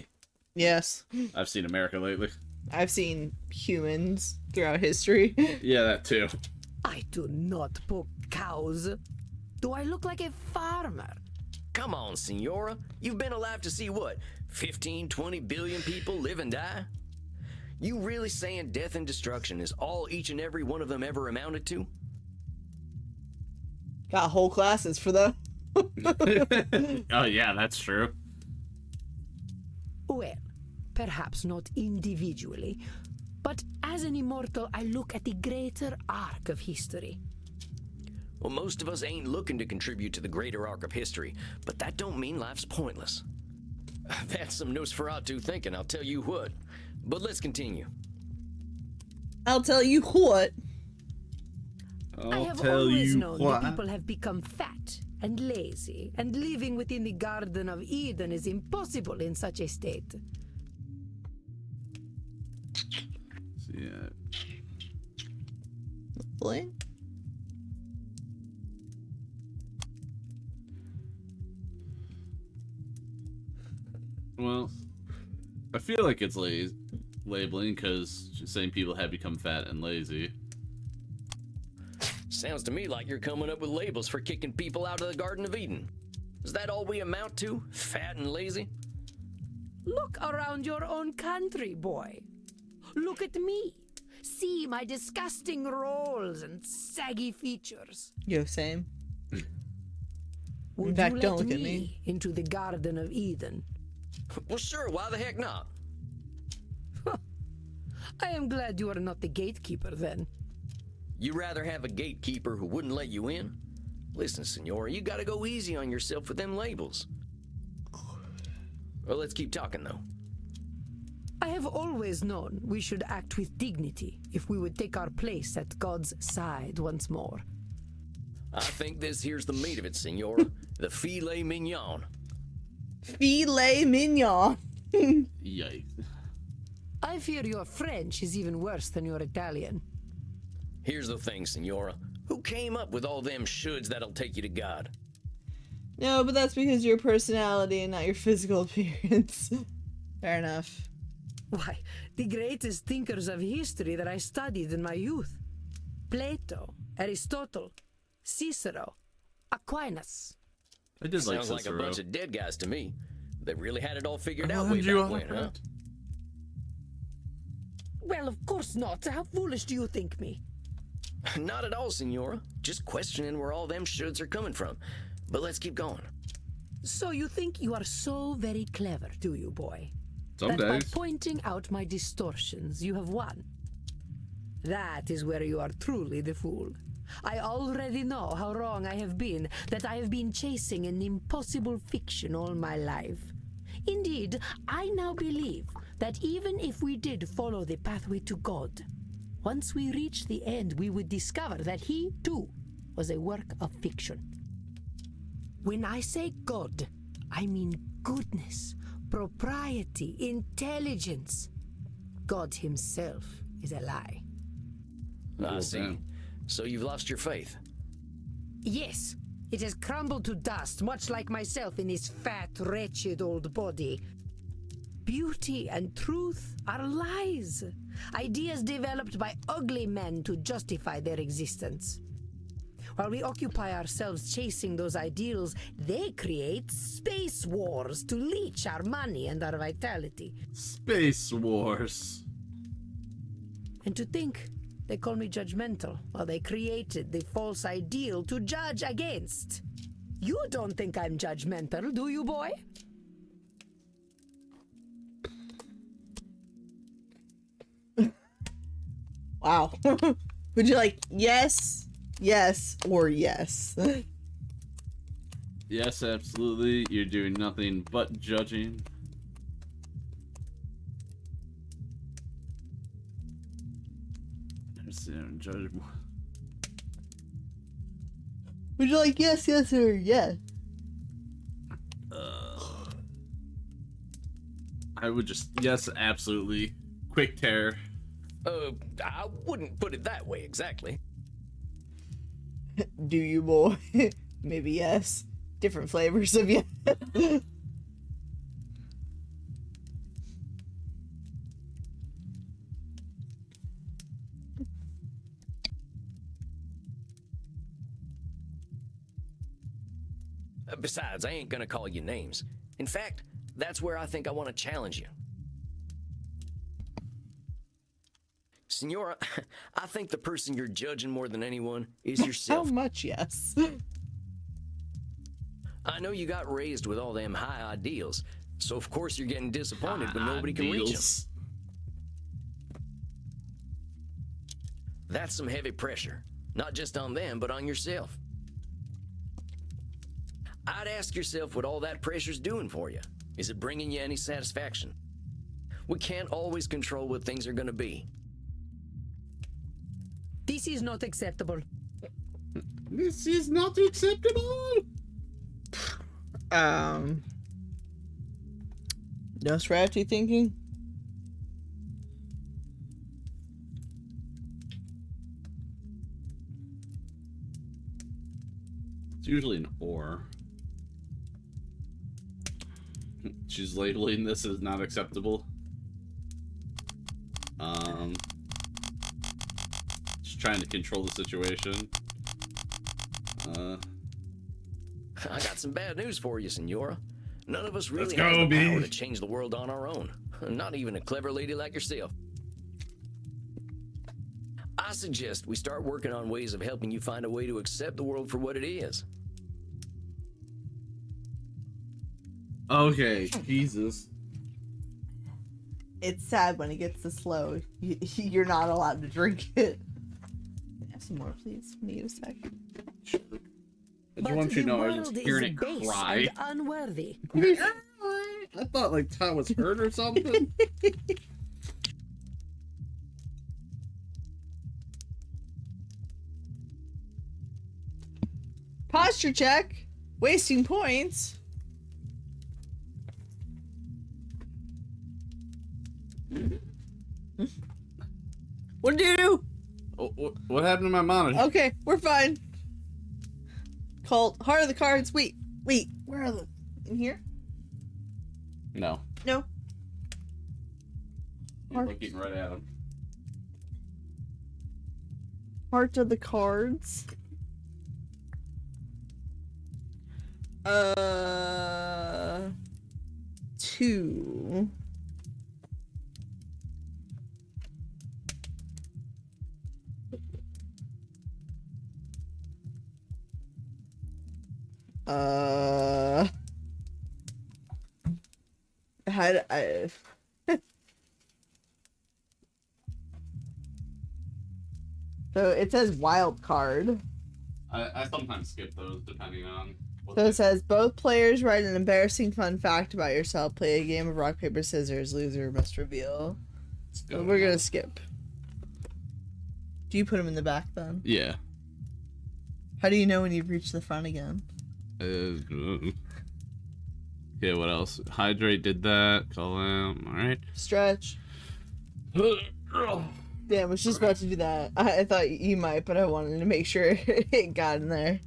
Yes. I've seen America lately. I've seen humans throughout history. Yeah, that too. I do not poke cows. Do I look like a farmer? Come on, Senora. You've been alive to see what? 15, 20 billion people live and die? You really saying death and destruction is all each and every one of them ever amounted to? Got whole classes for them. Oh yeah, that's true. Well, perhaps not individually, but as an immortal, I look at the greater arc of history. Well, most of us ain't looking to contribute to the greater arc of history, but that don't mean life's pointless. That's some Nosferatu thinking, I'll tell you what. But let's continue. I'll tell you what. I have always known that people have become fat and lazy, and living within the Garden of Eden is impossible in such a state. Yeah. Lovely. Well, I feel like it's labeling because she's saying people have become fat and lazy. Sounds to me like you're coming up with labels for kicking people out of the Garden of Eden. Is that all we amount to? Fat and lazy? Look around your own country, boy. Look at me. See my disgusting rolls and saggy features. Yo, same. Would In fact, you don't let look at me. into the Garden of Eden? Well, sure, why the heck not? I am glad you are not the gatekeeper then. You rather have a gatekeeper who wouldn't let you in? Listen, Senora, you gotta go easy on yourself with them labels. Well, let's keep talking, though. I have always known we should act with dignity if we would take our place at God's side once more. I think this here's the meat of it, Senora. The filet mignon. Filet mignon. Yikes. I fear your French is even worse than your Italian. Here's the thing, Senora. Who came up with all them shoulds that'll take you to God? No, but that's because your personality and not your physical appearance. Fair enough. Why, the greatest thinkers of history that I studied in my youth. Plato, Aristotle, Cicero, Aquinas. I did like Sounds like a Cicero. bunch of dead guys to me. They really had it all figured out Oh, way you back when, are huh? right. Well, of course not. How foolish do you think me? Not at all, Senora. Just questioning where all them shoulds are coming from. But let's keep going. So you think you are so very clever, do you, boy? Some That by days. pointing out my distortions, you have won. That is where you are truly the fool. I already know how wrong I have been, that I have been chasing an impossible fiction all my life. Indeed, I now believe that even if we did follow the pathway to God, once we reached the end, we would discover that he, too, was a work of fiction. When I say God, I mean goodness, propriety, intelligence. God himself is a lie. I see. So you've lost your faith. Yes, it has crumbled to dust, much like myself in this fat, wretched old body. Beauty and truth are lies, ideas developed by ugly men to justify their existence. While we occupy ourselves chasing those ideals, they create space wars to leech our money and our vitality. Space Wars. And to think they call me judgmental while they created the false ideal to judge against. You don't think I'm judgmental, do you, boy? Wow. Would you like yes, yes, or yes? Yes, absolutely. You're doing nothing but judging. Judge. Would you like yes, yes, or yes? I would just yes, absolutely. Quick tear. I wouldn't put it that way exactly. Do you, boy? Maybe yes. Different flavors of yes. Besides, I ain't gonna call you names. In fact, that's where I think I want to challenge you. Senora, I think the person you're judging more than anyone is How yourself. much yes? I know you got raised with all them high ideals, so of course you're getting disappointed when nobody can reach them. Deals. That's some heavy pressure, not just on them, but on yourself. I'd ask yourself what all that pressure's doing for you. Is it bringing you any satisfaction? We can't always control what things are gonna be. This is not acceptable. This is not acceptable. Nosferatu thinking? It's usually an or. She's labeling this as not acceptable. Just trying to control the situation. I got some bad news for you, Senora. None of us really Let's have go, the power B. to change the world on our own. Not even a clever lady like yourself. I suggest we start working on ways of helping you find a way to accept the world for what it is. Okay, Jesus. It's sad when it gets this slow. You're not allowed to drink it. Have some more, please. Need a sec. I just want you to know I was just hearing it base cry. and unworthy. I thought like Ty was hurt or something. Posture check. Wasting points. What did you do? What happened to my monitor? Okay, we're fine. Called Heart of the Cards. Wait, where are the? In here? No. No. I'm looking right at him. Heart of the Cards. 2. Had I So it says wild card. I sometimes skip those depending on what So they... it says both players write an embarrassing fun fact about yourself. Play a game of rock paper scissors. Loser must reveal. So we're gonna skip. Do you put them in the back then? Yeah. How do you know when you've reached the front again? Okay, what else? Hydrate did that. Call out. All right. Stretch. Damn, I was just about to do that. I thought you might, but I wanted to make sure it got in there.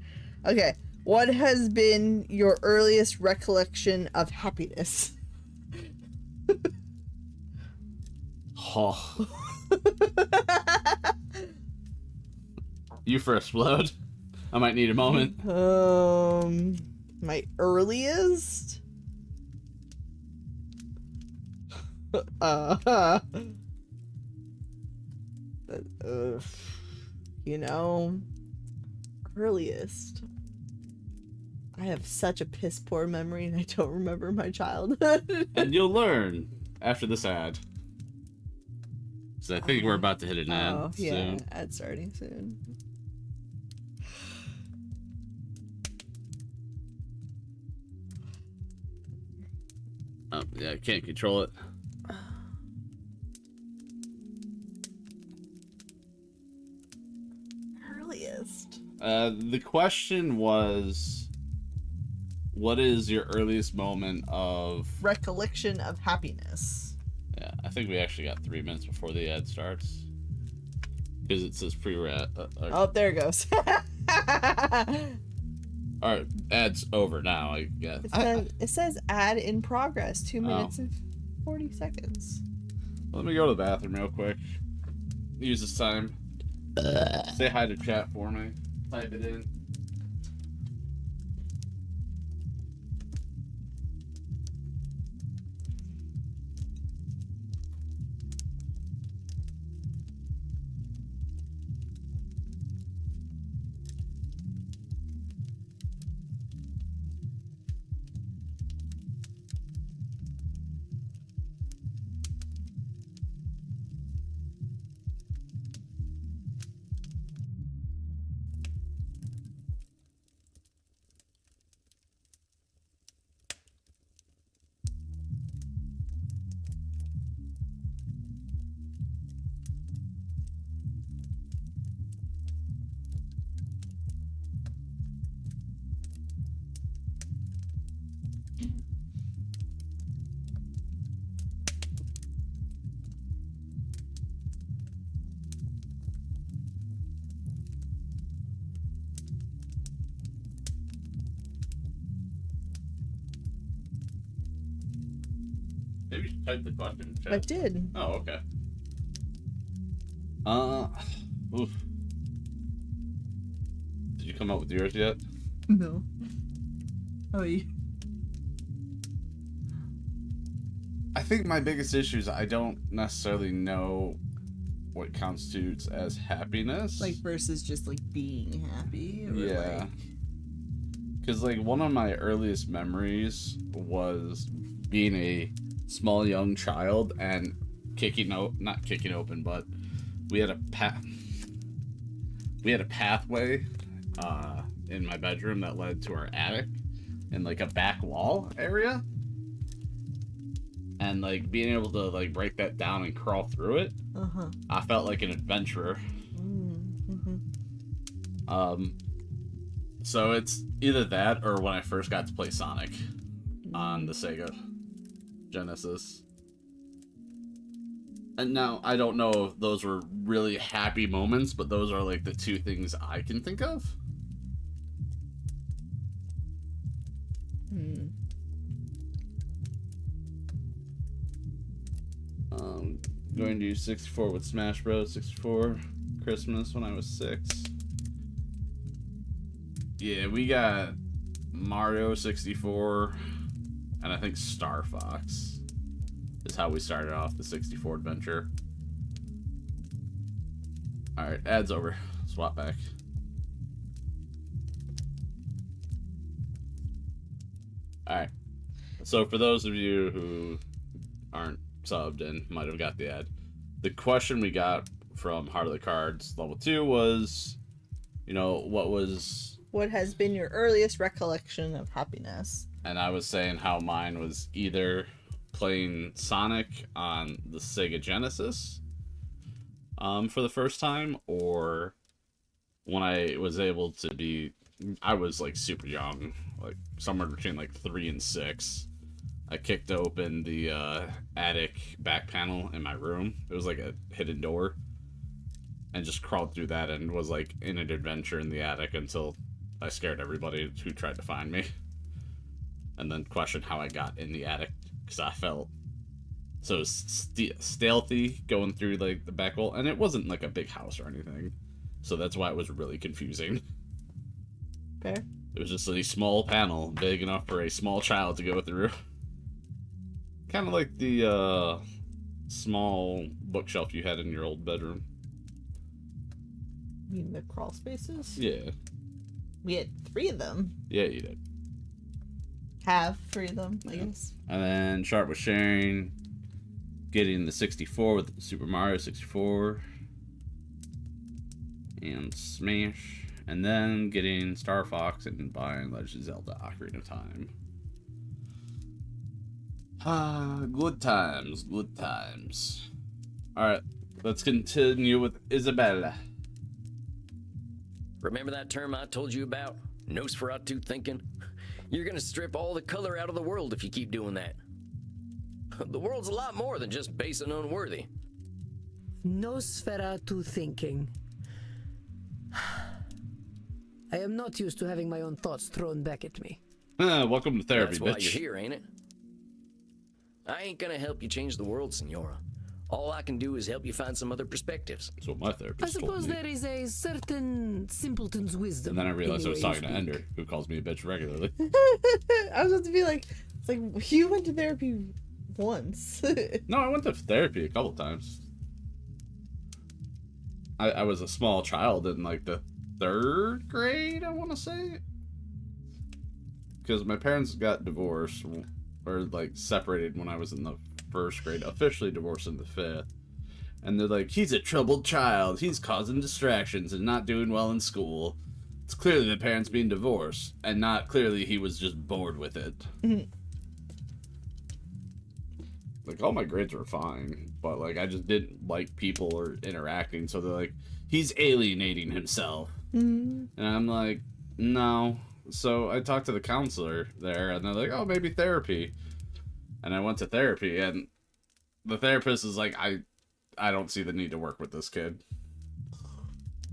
Okay. What has been your earliest recollection of happiness? Oh. You first, Explode. I might need a moment. My earliest? You know, earliest. I have such a piss poor memory and I don't remember my childhood. And you'll learn after this ad. So I think we're about to hit an ad soon. Ad starting soon. Oh, yeah, I can't control it. Earliest. The question was, what is your earliest moment of... Recollection of happiness. Yeah, I think we actually got 3 minutes before the ad starts. Because it says pre-rat. Oh, there it goes. Alright, ad's over now, I guess. It says ad in progress. 2 minutes and 40 seconds. Let me go to the bathroom real quick. Use this time. Say hi to chat for me. Type it in. Maybe you should type the question in chat. I did. Oh, okay. Oof. Did you come up with yours yet? No. Oh, yeah. I think my biggest issue is I don't necessarily know what constitutes as happiness. Like versus just like being happy. Or yeah. Like... Because like one of my earliest memories was being a small young child and not kicking open, but we had a pathway in my bedroom that led to our attic and like a back wall area, and like being able to like break that down and crawl through it, I felt like an adventurer. So it's either that or when I first got to play Sonic on the Sega Genesis. And now I don't know if those were really happy moments, but those are like the two things I can think of. Going to 64 with Smash Bros. 64 Christmas when I was 6. Yeah, we got Mario 64 and I think Star Fox is how we started off the 64 adventure. Alright, ad's over. Swap back. All right. So for those of you who aren't subbed and might have got the ad, the question we got from Heart of the Cards level 2 was, what has been your earliest recollection of happiness? and I was saying how mine was either playing Sonic on the Sega Genesis for the first time, or when I was able to be, I was like super young, like somewhere between like 3 and 6. I kicked open the attic back panel in my room. It was like a hidden door, and just crawled through that and was like in an adventure in the attic until I scared everybody who tried to find me, and then questioned how I got in the attic because I felt so stealthy going through like the back wall, and it wasn't like a big house or anything, so that's why it was really confusing. Fair. It was just a small panel big enough for a small child to go through. Kind of like the small bookshelf you had in your old bedroom. You mean the crawl spaces? Yeah. We had 3 of them. Yeah, you did. Have 3 of them, I guess. And then Sharp was sharing getting the 64 with Super Mario 64 and Smash, and then getting Star Fox and buying Legend of Zelda Ocarina of Time. Good times, good times. Alright, let's continue with Isabella. Remember that term I told you about? Nosferatu thinking? You're gonna strip all the color out of the world if you keep doing that. The world's a lot more than just base and unworthy. Nosferatu thinking. I am not used to having my own thoughts thrown back at me. Welcome to therapy, That's why bitch. you're here, ain't it? I ain't gonna help you change the world, Senora. All I can do is help you find some other perspectives. That's what my I therapist told suppose me. there is a certain simpleton's wisdom. And then I realized I was in the way talking to you Ender, speak. who calls me a bitch regularly. I was about to be like, it's like, you went to therapy once. No, I went to therapy a couple times. I was a small child in like the 3rd grade, I want to say. Because my parents got divorced, or like separated when I was in the 1st grade, officially divorced in the 5th. And they're like, he's a troubled child, he's causing distractions and not doing well in school. It's clearly the parents being divorced, and not clearly he was just bored with it. Like, all my grades were fine, but like I just didn't like people or interacting, so they're like, he's alienating himself. And I'm like, no. So I talked to the counselor there, and they're like, oh, maybe therapy. And I went to therapy, and the therapist is like, I don't see the need to work with this kid.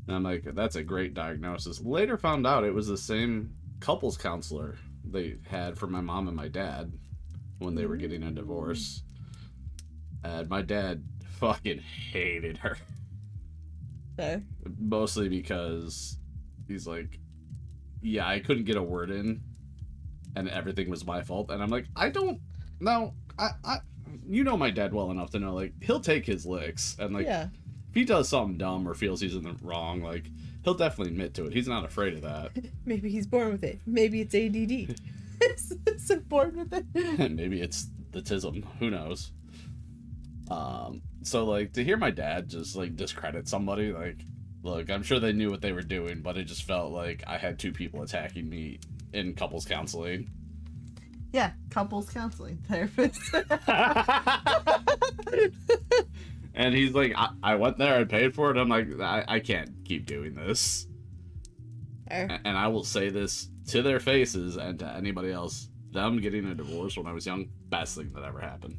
And I'm like, that's a great diagnosis. Later found out it was the same couples counselor they had for my mom and my dad when they were getting a divorce. And my dad fucking hated her. Okay. Mostly because he's like, yeah, I couldn't get a word in, and everything was my fault. And I'm like, I don't know. You know my dad well enough to know, like, he'll take his licks. And, like, Yeah. if he does something dumb or feels he's in the wrong, like, he'll definitely admit to it. He's not afraid of that. Maybe he's born with it. Maybe it's ADD. So born with it. Maybe it's the tism. Who knows? So, like, to hear my dad just, like, discredit somebody, like, look, I'm sure they knew what they were doing, but it just felt like I had 2 people attacking me in couples counseling. Yeah, couples counseling therapist. And he's like, I went there and paid for it. I'm like, I can't keep doing this. And I will say this to their faces and to anybody else. Them getting a divorce when I was young, best thing that ever happened.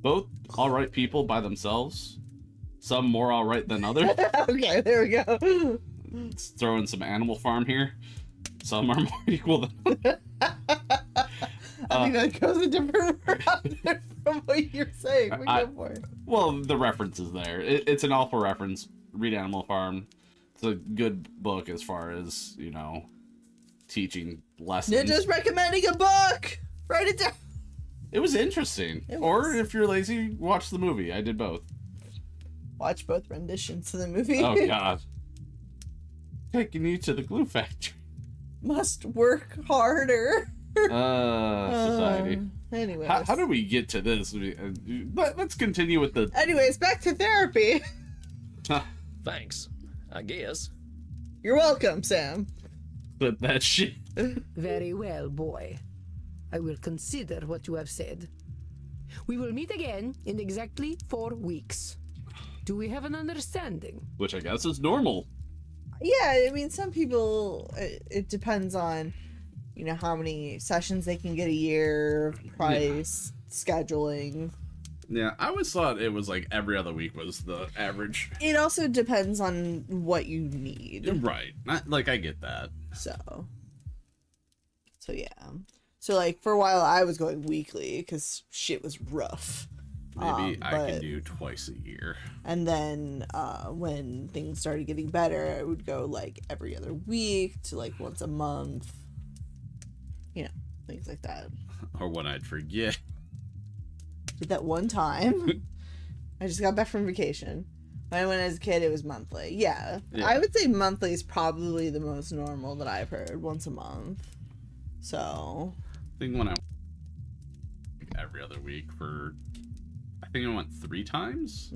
Both alright people by themselves. Some more alright than others. Okay, there we go. Let's throw in some Animal Farm here. Some are more equal than I think that goes a different route from what you're saying. But go for it. Well, the reference is there. It's an awful reference. Read Animal Farm. It's a good book as far as, you know, teaching lessons. Ninja's recommending a book! Write it down! It was interesting. It Or was. if you're lazy, watch the movie. I did both. Watch both renditions of the movie. Oh, God. Taking you to the glue factory. Must work harder. Society. Anyways. How do we get to this? Let's continue with the... Anyways, back to therapy. Thanks, I guess. You're welcome, Sam. But that shit... Very well, boy. I will consider what you have said. We will meet again in exactly 4 weeks. Do we have an understanding? Which I guess is normal. Yeah, I mean, some people, it depends on, you know, how many sessions they can get a year, price, scheduling. Yeah, I always thought it was like every other week was the average. It also depends on what you need. Right. I get that. So yeah. So, like, for a while, I was going weekly because shit was rough. Maybe I can do twice a year. And then when things started getting better, I would go, like, every other week to, like, once a month. You know, things like that. Or when I'd forget. Did that one time. I just got back from vacation. When I went as a kid, it was monthly. Yeah. I would say monthly is probably the most normal that I've heard. Once a month. So... I think when I every other week for, I think I went 3 times.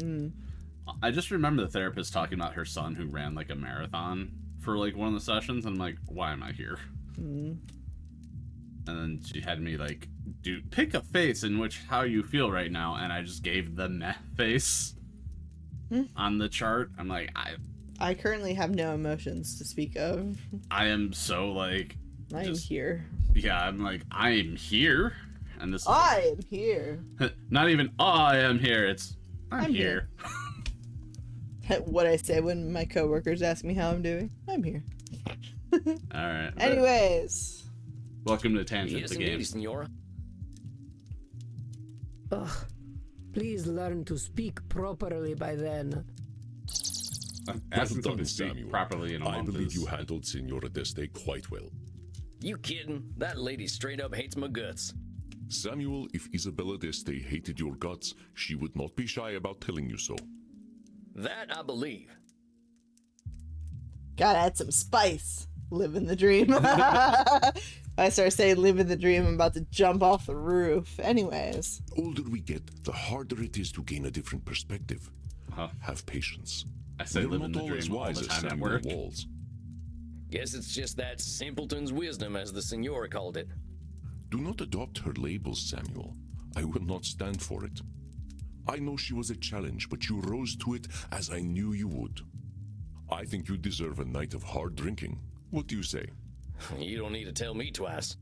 I just remember the therapist talking about her son who ran like a marathon for like one of the sessions, and I'm like, why am I here? And then she had me like pick a face in which how you feel right now, and I just gave the meh face on the chart. I'm like, I currently have no emotions to speak of. I am so like I'm here. Yeah, I'm like, I am here, and this is I am here. not even I am here. It's I'm here. What I say when my coworkers ask me how I'm doing. I'm here. All right. Anyways, welcome to Tangent Yes, the indeed, game. senora. Ugh. Please learn to speak properly by then. Asking Well done, someone to speak Samuel. properly in a I month believe is... you handled Senora Deste quite well. You kidding? That lady straight up hates my guts. Samuel, if Isabella Deste hated your guts, she would not be shy about telling you so. That I believe. gotta add some spice. Living the dream. I start saying living the dream, I'm about to jump off the roof. Anyways. Older we get, the harder it is to gain a different perspective. Have patience. I say We're live in not the all as dream all wise the as time at Samuel work. Walls. Guess it's just that simpleton's wisdom, as the senora called it. Do not adopt her labels, Samuel. I will not stand for it. I know she was a challenge, but you rose to it as I knew you would. I think you deserve a night of hard drinking. What do you say? You don't need to tell me twice.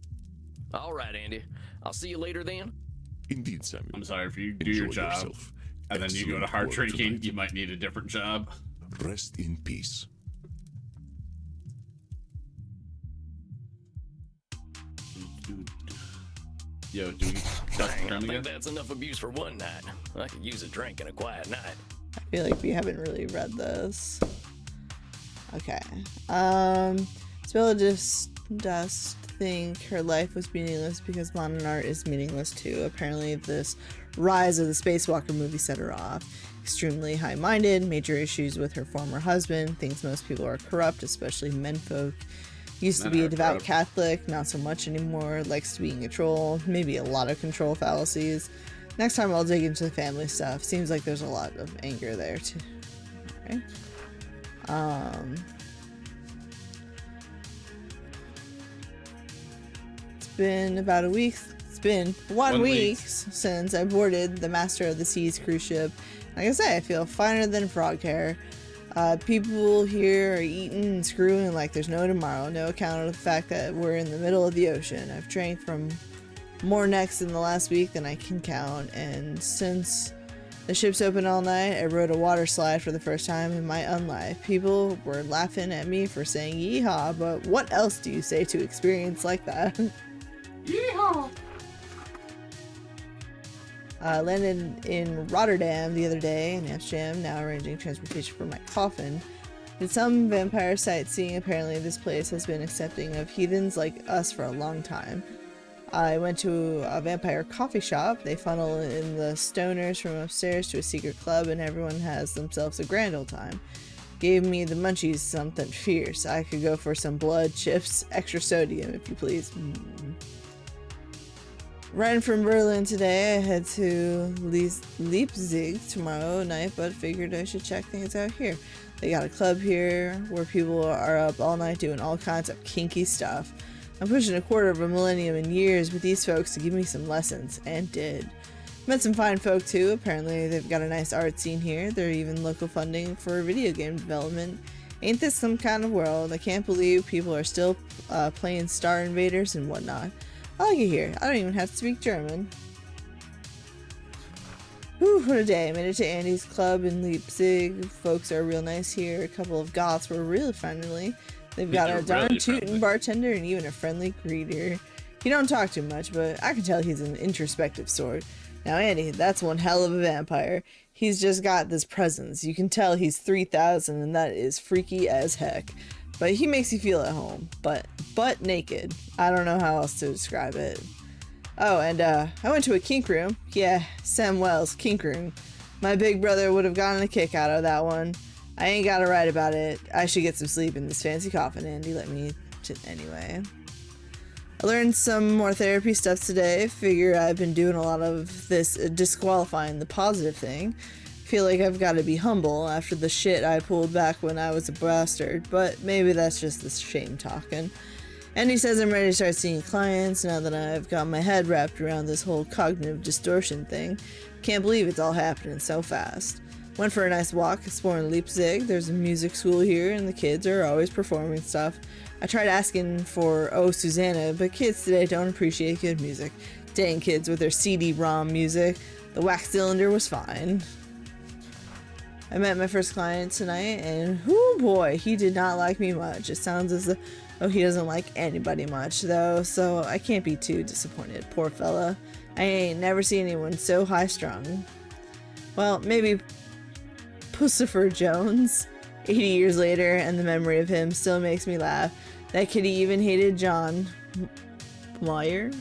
All right, Andy. I'll see you later then. Indeed, Samuel. I'm sorry, if you do Enjoy your job yourself. and then you go to Excellent hard work drinking, tonight. you might need a different job. Rest in peace. Yo, do we touch the I ground think again? that's enough abuse for one night. I could use a drink and a quiet night. I feel like we haven't really read this. Okay. Spilla just does think her life was meaningless because modern art is meaningless too. Apparently this rise of the Spacewalker movie set her off. Extremely high-minded, major issues with her former husband, thinks most people are corrupt, especially menfolk. Used to Men be a are devout corrupt. Catholic, not so much anymore, likes to be in control, maybe a lot of control fallacies. Next time I'll dig into the family stuff. Seems like there's a lot of anger there too. Alright. It's been about a week. It's been one 1 week week. since I boarded the Master of the Seas cruise ship. Like I say, I feel finer than frog hair. People here are eating and screwing like there's no tomorrow. No account of the fact that we're in the middle of the ocean. I've drank from more necks in the last week than I can count, and since the ship's open all night, I rode a water slide for the first time in my unlife. People were laughing at me for saying yeehaw, but what else do you say to experience like that? Yeehaw! Landed in Rotterdam the other day, in Amsterdam, now arranging transportation for my coffin. Did some vampire sightseeing. Apparently this place has been accepting of heathens like us for a long time. I went to a vampire coffee shop. They funnel in the stoners from upstairs to a secret club, and everyone has themselves a grand old time. Gave me the munchies, something fierce. I could go for some blood, chips, extra sodium if you please. Riding from Berlin today, I head to Leipzig tomorrow night, but figured I should check things out here. They got a club here where people are up all night doing all kinds of kinky stuff. I'm pushing a quarter of a millennium in years with these folks to give me some lessons, and did. Met some fine folk too. Apparently they've got a nice art scene here. They're even local funding for video game development. Ain't this some kind of world? I can't believe people are still playing Star Invaders and whatnot. I like it here. I don't even have to speak German. Whew, what a day. I made it to Andy's club in Leipzig. Folks are real nice here. A couple of goths were really friendly. They've got a darn really tootin' friendly bartender and even a friendly greeter. He don't talk too much, but I can tell he's an introspective sort. Now Andy, that's one hell of a vampire. He's just got this presence. You can tell he's 3,000 and that is freaky as heck. But he makes you feel at home. But naked. I don't know how else to describe it. Oh, and I went to a kink room. Yeah, Sam Wells, kink room. My big brother would have gotten a kick out of that one. I ain't gotta write about it. I should get some sleep in this fancy coffin, Andy. Anyway. I learned some more therapy stuff today. Figure I've been doing a lot of this disqualifying the positive thing. Feel like I've got to be humble after the shit I pulled back when I was a bastard, but maybe that's just the shame talking. And he says I'm ready to start seeing clients now that I've got my head wrapped around this whole cognitive distortion thing. Can't believe it's all happening so fast. Went for a nice walk exploring Leipzig. There's a music school here and the kids are always performing stuff. I tried asking for Oh Susanna, but kids today don't appreciate good music. Dang kids with their CD-ROM music. The wax cylinder was fine. I met my first client tonight and whoo boy, he did not like me much. It sounds as though he doesn't like anybody much though, so I can't be too disappointed. Poor fella. I ain't never seen anyone so high-strung. Well, maybe Pussifer Jones. 80 years later, and the memory of him still makes me laugh. That kitty even hated John Meyer.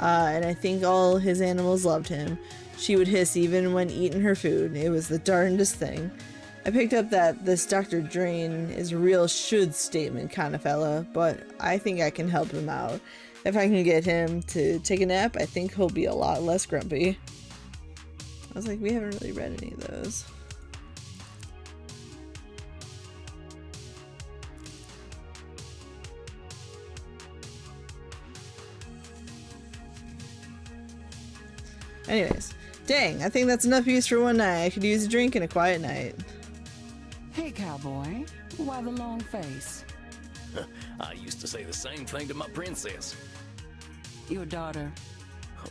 And I think all his animals loved him. She would hiss even when eating her food. It was the darndest thing. I picked up that this Dr. Drain is a real should statement kind of fella, but I think I can help him out. If I can get him to take a nap, I think he'll be a lot less grumpy. I was like, we haven't really read any of those. Anyways, dang, I think that's enough use for one night. I could use a drink and a quiet night. Hey, cowboy. Why the long face? I used to say the same thing to my princess. Your daughter.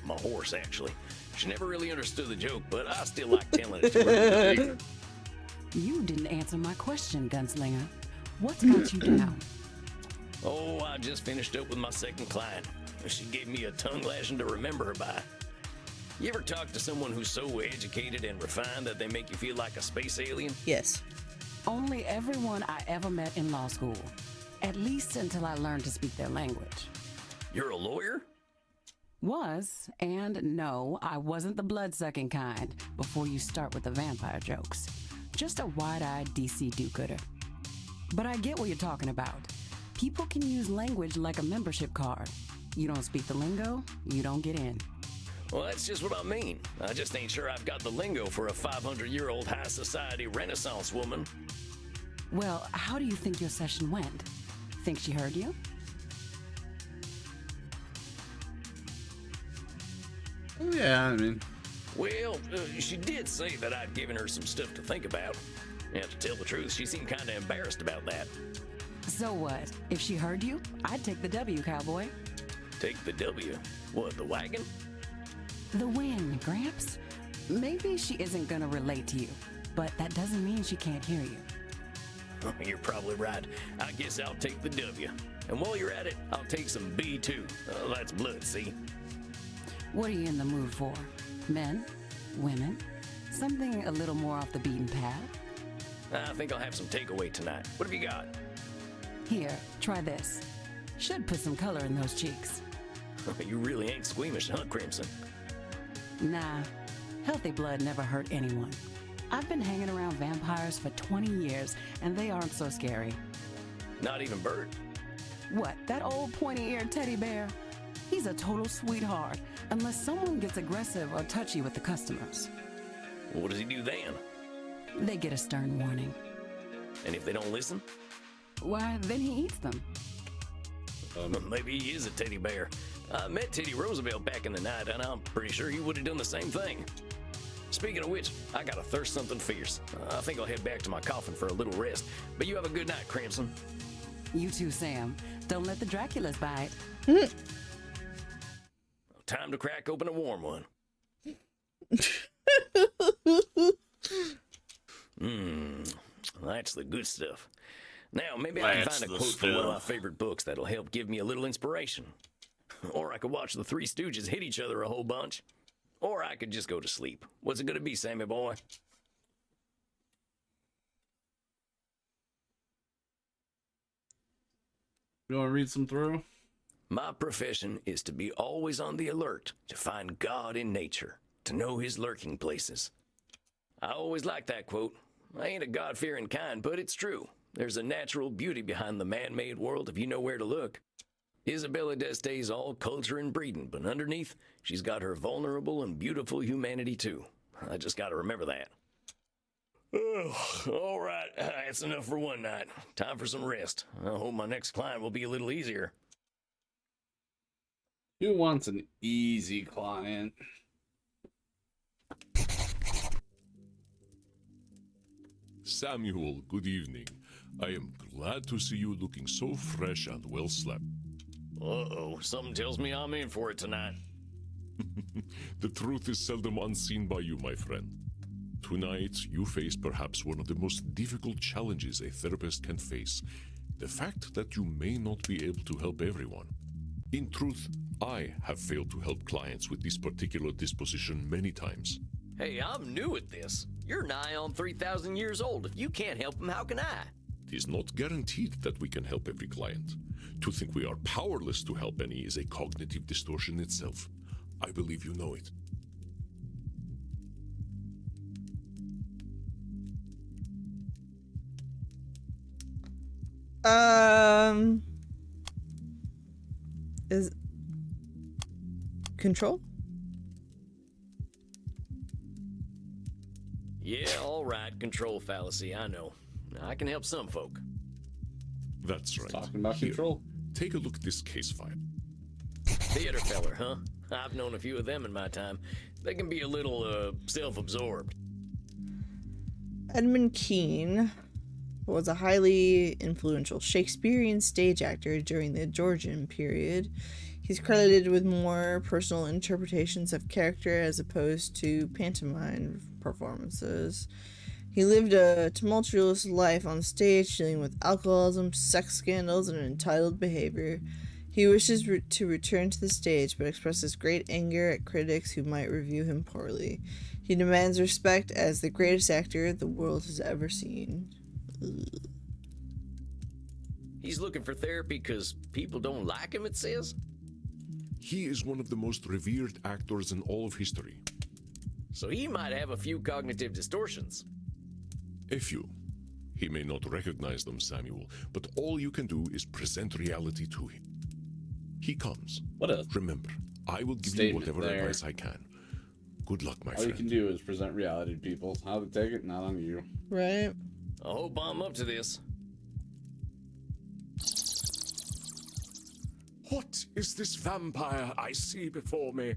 My horse, actually. She never really understood the joke, but I still like telling it to her. You didn't answer my question, Gunslinger. What's got you down? Oh, I just finished up with my second client. She gave me a tongue lashing to remember her by. You ever talk to someone who's so educated and refined that they make you feel like a space alien? Yes. Only everyone I ever met in law school. At least until I learned to speak their language. You're a lawyer? Was, and no, I wasn't the blood-sucking kind before you start with the vampire jokes. Just a wide-eyed DC do-gooder. But I get what you're talking about. People can use language like a membership card. You don't speak the lingo, you don't get in. Well, that's just what I mean. I just ain't sure I've got the lingo for a 500-year-old high society Renaissance woman. Well, how do you think your session went? Think she heard you? Oh, yeah, I mean... Well, she did say that I'd given her some stuff to think about. And to tell the truth, she seemed kind of embarrassed about that. So what? If she heard you, I'd take the W, cowboy. Take the W? What, the wagon? The win, Gramps. Maybe she isn't gonna relate to you, but that doesn't mean she can't hear you. Oh, you're probably right. I guess I'll take the W. And while you're at it, I'll take some B too. That's blood, see? What are you in the mood for? Men? Women? Something a little more off the beaten path? I think I'll have some takeaway tonight. What have you got? Here, try this. Should put some color in those cheeks. You really ain't squeamish, huh, Crimson? Nah, healthy blood never hurt anyone. I've been hanging around vampires for 20 years, and they aren't so scary. Not even Bert? What, that old pointy-eared teddy bear? He's a total sweetheart, unless someone gets aggressive or touchy with the customers. What does he do then? They get a stern warning. And if they don't listen? Why, then he eats them. Maybe he is a teddy bear. I met Teddy Roosevelt back in the night, and I'm pretty sure he would have done the same thing. Speaking of which, I gotta thirst something fierce. I think I'll head back to my coffin for a little rest. But you have a good night, Crimson. You too, Sam. Don't let the Draculas bite. Time to crack open a warm one. That's the good stuff. Now, maybe I can That's find a the quote from one of my stuff. favorite books that'll help give me a little inspiration. Or I could watch the Three Stooges hit each other a whole bunch. Or I could just go to sleep. What's it gonna be, Sammy boy? You want to read some through? My profession is to be always on the alert, to find God in nature, to know his lurking places. I always like that quote. I ain't a God-fearing kind, but it's true. There's a natural beauty behind the man-made world if you know where to look. Isabella D'Este's all culture and breeding, but underneath, she's got her vulnerable and beautiful humanity too. I just gotta remember that. All right, that's enough for one night. Time for some rest. I hope my next client will be a little easier. Who wants an easy client? Samuel, good evening. I am glad to see you looking so fresh and well slept. Uh-oh, something tells me I'm in for it tonight. The truth is seldom unseen by you, my friend. Tonight, you face perhaps one of the most difficult challenges a therapist can face. The fact that you may not be able to help everyone. In truth, I have failed to help clients with this particular disposition many times. Hey, I'm new at this. You're nigh on 3,000 years old. If you can't help them, how can I? It is not guaranteed that we can help every client. To think we are powerless to help any is a cognitive distortion itself. I believe you know it. Is control? Yeah, all right, control fallacy, I know. I can help some folk. That's right. Talking about Here, control. take a look at this case file. Theater feller, huh? I've known a few of them in my time. They can be a little, self-absorbed. Edmund Kean was a highly influential Shakespearean stage actor during the Georgian period. He's credited with more personal interpretations of character as opposed to pantomime performances. He lived a tumultuous life on stage, dealing with alcoholism, sex scandals, and entitled behavior. He wishes to return to the stage, but expresses great anger at critics who might review him poorly. He demands respect as the greatest actor the world has ever seen. Ugh. He's looking for therapy because people don't like him, it says? He is one of the most revered actors in all of history. So he might have a few cognitive distortions. A few. He may not recognize them, Samuel, but all you can do is present reality to him. He comes. What a Remember, I will give you statement whatever there. advice I can. Good luck, my all you friend. can do is present reality to people. How to take it, not on you. Right? I hope I'm up to this. What is this vampire I see before me?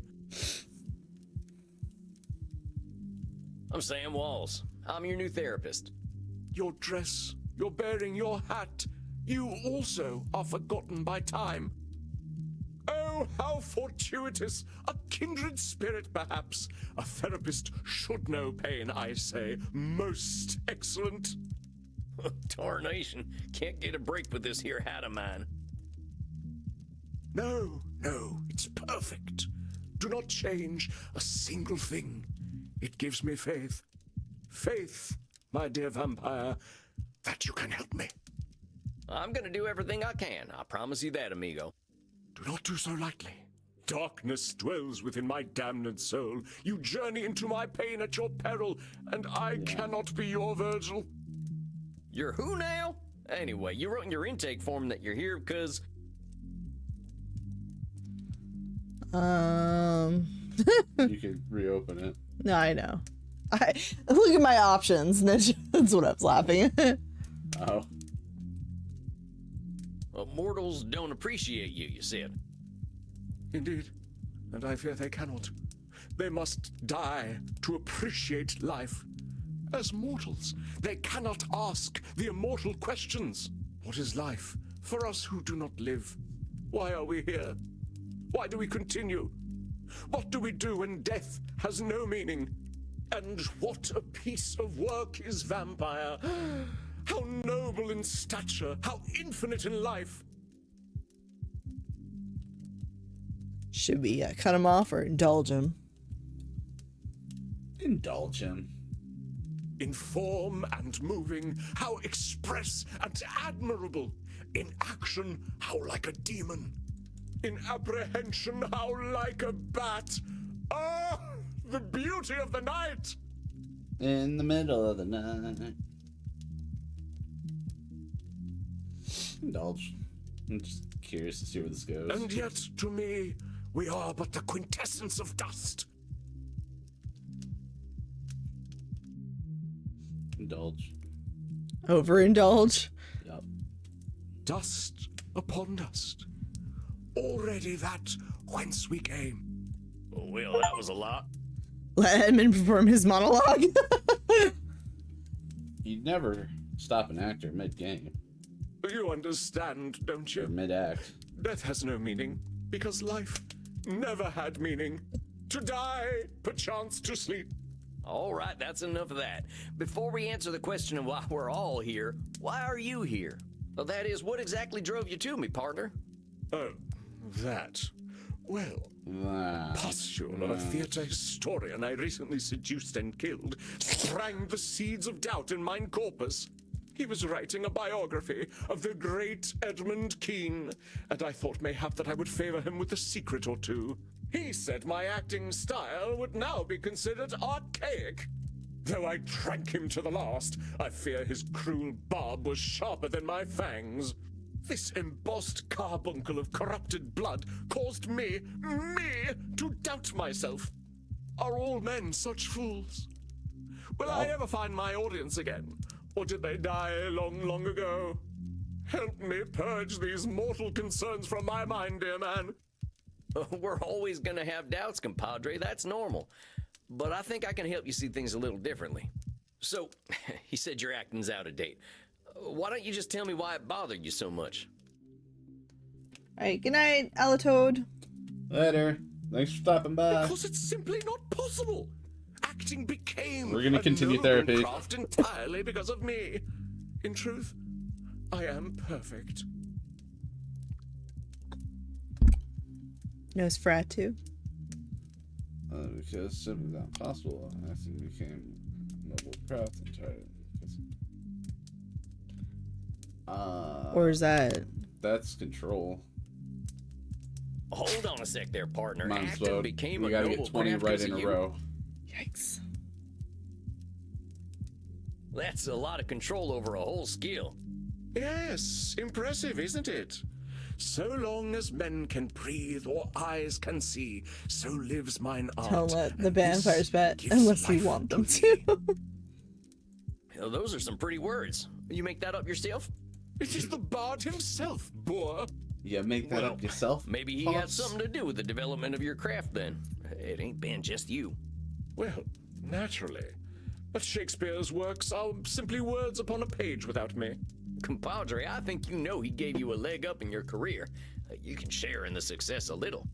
I'm Sam Walls. I'm your new therapist. Your dress, your bearing, your hat. You also are forgotten by time. Oh, how fortuitous! A kindred spirit, perhaps. A therapist should know pain, I say. Most excellent. Tarnation. Can't get a break with this here hat of mine. No, it's perfect. Do not change a single thing. It gives me faith. Faith, my dear vampire, that you can help me. I'm gonna do everything I can. I promise you that, amigo. Do not do so lightly. Darkness dwells within my damned soul. You journey into my pain at your peril, and I cannot be your Virgil. You're who now? Anyway, you wrote in your intake form that you're here because... You can reopen it. No, I know. I look at my options, and that's what I was laughing at. Oh. Well, mortals don't appreciate you, you said. Indeed, and I fear they cannot. They must die to appreciate life. As mortals, they cannot ask the immortal questions. What is life for us who do not live? Why are we here? Why do we continue? What do we do when death has no meaning? And what a piece of work is vampire! How noble in stature, how infinite in life! Should we cut him off or indulge him? Indulge him. In form and moving, how express and admirable. In action, how like a demon. In apprehension, how like a bat. Ah, the beauty of the night! In the middle of the night. Indulge. I'm just curious to see where this goes. And yet, to me, we are but the quintessence of dust. Indulge. Overindulge? Yep. Dust upon dust. Already that whence we came. Well, that was a lot. Let Edmund perform his monologue. You'd never stop an actor mid-game. You understand, don't Or you? mid-act. Death has no meaning, because life never had meaning. To die, perchance to sleep. All right, that's enough of that. Before we answer the question of why we're all here, why are you here? Well, that is, what exactly drove you to me, partner? Oh, that. Well, Pustule, a theatre historian I recently seduced and killed, sprang the seeds of doubt in mine corpus. He was writing a biography of the great Edmund Kean, and I thought mayhap that I would favor him with a secret or two. He said my acting style would now be considered archaic. Though I drank him to the last, I fear his cruel barb was sharper than my fangs. This embossed carbuncle of corrupted blood caused me to doubt myself. Are all men such fools? Will I ever find my audience again? Or did they die long, long ago? Help me purge these mortal concerns from my mind, dear man. We're always gonna have doubts, compadre. That's normal. But I think I can help you see things a little differently. So, he said your acting's out of date. Why don't you just tell me why it bothered you so much? Alright, good night, Alatoad. Later. Thanks for stopping by. Because it's simply not possible. Acting became We're gonna continue a noble therapy. craft entirely because of me. In truth, I am perfect. Nosferatu. Because simply not possible. Acting became noble craft entirely. Or is that? That's control. Hold on a sec there, partner. Mine's Acting load. became We a gotta noble get 20 craft right 'cause in of a you? row. Yikes. That's a lot of control over a whole skill. Yes, impressive, isn't it? So long as men can breathe or eyes can see, so lives mine art. Don't let the and this vampires bet gives unless you life want them me. to. Well, those are some pretty words. You make that up yourself? It is the bard himself, boor. Yeah, make that up yourself. Maybe he had something to do with the development of your craft then. It ain't been just you. Well, naturally. But Shakespeare's works are simply words upon a page without me. Compadre, I think you know he gave you a leg up in your career. You can share in the success a little.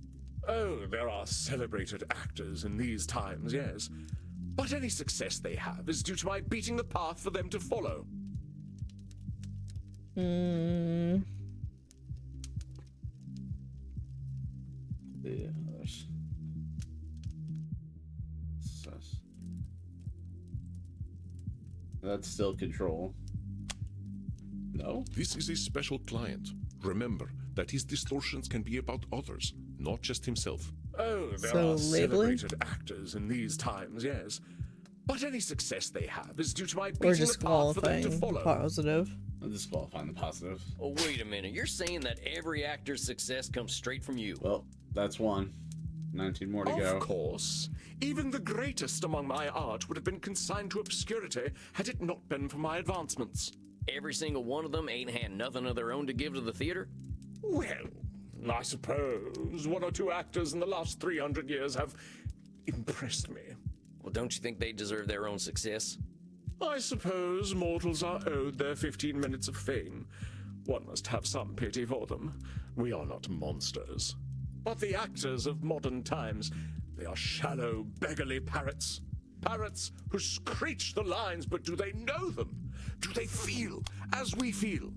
Oh, there are celebrated actors in these times, yes. But any success they have is due to my beating the path for them to follow. Yes. Sus. That's still control. No? This is a special client. Remember that his distortions can be about others, not just himself. Oh, there So are labeling? celebrated actors in these times, yes. But any success they have is due to my Or beating the path for them to disqualifying follow. positive. I'm disqualifying the positive. Oh, wait a minute. You're saying that every actor's success comes straight from you. Well, that's one. 19 more to go. Of course. Even the greatest among my art would have been consigned to obscurity had it not been for my advancements. Every single one of them ain't had nothing of their own to give to the theater? Well, I suppose one or two actors in the last 300 years have impressed me. Well, don't you think they deserve their own success? I suppose mortals are owed their 15 minutes of fame. One must have some pity for them. We are not monsters. But the actors of modern times, they are shallow, beggarly parrots. Parrots who screech the lines, but do they know them? Do they feel as we feel?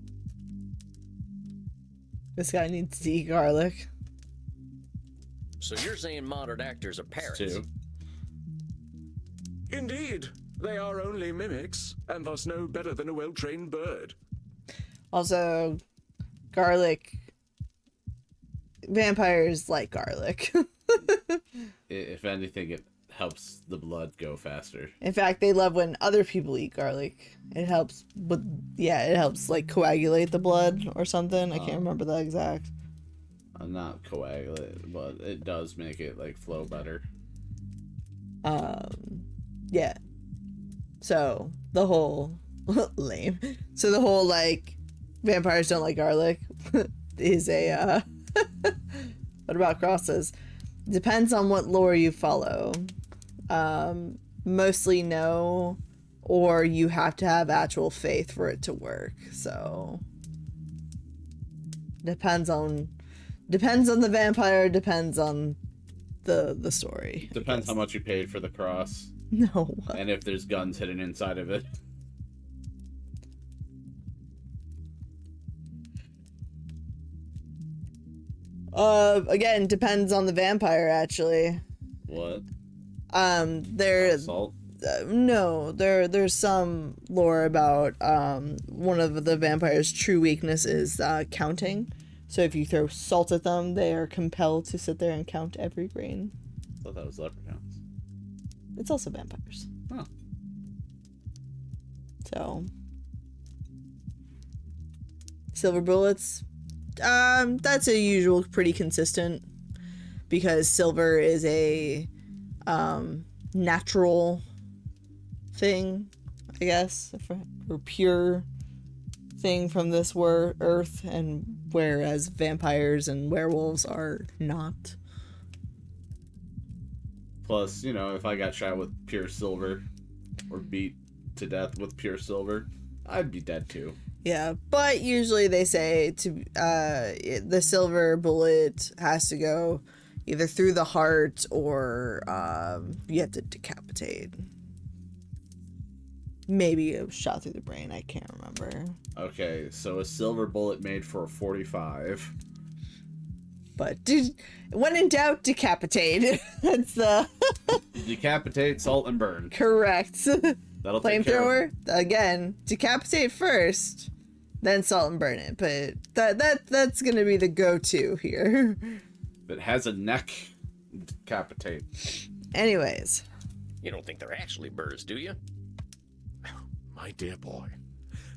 This guy needs to eat garlic. So you're saying modern actors are parrots? Two. Indeed, they are only mimics, and thus no better than a well-trained bird. Also, garlic. Vampires like garlic. If anything, it helps the blood go faster. In fact, they love when other people eat garlic. It helps it helps like coagulate the blood or something. I can't remember the exact. Not coagulate, but it does make it like flow better. Yeah. So the whole lame. So the whole like vampires don't like garlic is a what about crosses? Depends on what lore you follow. Mostly no, or you have to have actual faith for it to work. So depends on the vampire, depends on the story. Depends how much you paid for the cross. No. And if there's guns hidden inside of it. Again, depends on the vampire actually. What? There's Salt? no, there's some lore about one of the vampire's true weakness is counting. So if you throw salt at them, they are compelled to sit there and count every grain. I thought that was leprechauns. It's also vampires. Huh. So silver bullets, that's a usual pretty consistent because silver is a natural thing, I guess, or pure thing from this earth, and whereas vampires and werewolves are not. Plus, if I got shot with pure silver or beat to death with pure silver, I'd be dead too. Yeah, but usually they say the silver bullet has to go either through the heart or you have to decapitate. Maybe a shot through the brain, I can't remember. Okay, so a silver bullet made for a 45. But when in doubt, decapitate. That's the Decapitate, salt, and burn. correct. That'll take care Flamethrower, again, decapitate first, then salt and burn it. But that's gonna be the go-to here. If it has a neck, decapitate. Anyways. You don't think they're actually birds, do you? My dear boy,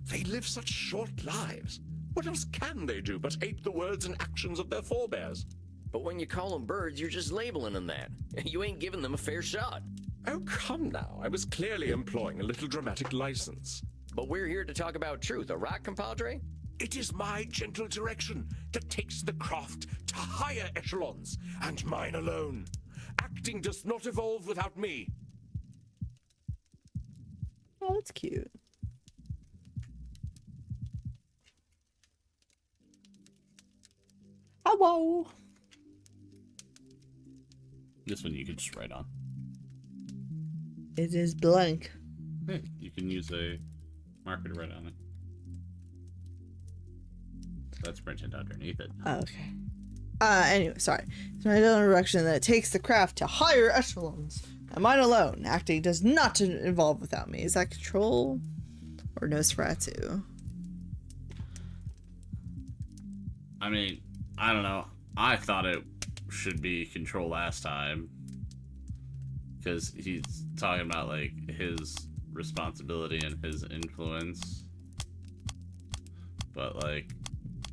they live such short lives. What else can they do but ape the words and actions of their forebears? But when you call them birds, you're just labeling them that. You ain't giving them a fair shot. Oh, come now. I was clearly employing a little dramatic license. But we're here to talk about truth, right, compadre? It is my gentle direction that takes the craft to higher echelons, and mine alone. Acting does not evolve without me. Oh, that's cute. Hello. This one you can just write on. It is blank. Hey, you can use a marker to write on it. That's printed underneath it. Oh, okay. Anyway, sorry. It's my general direction that takes the craft to higher echelons. And mine alone. Acting does not involve without me. Is that Control or Nosferatu? I mean, I don't know. I thought it should be Control last time. Because he's talking about, like, his responsibility and his influence. But, like,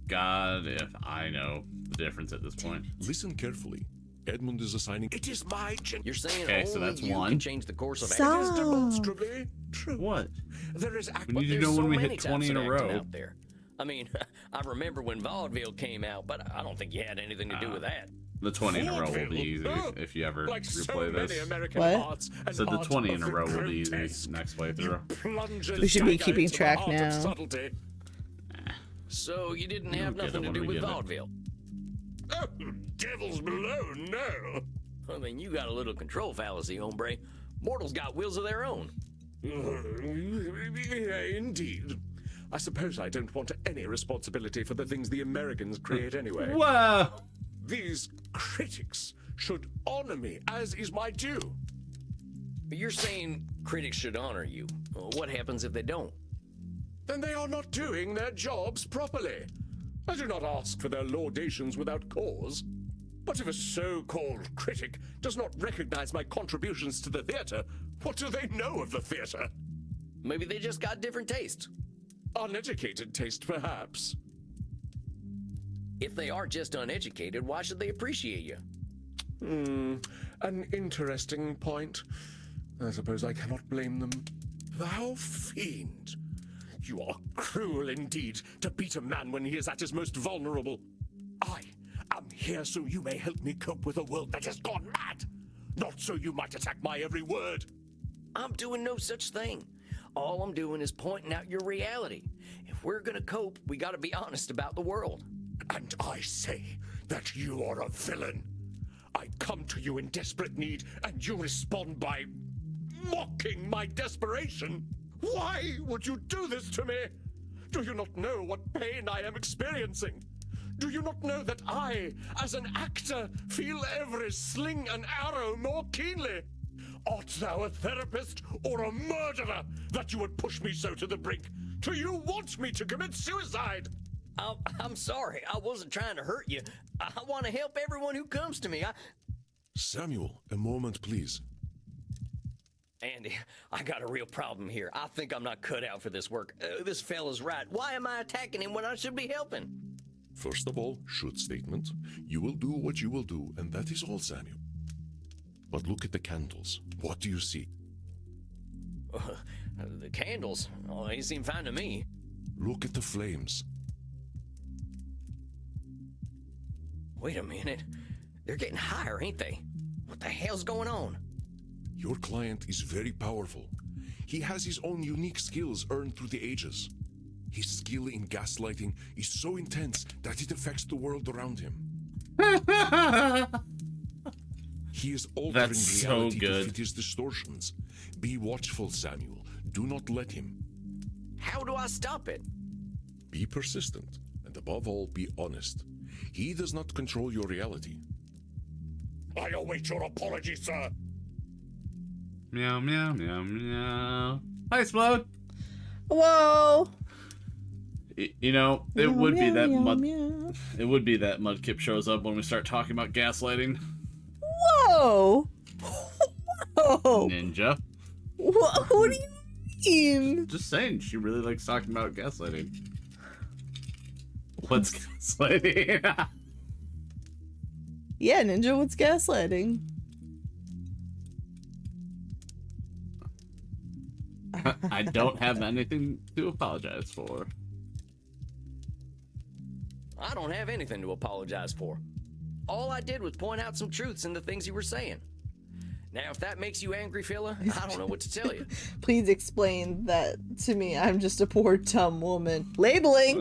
God, if I know the difference at this point. Listen carefully. Edmund is assigning. It is my You're saying Okay, so only that's you one. can change the course of Stop. It is demonstrably true. What? There is We need to know There's when so we many hit types 20 in of a acting row. out there. I mean, I remember when vaudeville came out, but I don't think you had anything to do with that. The 20 in a row will be Vaudeville? easy Oh, if you ever like so replay many this. American What? arts and So the art 20 of in a the row will be easy grotesque. next playthrough. You plunge a We should be dagger keeping into the track heart of now. subtlety. So you didn't You'll have get nothing it to when do we with get it. vaudeville. Oh, devils below, no. I mean, you got a little control fallacy, hombre. Mortals got wills of their own. Indeed. I suppose I don't want any responsibility for the things the Americans create anyway. Whoa! These critics should honor me, as is my due. You're saying critics should honor you. Well, what happens if they don't? Then they are not doing their jobs properly. I do not ask for their laudations without cause. But if a so-called critic does not recognize my contributions to the theater, what do they know of the theater? Maybe they just got different tastes. Uneducated taste, perhaps. If they are just uneducated, why should they appreciate you? An interesting point. I suppose I cannot blame them. Thou fiend! You are cruel indeed to beat a man when he is at his most vulnerable. I am here so you may help me cope with a world that has gone mad, not so you might attack my every word. I'm doing no such thing. All I'm doing is pointing out your reality. If we're gonna cope, we gotta be honest about the world. And I say that you are a villain. I come to you in desperate need, and you respond by mocking my desperation. Why would you do this to me? Do you not know what pain I am experiencing? Do you not know that I, as an actor, feel every sling and arrow more keenly? Art thou a therapist or a murderer that you would push me so to the brink? Do you want me to commit suicide? I'm sorry. I wasn't trying to hurt you. I want to help everyone who comes to me. Samuel, a moment, please. Andy, I got a real problem here. I think I'm not cut out for this work. This fella's right. Why am I attacking him when I should be helping? First of all, should statement. You will do what you will do, and that is all, Samuel. But look at the candles. What do you see? The candles? Oh, they seem fine to me. Look at the flames. Wait a minute. They're getting higher, ain't they? What the hell's going on? Your client is very powerful. He has his own unique skills earned through the ages. His skill in gaslighting is so intense that it affects the world around him. He is altering That's so reality to good. fit his distortions. Be watchful, Samuel. Do not let him. How do I stop it? Be persistent, and above all, be honest. He does not control your reality. I await your apology, sir. Meow, meow, meow, meow. Hi, Explode. Whoa. You know, it Meow, would be meow, that meow, mud. meow. It would be that Mudkip shows up when we start talking about gaslighting. Whoa. Whoa. Ninja. What do you mean? Just saying, she really likes talking about gaslighting. What's gaslighting? Yeah, Ninja, what's gaslighting? I don't have anything to apologize for. I don't have anything to apologize for. All I did was point out some truths in the things you were saying. Now, if that makes you angry, fella, I don't know what to tell you. Please explain that to me. I'm just a poor, dumb woman. Labeling!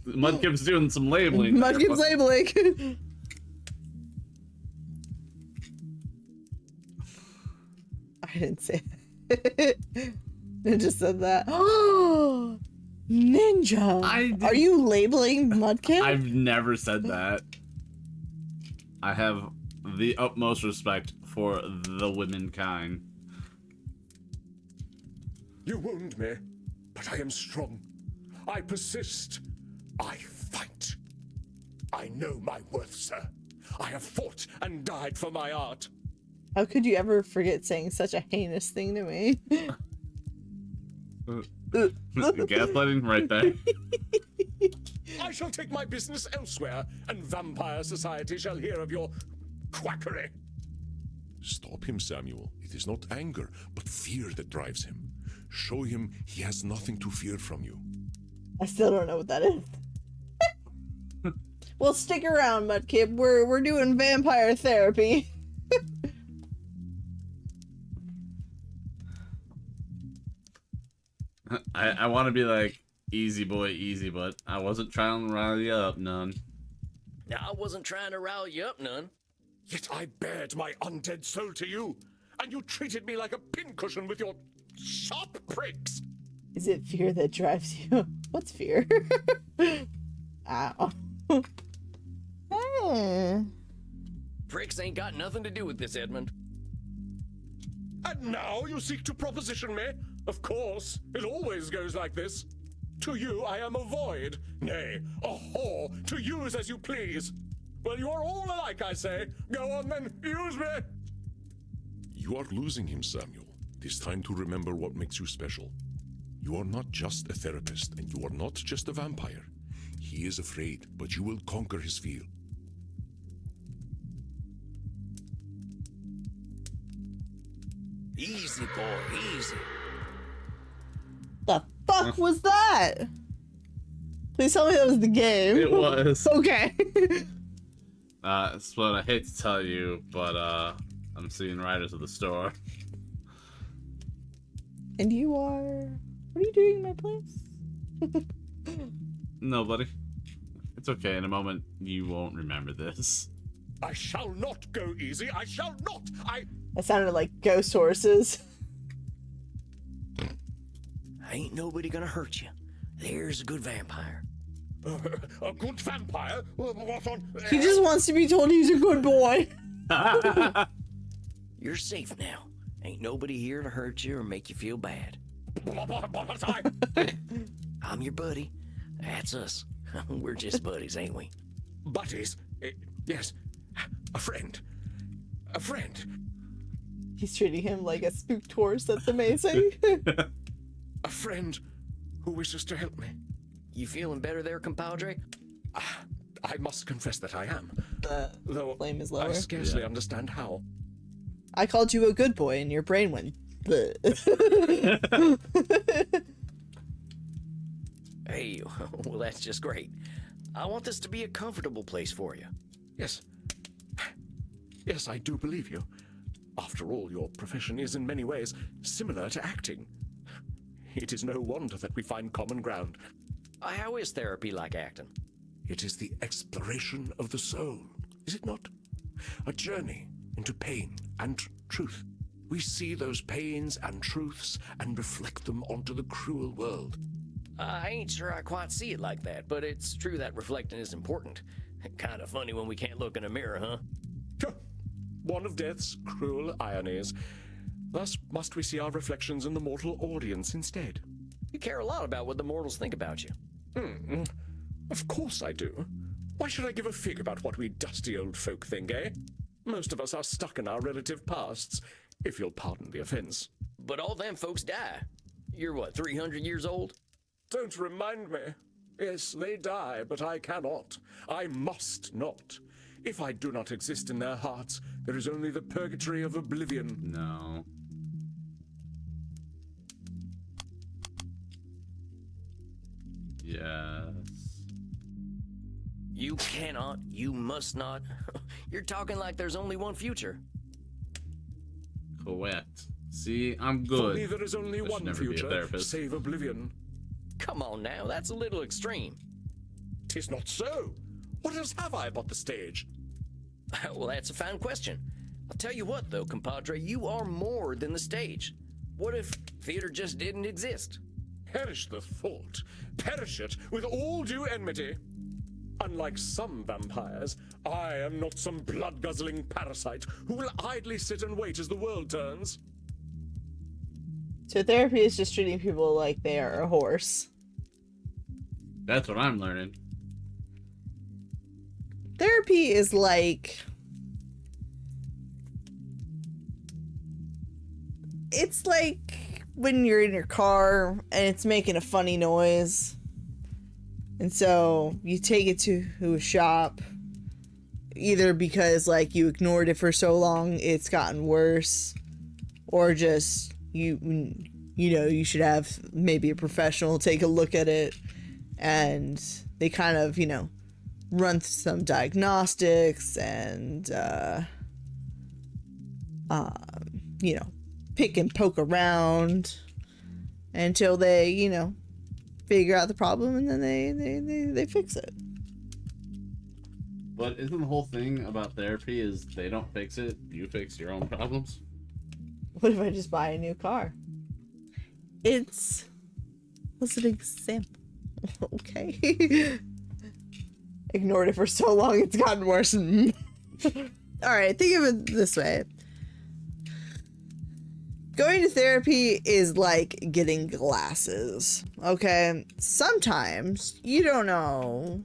Mudkip's doing some labeling. Mudkip's labeling. I didn't say it. Ninja said that. Oh, Ninja! Are you labeling Mudkip? I've never said that. I have the utmost respect for the womankind. You wound me, but I am strong. I persist. I fight. I know my worth, sir. I have fought and died for my art. How could you ever forget saying such a heinous thing to me? Gaslighting right there. I shall take my business elsewhere, and vampire society shall hear of your quackery. Stop him, Samuel. It is not anger, but fear that drives him. Show him he has nothing to fear from you. I still don't know what that is. Well, stick around, Mudkip. We're doing vampire therapy. I want to be like, easy boy, easy, but I wasn't trying to rile you up none. Now, I wasn't trying to rile you up none. Yet I bared my undead soul to you, and you treated me like a pincushion with your sharp pricks. Is it fear that drives you? What's fear? Ow. Hey. Pricks ain't got nothing to do with this, Edmund. And now you seek to proposition me? Of course, it always goes like this. To you I am a void, nay, a whore, to use as you please. Well, you are all alike, I say. Go on then, use me. You are losing him, Samuel. It is time to remember what makes you special. You are not just a therapist, and you are not just a vampire. He is afraid, but you will conquer his fear. Easy, boy, easy. The fuck was that? Please tell me that was the game. It was. Okay. Splode, I hate to tell you, but I'm seeing Riders of the Store. And you are... What are you doing in my place? No, buddy. It's okay. In a moment, you won't remember this. I shall not go easy. I shall not. That sounded like ghost horses. Ain't nobody gonna hurt you. There's a good vampire. A good vampire? What on... He just wants to be told he's a good boy. You're safe now. Ain't nobody here to hurt you or make you feel bad. But I... I'm your buddy. That's us. We're just buddies, ain't we? Buddies? Yes. A friend. A friend. He's treating him like a spooked horse. That's amazing. A friend who wishes to help me. You feeling better there, compadre? I must confess that I am. The flame is lower. I scarcely understand how. I called you a good boy and your brain went... Hey, well, that's just great. I want this to be a comfortable place for you. Yes. Yes, I do believe you. After all, your profession is in many ways similar to acting. It is no wonder that we find common ground. How is therapy like acting? It is the exploration of the soul, is it not? A journey into pain and truth. We see those pains and truths and reflect them onto the cruel world. I ain't sure I quite see it like that, but it's true that reflecting is important. Kind of funny when we can't look in a mirror, huh? One of death's cruel ironies. Thus must we see our reflections in the mortal audience instead. You care a lot about what the mortals think about you. Of course I do. Why should I give a fig about what we dusty old folk think, eh? Most of us are stuck in our relative pasts, if you'll pardon the offense. But all them folks die. You're what, 300 years old? Don't remind me. Yes, they die, but I cannot. I must not. If I do not exist in their hearts, there is only the purgatory of oblivion. No. Yes. You cannot, you must not. You're talking like there's only one future. Correct. See, I'm For good. me, there is only I should one never be a future, therapist. save oblivion. Come on now, that's a little extreme. 'Tis not so. What else have I but the stage? Well, that's a fine question. I'll tell you what, though, compadre, you are more than the stage. What if theater just didn't exist? Perish the thought. Perish it with all due enmity. Unlike some vampires, I am not some blood-guzzling parasite who will idly sit and wait as the world turns. So therapy is just treating people like they are a horse. That's what I'm learning. Therapy is like... It's like when you're in your car and it's making a funny noise. And so you take it to a shop. either because like you ignored it for so long it's gotten worse, or just you know you should have maybe a professional take a look at it, and they kind of, you know, run some diagnostics and you know, pick and poke around until they, you know, figure out the problem, and then they fix it. But isn't the whole thing about therapy is they don't fix it, you fix your own problems? What if I just buy a new car? It's was an example. Okay. Ignored it for so long it's gotten worse. All right, think of it this way. Going to therapy is like getting glasses, okay? Sometimes you don't know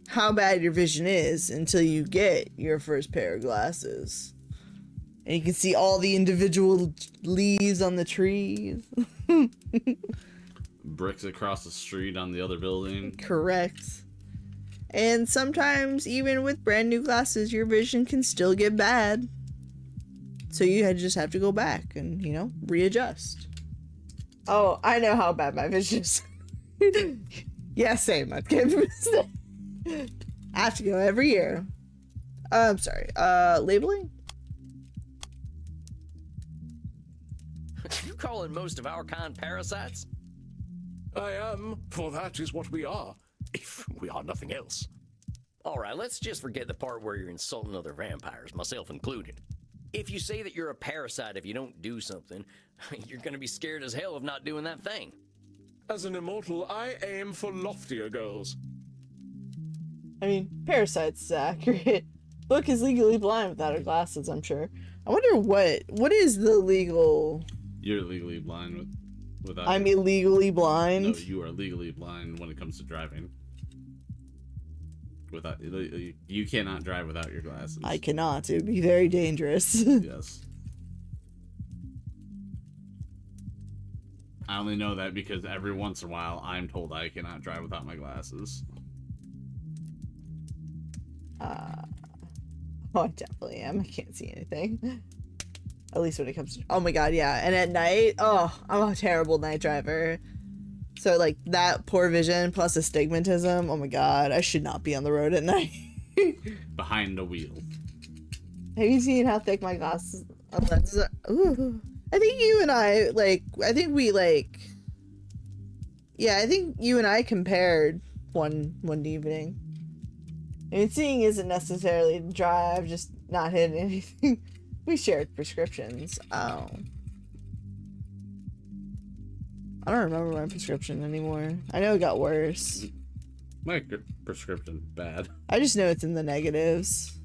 how bad your vision is until you get your first pair of glasses. And you can see all the individual leaves on the trees. Bricks across the street on the other building. Correct. And sometimes, even with brand new glasses, your vision can still get bad. So you just have to go back and, you know, readjust. Oh, I know how bad my vision is. Yeah, same. I have to go every year. I'm sorry. Labeling? You calling most of our kind parasites? I am, for that is what we are, if we are nothing else. All right, let's just forget the part where you're insulting other vampires, myself included. If you say that you're a parasite if you don't do something, you're gonna be scared as hell of not doing that thing. As an immortal, I aim for loftier goals. I mean, parasites is accurate. Book is legally blind without her glasses, I'm sure. I wonder what is the legal... You're legally blind without... I'm illegally blind? No, you are legally blind when it comes to driving. Without you cannot drive without your glasses. I cannot. It would be very dangerous. Yes. I only know that because every once in a while I'm told I cannot drive without my glasses. Oh, I definitely am. I can't see anything. At least when it comes to... Oh my god, yeah. And at night, oh, I'm a terrible night driver. So, like, that poor vision plus astigmatism, oh my god, I should not be on the road at night. Behind the wheel. Have you seen how thick my glasses lenses are? Ooh. I think you and I, like, I think you and I compared one evening. I mean, seeing isn't necessarily to drive, just not hitting anything. We shared prescriptions. Oh. I don't remember my prescription anymore. I know it got worse. My prescription bad. I just know it's in the negatives.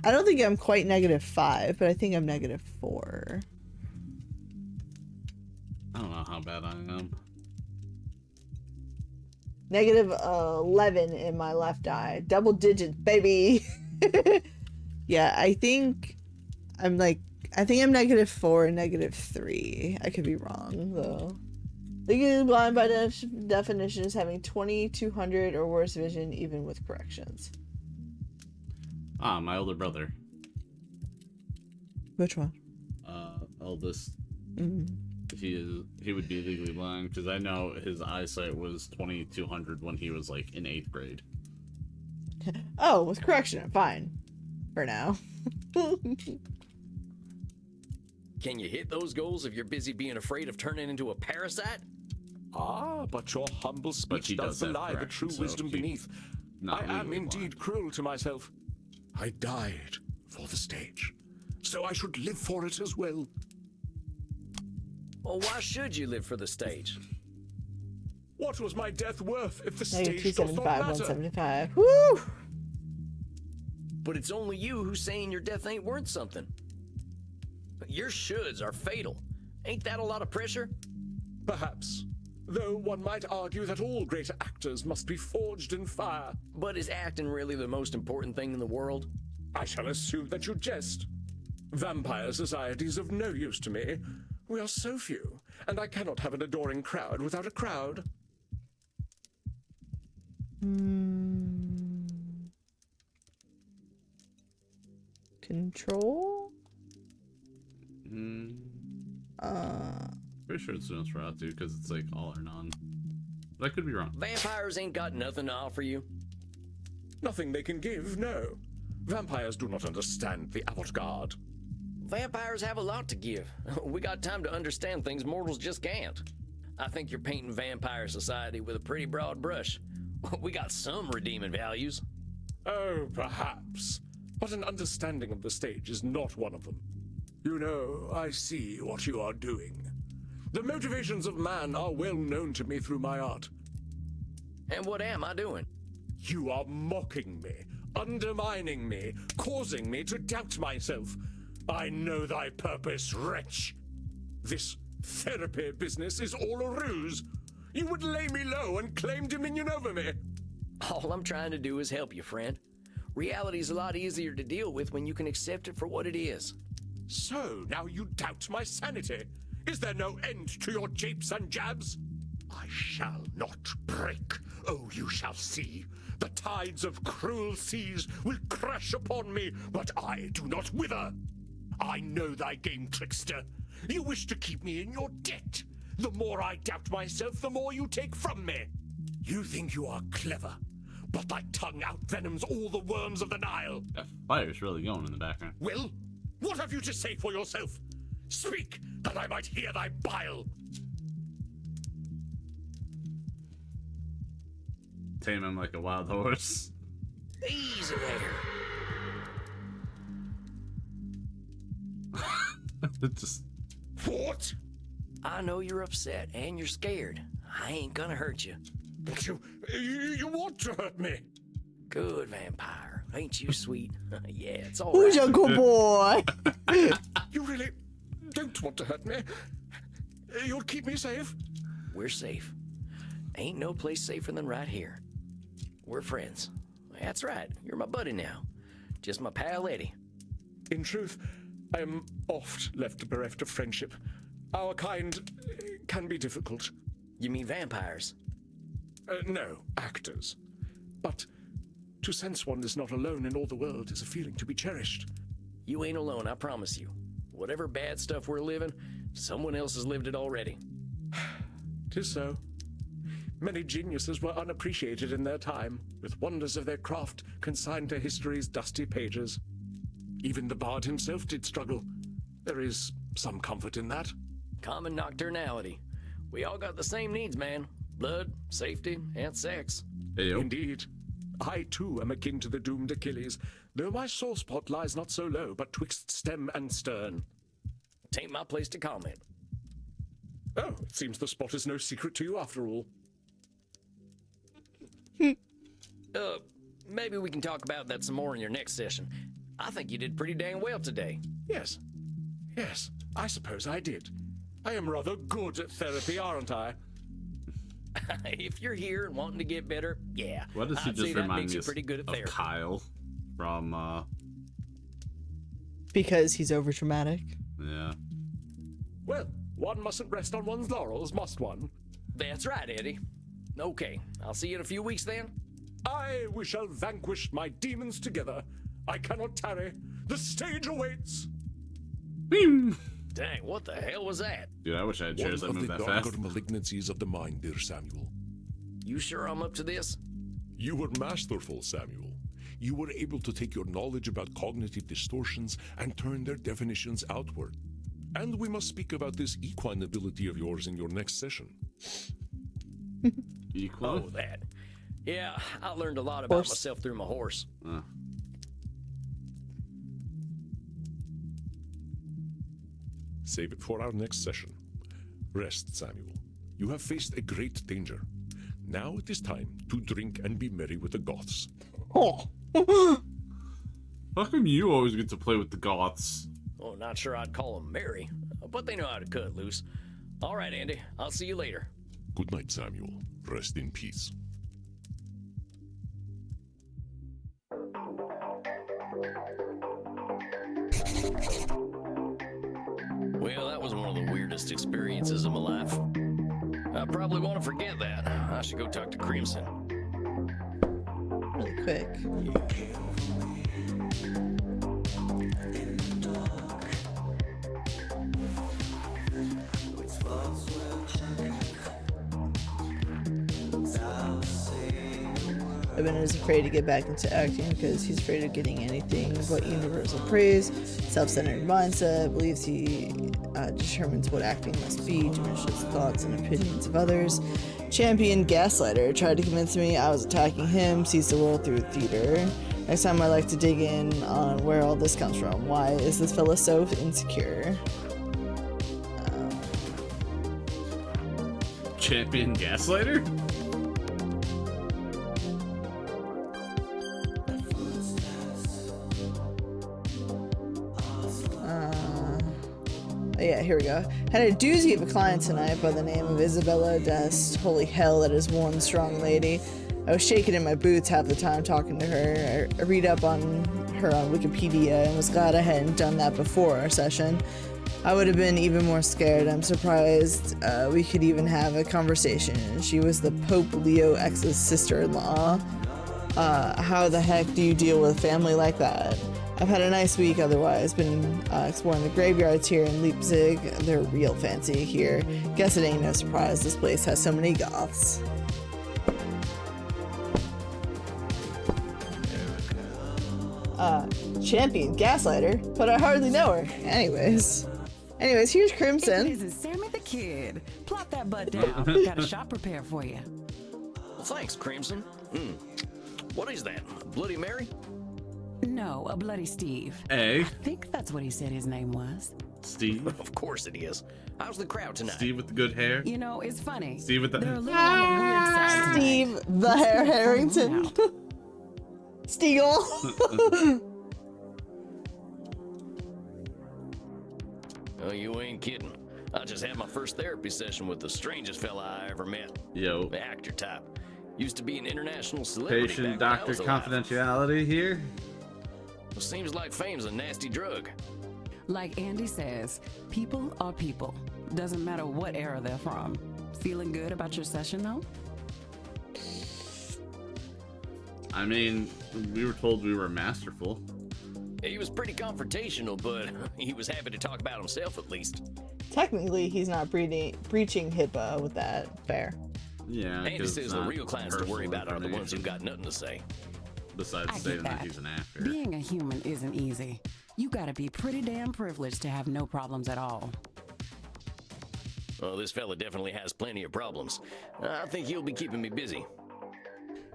I don't think I'm quite -5, but I think I'm -4. I don't know how bad I am. -11 in my left eye. Double digits, baby. Yeah, I think I'm -4 and -3. I could be wrong, though. Legally blind by definition is having 20/200 or worse vision, even with corrections. Ah, my older brother. Which one? Eldest. Mm-hmm. He would be legally blind because I know his eyesight was 20/200 when he was like in 8th grade. Oh, with correction, I'm fine. For now. Can you hit those goals if you're busy being afraid of turning into a parasite? Ah, but your humble speech he does does have belie the correction, true so wisdom he- beneath. not I am legally indeed blind. cruel to myself. I died for the stage, so I should live for it as well. Well, why should you live for the stage? What was my death worth if the stage does not -275, matter? 175. Woo! But it's only you who's saying your death ain't worth something. Your shoulds are fatal. Ain't that a lot of pressure? Perhaps. Though one might argue that all great actors must be forged in fire. But is acting really the most important thing in the world? I shall assume that you jest. Vampire society's of no use to me. We are so few, and I cannot have an adoring crowd without a crowd. Control? Pretty sure it's Nosferatu because it's like all or none. But I could be wrong. Vampires ain't got nothing to offer you. Nothing they can give, no. Vampires do not understand the avant-garde. Vampires have a lot to give. We got time to understand things mortals just can't. I think you're painting vampire society with a pretty broad brush. We got some redeeming values. Oh, perhaps. But an understanding of the stage is not one of them. You know, I see what you are doing. The motivations of man are well known to me through my art. And what am I doing? You are mocking me, undermining me, causing me to doubt myself. I know thy purpose, wretch. This therapy business is all a ruse. You would lay me low and claim dominion over me. All I'm trying to do is help you, friend. Reality's a lot easier to deal with when you can accept it for what it is. So, now you doubt my sanity? Is there no end to your japes and jabs? I shall not break. Oh, you shall see. The tides of cruel seas will crash upon me, but I do not wither. I know thy game, trickster. You wish to keep me in your debt. The more I doubt myself, the more you take from me. You think you are clever, but thy tongue outvenoms all the worms of the Nile. That fire's really going in the background. Well, what have you to say for yourself? Speak, that I might hear thy bile. Tame him like a wild horse. Easy there. Just What? I know you're upset and you're scared. I ain't gonna hurt you. But you want to hurt me. Good vampire. Ain't you sweet? Yeah, it's all Who's right. your good boy? You really don't want to hurt me. You'll keep me safe. We're safe. Ain't no place safer than right here. We're friends. That's right. You're my buddy now. Just my pal Eddie. In truth, I am oft left bereft of friendship. Our kind can be difficult. You mean vampires? No, actors. But to sense one is not alone in all the world is a feeling to be cherished. You ain't alone, I promise you. Whatever bad stuff we're living, someone else has lived it already. 'Tis so. Many geniuses were unappreciated in their time, with wonders of their craft consigned to history's dusty pages. Even the bard himself did struggle. There is some comfort in that. Common nocturnality. We all got the same needs, man. Blood, safety, and sex. hey, yo. Indeed. I too am akin to the doomed Achilles, though my sore spot lies not so low, but twixt stem and stern. Tain't my place to comment. Oh, it seems the spot is no secret to you after all. Maybe we can talk about that some more in your next session. I think you did pretty dang well today. Yes, I suppose I did. I am rather good at therapy, aren't I? If you're here and wanting to get better, yeah. What does he I'd say just that remind makes me you of, pretty good at therapy. Kyle from, Because he's overdramatic. yeah. Well, one mustn't rest on one's laurels, must one? That's right, Eddie. Okay, I'll see you in a few weeks then. Aye, we shall vanquish my demons together. I cannot tarry. The stage awaits. Beam! Dang, what the hell was that? Dude, I wish I had chairs that One of move the that darker fast. malignancies of the mind, dear Samuel. You sure I'm up to this? You were masterful, Samuel. You were able to take your knowledge about cognitive distortions and turn their definitions outward. And we must speak about this equine ability of yours in your next session. Equal? Oh, that. Yeah, I learned a lot about Horse. myself through my horse. Save it for our next session. Rest, Samuel. You have faced a great danger. Now it is time to drink and be merry with the Goths. Oh. How come you always get to play with the Goths? Oh, not sure I'd call them merry, but they know how to cut loose. All right, Andy, I'll see you later. Good night, Samuel. Rest in peace. Well, that was one of the weirdest experiences of my life. I probably want to forget that. I should go talk to Crimson. Really quick. Eben is afraid to get back into acting because he's afraid of getting anything but universal praise, self-centered mindset, believes he determines what acting must be, diminishes thoughts and opinions of others. Champion gaslighter tried to convince me I was attacking him, sees the world through theater. Next time I like to dig in on where all this comes from. Why is this fella so insecure? Champion gaslighter? Yeah, here we go. Had a doozy of a client tonight by the name of Isabella Dest. Holy hell, that is one strong lady. I was shaking in my boots half the time talking to her. I read up on her on Wikipedia and was glad I hadn't done that before our session. I would have been even more scared. I'm surprised we could even have a conversation. She was the Pope Leo X's sister-in-law. How the heck do you deal with a family like that? I've had a nice week otherwise. Been exploring the graveyards here in Leipzig. They're real fancy here. Guess it ain't no surprise this place has so many goths. Champion gaslighter, but I hardly know her. Anyways, here's Crimson. This is Sammy the Kid. Plop that butt down. Got a shot prepared for you. Well, thanks, Crimson. What is that? A Bloody Mary? No, a Bloody Steve. A. I think that's what he said his name was. Steve. Of course it is. How's the crowd tonight? Steve with the good hair. You know, it's funny. Steve with the... They're a little on the weird side tonight. Steve the Hair Harrington. Steagle. Oh, you ain't kidding. I just had my first therapy session with the strangest fella I ever met. Yo. The actor type. Used to be an international celebrity. Patient back when I doctor was alive. confidentiality here. Well, seems like fame's a nasty drug. Like Andy says, people are people. Doesn't matter what era they're from. Feeling good about your session, though? I mean, we were told we were masterful. He was pretty confrontational, but he was happy to talk about himself at least. Technically, he's not breaching HIPAA with that. Fair. Yeah. Andy 'cause says it's the not real clients to worry about are the ones who've got nothing to say. Besides I get saying that that. he's an actor. Being a human isn't easy. You gotta be pretty damn privileged to have no problems at all. Well, this fella definitely has plenty of problems. I think he'll be keeping me busy.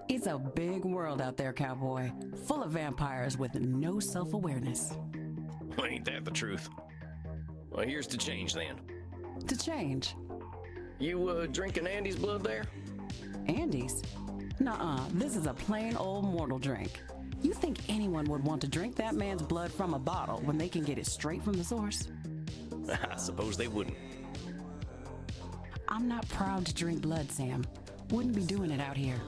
It's a big world out there, cowboy. Full of vampires with no self-awareness. Well, ain't that the truth? Well, here's to change then. To change. You, drinking Andy's blood there? Andy's? Nuh-uh, this is a plain old mortal drink. You think anyone would want to drink that man's blood from a bottle when they can get it straight from the source? I suppose they wouldn't. I'm not proud to drink blood, Sam. Wouldn't be doing it out here.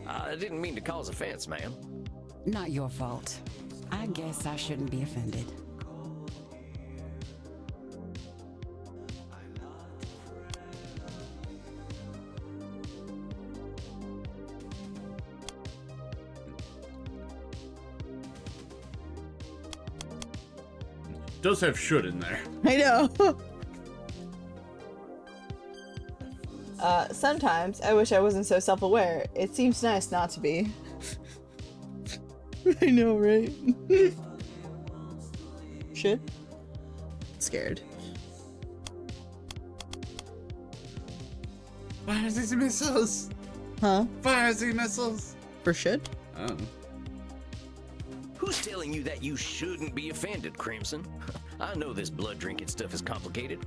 I didn't mean to cause offense, ma'am. Not your fault. I guess I shouldn't be offended. Does have should in there. I know. Sometimes I wish I wasn't so self-aware. It seems nice not to be. I know, right? Should? Scared. Fires these missiles! Huh? Fires these missiles! For should? Oh. Who's telling you that you shouldn't be offended, Crimson? I know this blood drinking stuff is complicated.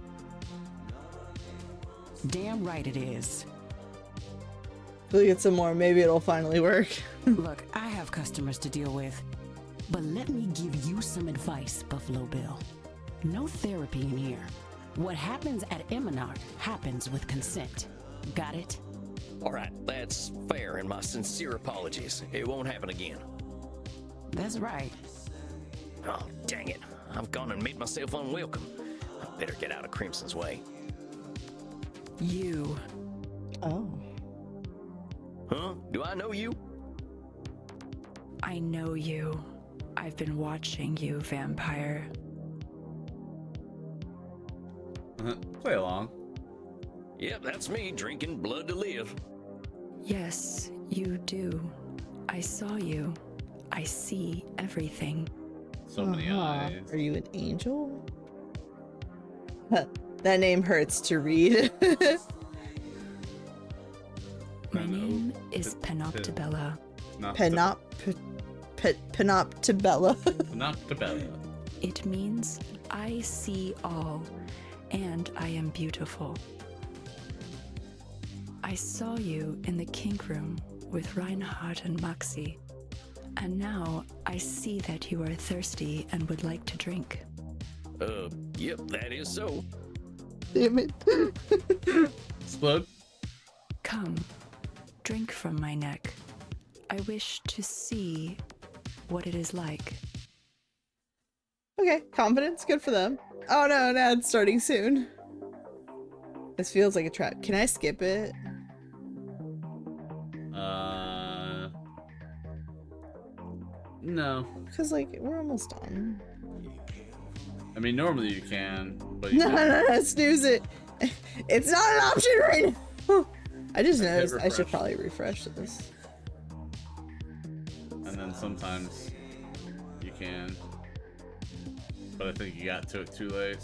Damn right it is. If we get some more, maybe it'll finally work. Look, I have customers to deal with. But let me give you some advice, Buffalo Bill. No therapy in here. What happens at Eminard happens with consent. Got it? All right, that's fair, and my sincere apologies. It won't happen again. That's right. Oh, dang it. I've gone and made myself unwelcome. I better get out of Crimson's way. You. Oh. Huh? Do I know you? I know you. I've been watching you, vampire. Play along. Yep, that's me, drinking blood to live. Yes, you do. I saw you. I see everything. So many eyes. Are you an angel? That name hurts to read. My name is Panoptibella. Panoptibella. Panoptibella. It means I see all, and I am beautiful. I saw you in the kink room with Reinhardt and Maxi, and now I see that you are thirsty and would like to drink. Yep, that is so. Damn it. Explode. Come, drink from my neck. I wish to see what it is like. Okay, confidence, good for them. Oh no, now it's starting soon. This feels like a trap. Can I skip it? No. Because like we're almost done. I mean, normally you can, but No, snooze it. It's not an option right now. I just noticed I should probably refresh this. And then sometimes you can, but I think you got to it too late.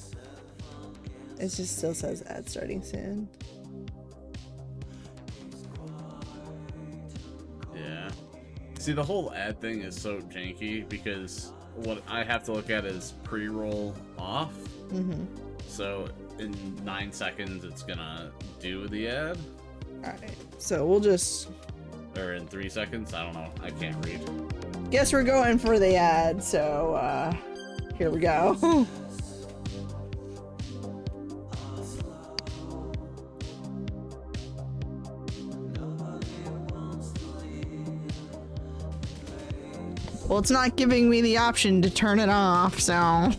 It just still says ad starting soon. Yeah. See, the whole ad thing is so janky because what I have to look at is pre-roll off. Mm-hmm. So in 9 seconds, it's gonna do the ad. Alright, so we'll just... Or in 3 seconds? I don't know. I can't read. Guess we're going for the ad, so, here we go. Well, it's not giving me the option to turn it off, so...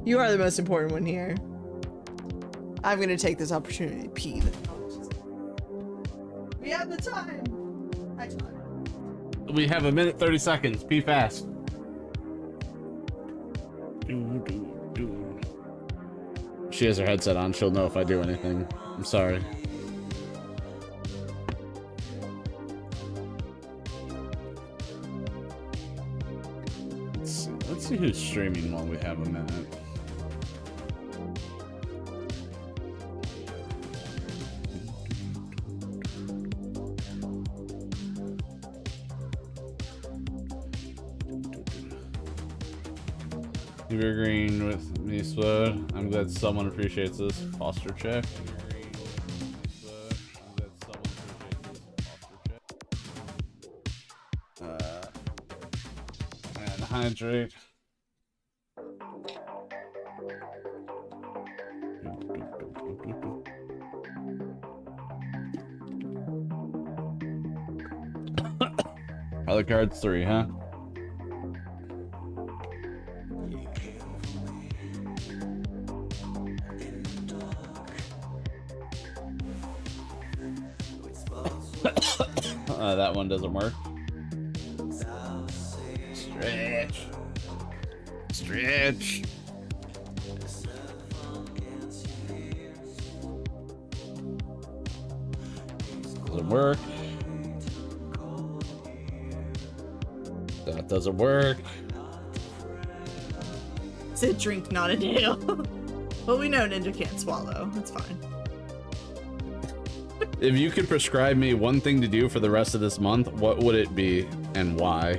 You are the most important one here. I'm gonna take this opportunity to pee. We have the time! We have 1 minute 30 seconds. Pee fast. She has her headset on. She'll know if I do anything. I'm sorry. Let's see who's streaming while we have a minute. If you're agreeing with me, Explode, I'm glad someone appreciates this. Foster check. And hydrate. Other cards 3, huh? That one doesn't work. Stretch. Stretch. Doesn't work. That doesn't work. It's a drink, not a nail. Well, we know Ninja can't swallow. That's fine. If you could prescribe me one thing to do for the rest of this month, what would it be and why?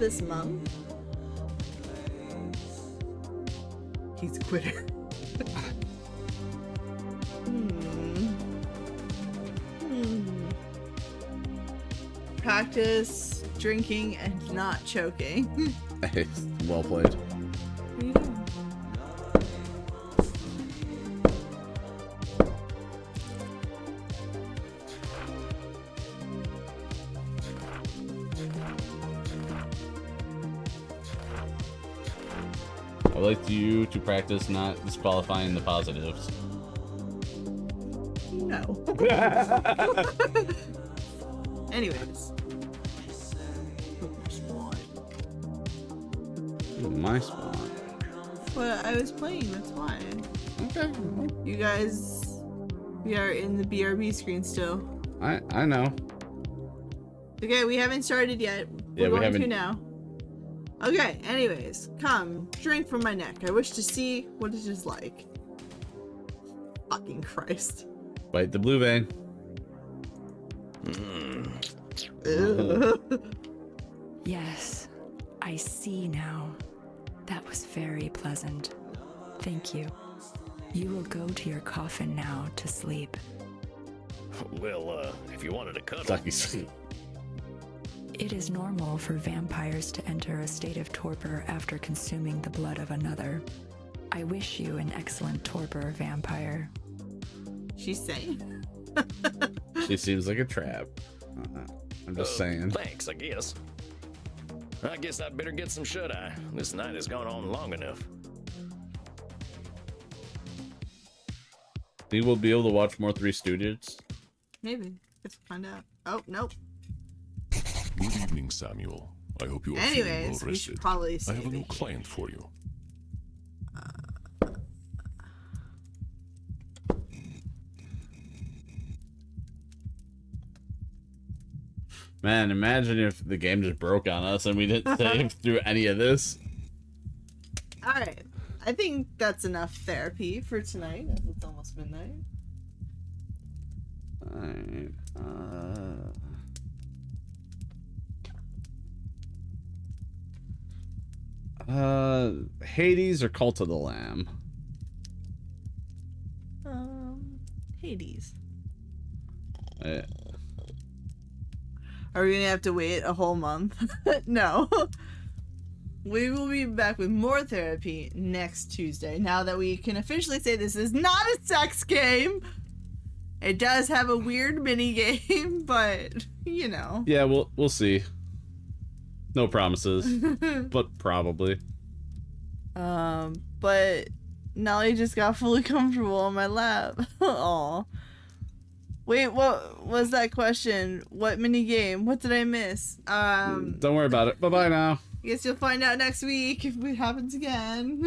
this month. He's a quitter. Practice drinking and not choking. Well played. What are you doing? I'd like you to practice not disqualifying the positives. No. Anyways. My spot. Well, I was playing, that's why. Okay. You guys, we are in the BRB screen still. I know. Okay, we haven't started yet. Yeah, We're we going haven't. to now. Okay, anyways, come, drink from my neck. I wish to see what it is like. Fucking Christ. Bite the blue vein. Yes, I see now. That was very pleasant. Thank you. You will go to your coffin now to sleep. Well, if you wanted to cuddle. Sucky. It is normal for vampires to enter a state of torpor after consuming the blood of another. I wish you an excellent torpor, vampire. She's saying. She seems like a trap. I'm just saying. Thanks, I guess. I guess I'd better get some shut-eye. This night has gone on long enough. Think we'll be able to watch more Three Stooges? Maybe. Let's find out. Oh, nope. Good evening, Samuel. I hope you are feeling Anyways, well we rested. should probably I save have a new it. client for you. Man, imagine if the game just broke on us and we didn't save through any of this. Alright. I think that's enough therapy for tonight, as it's almost midnight. Alright. Hades or Cult of the Lamb? Hades. Eh, Are we gonna have to wait a whole month? No. We will be back with more therapy next Tuesday. Now that we can officially say this is not a sex game. It does have a weird mini game, but you know. Yeah, we'll see. No promises, but probably. But Nelly just got fully comfortable on my lap. Aw. Wait, what was that question? What mini game? What did I miss? Don't worry about it. Bye-bye now. I guess you'll find out next week if it happens again.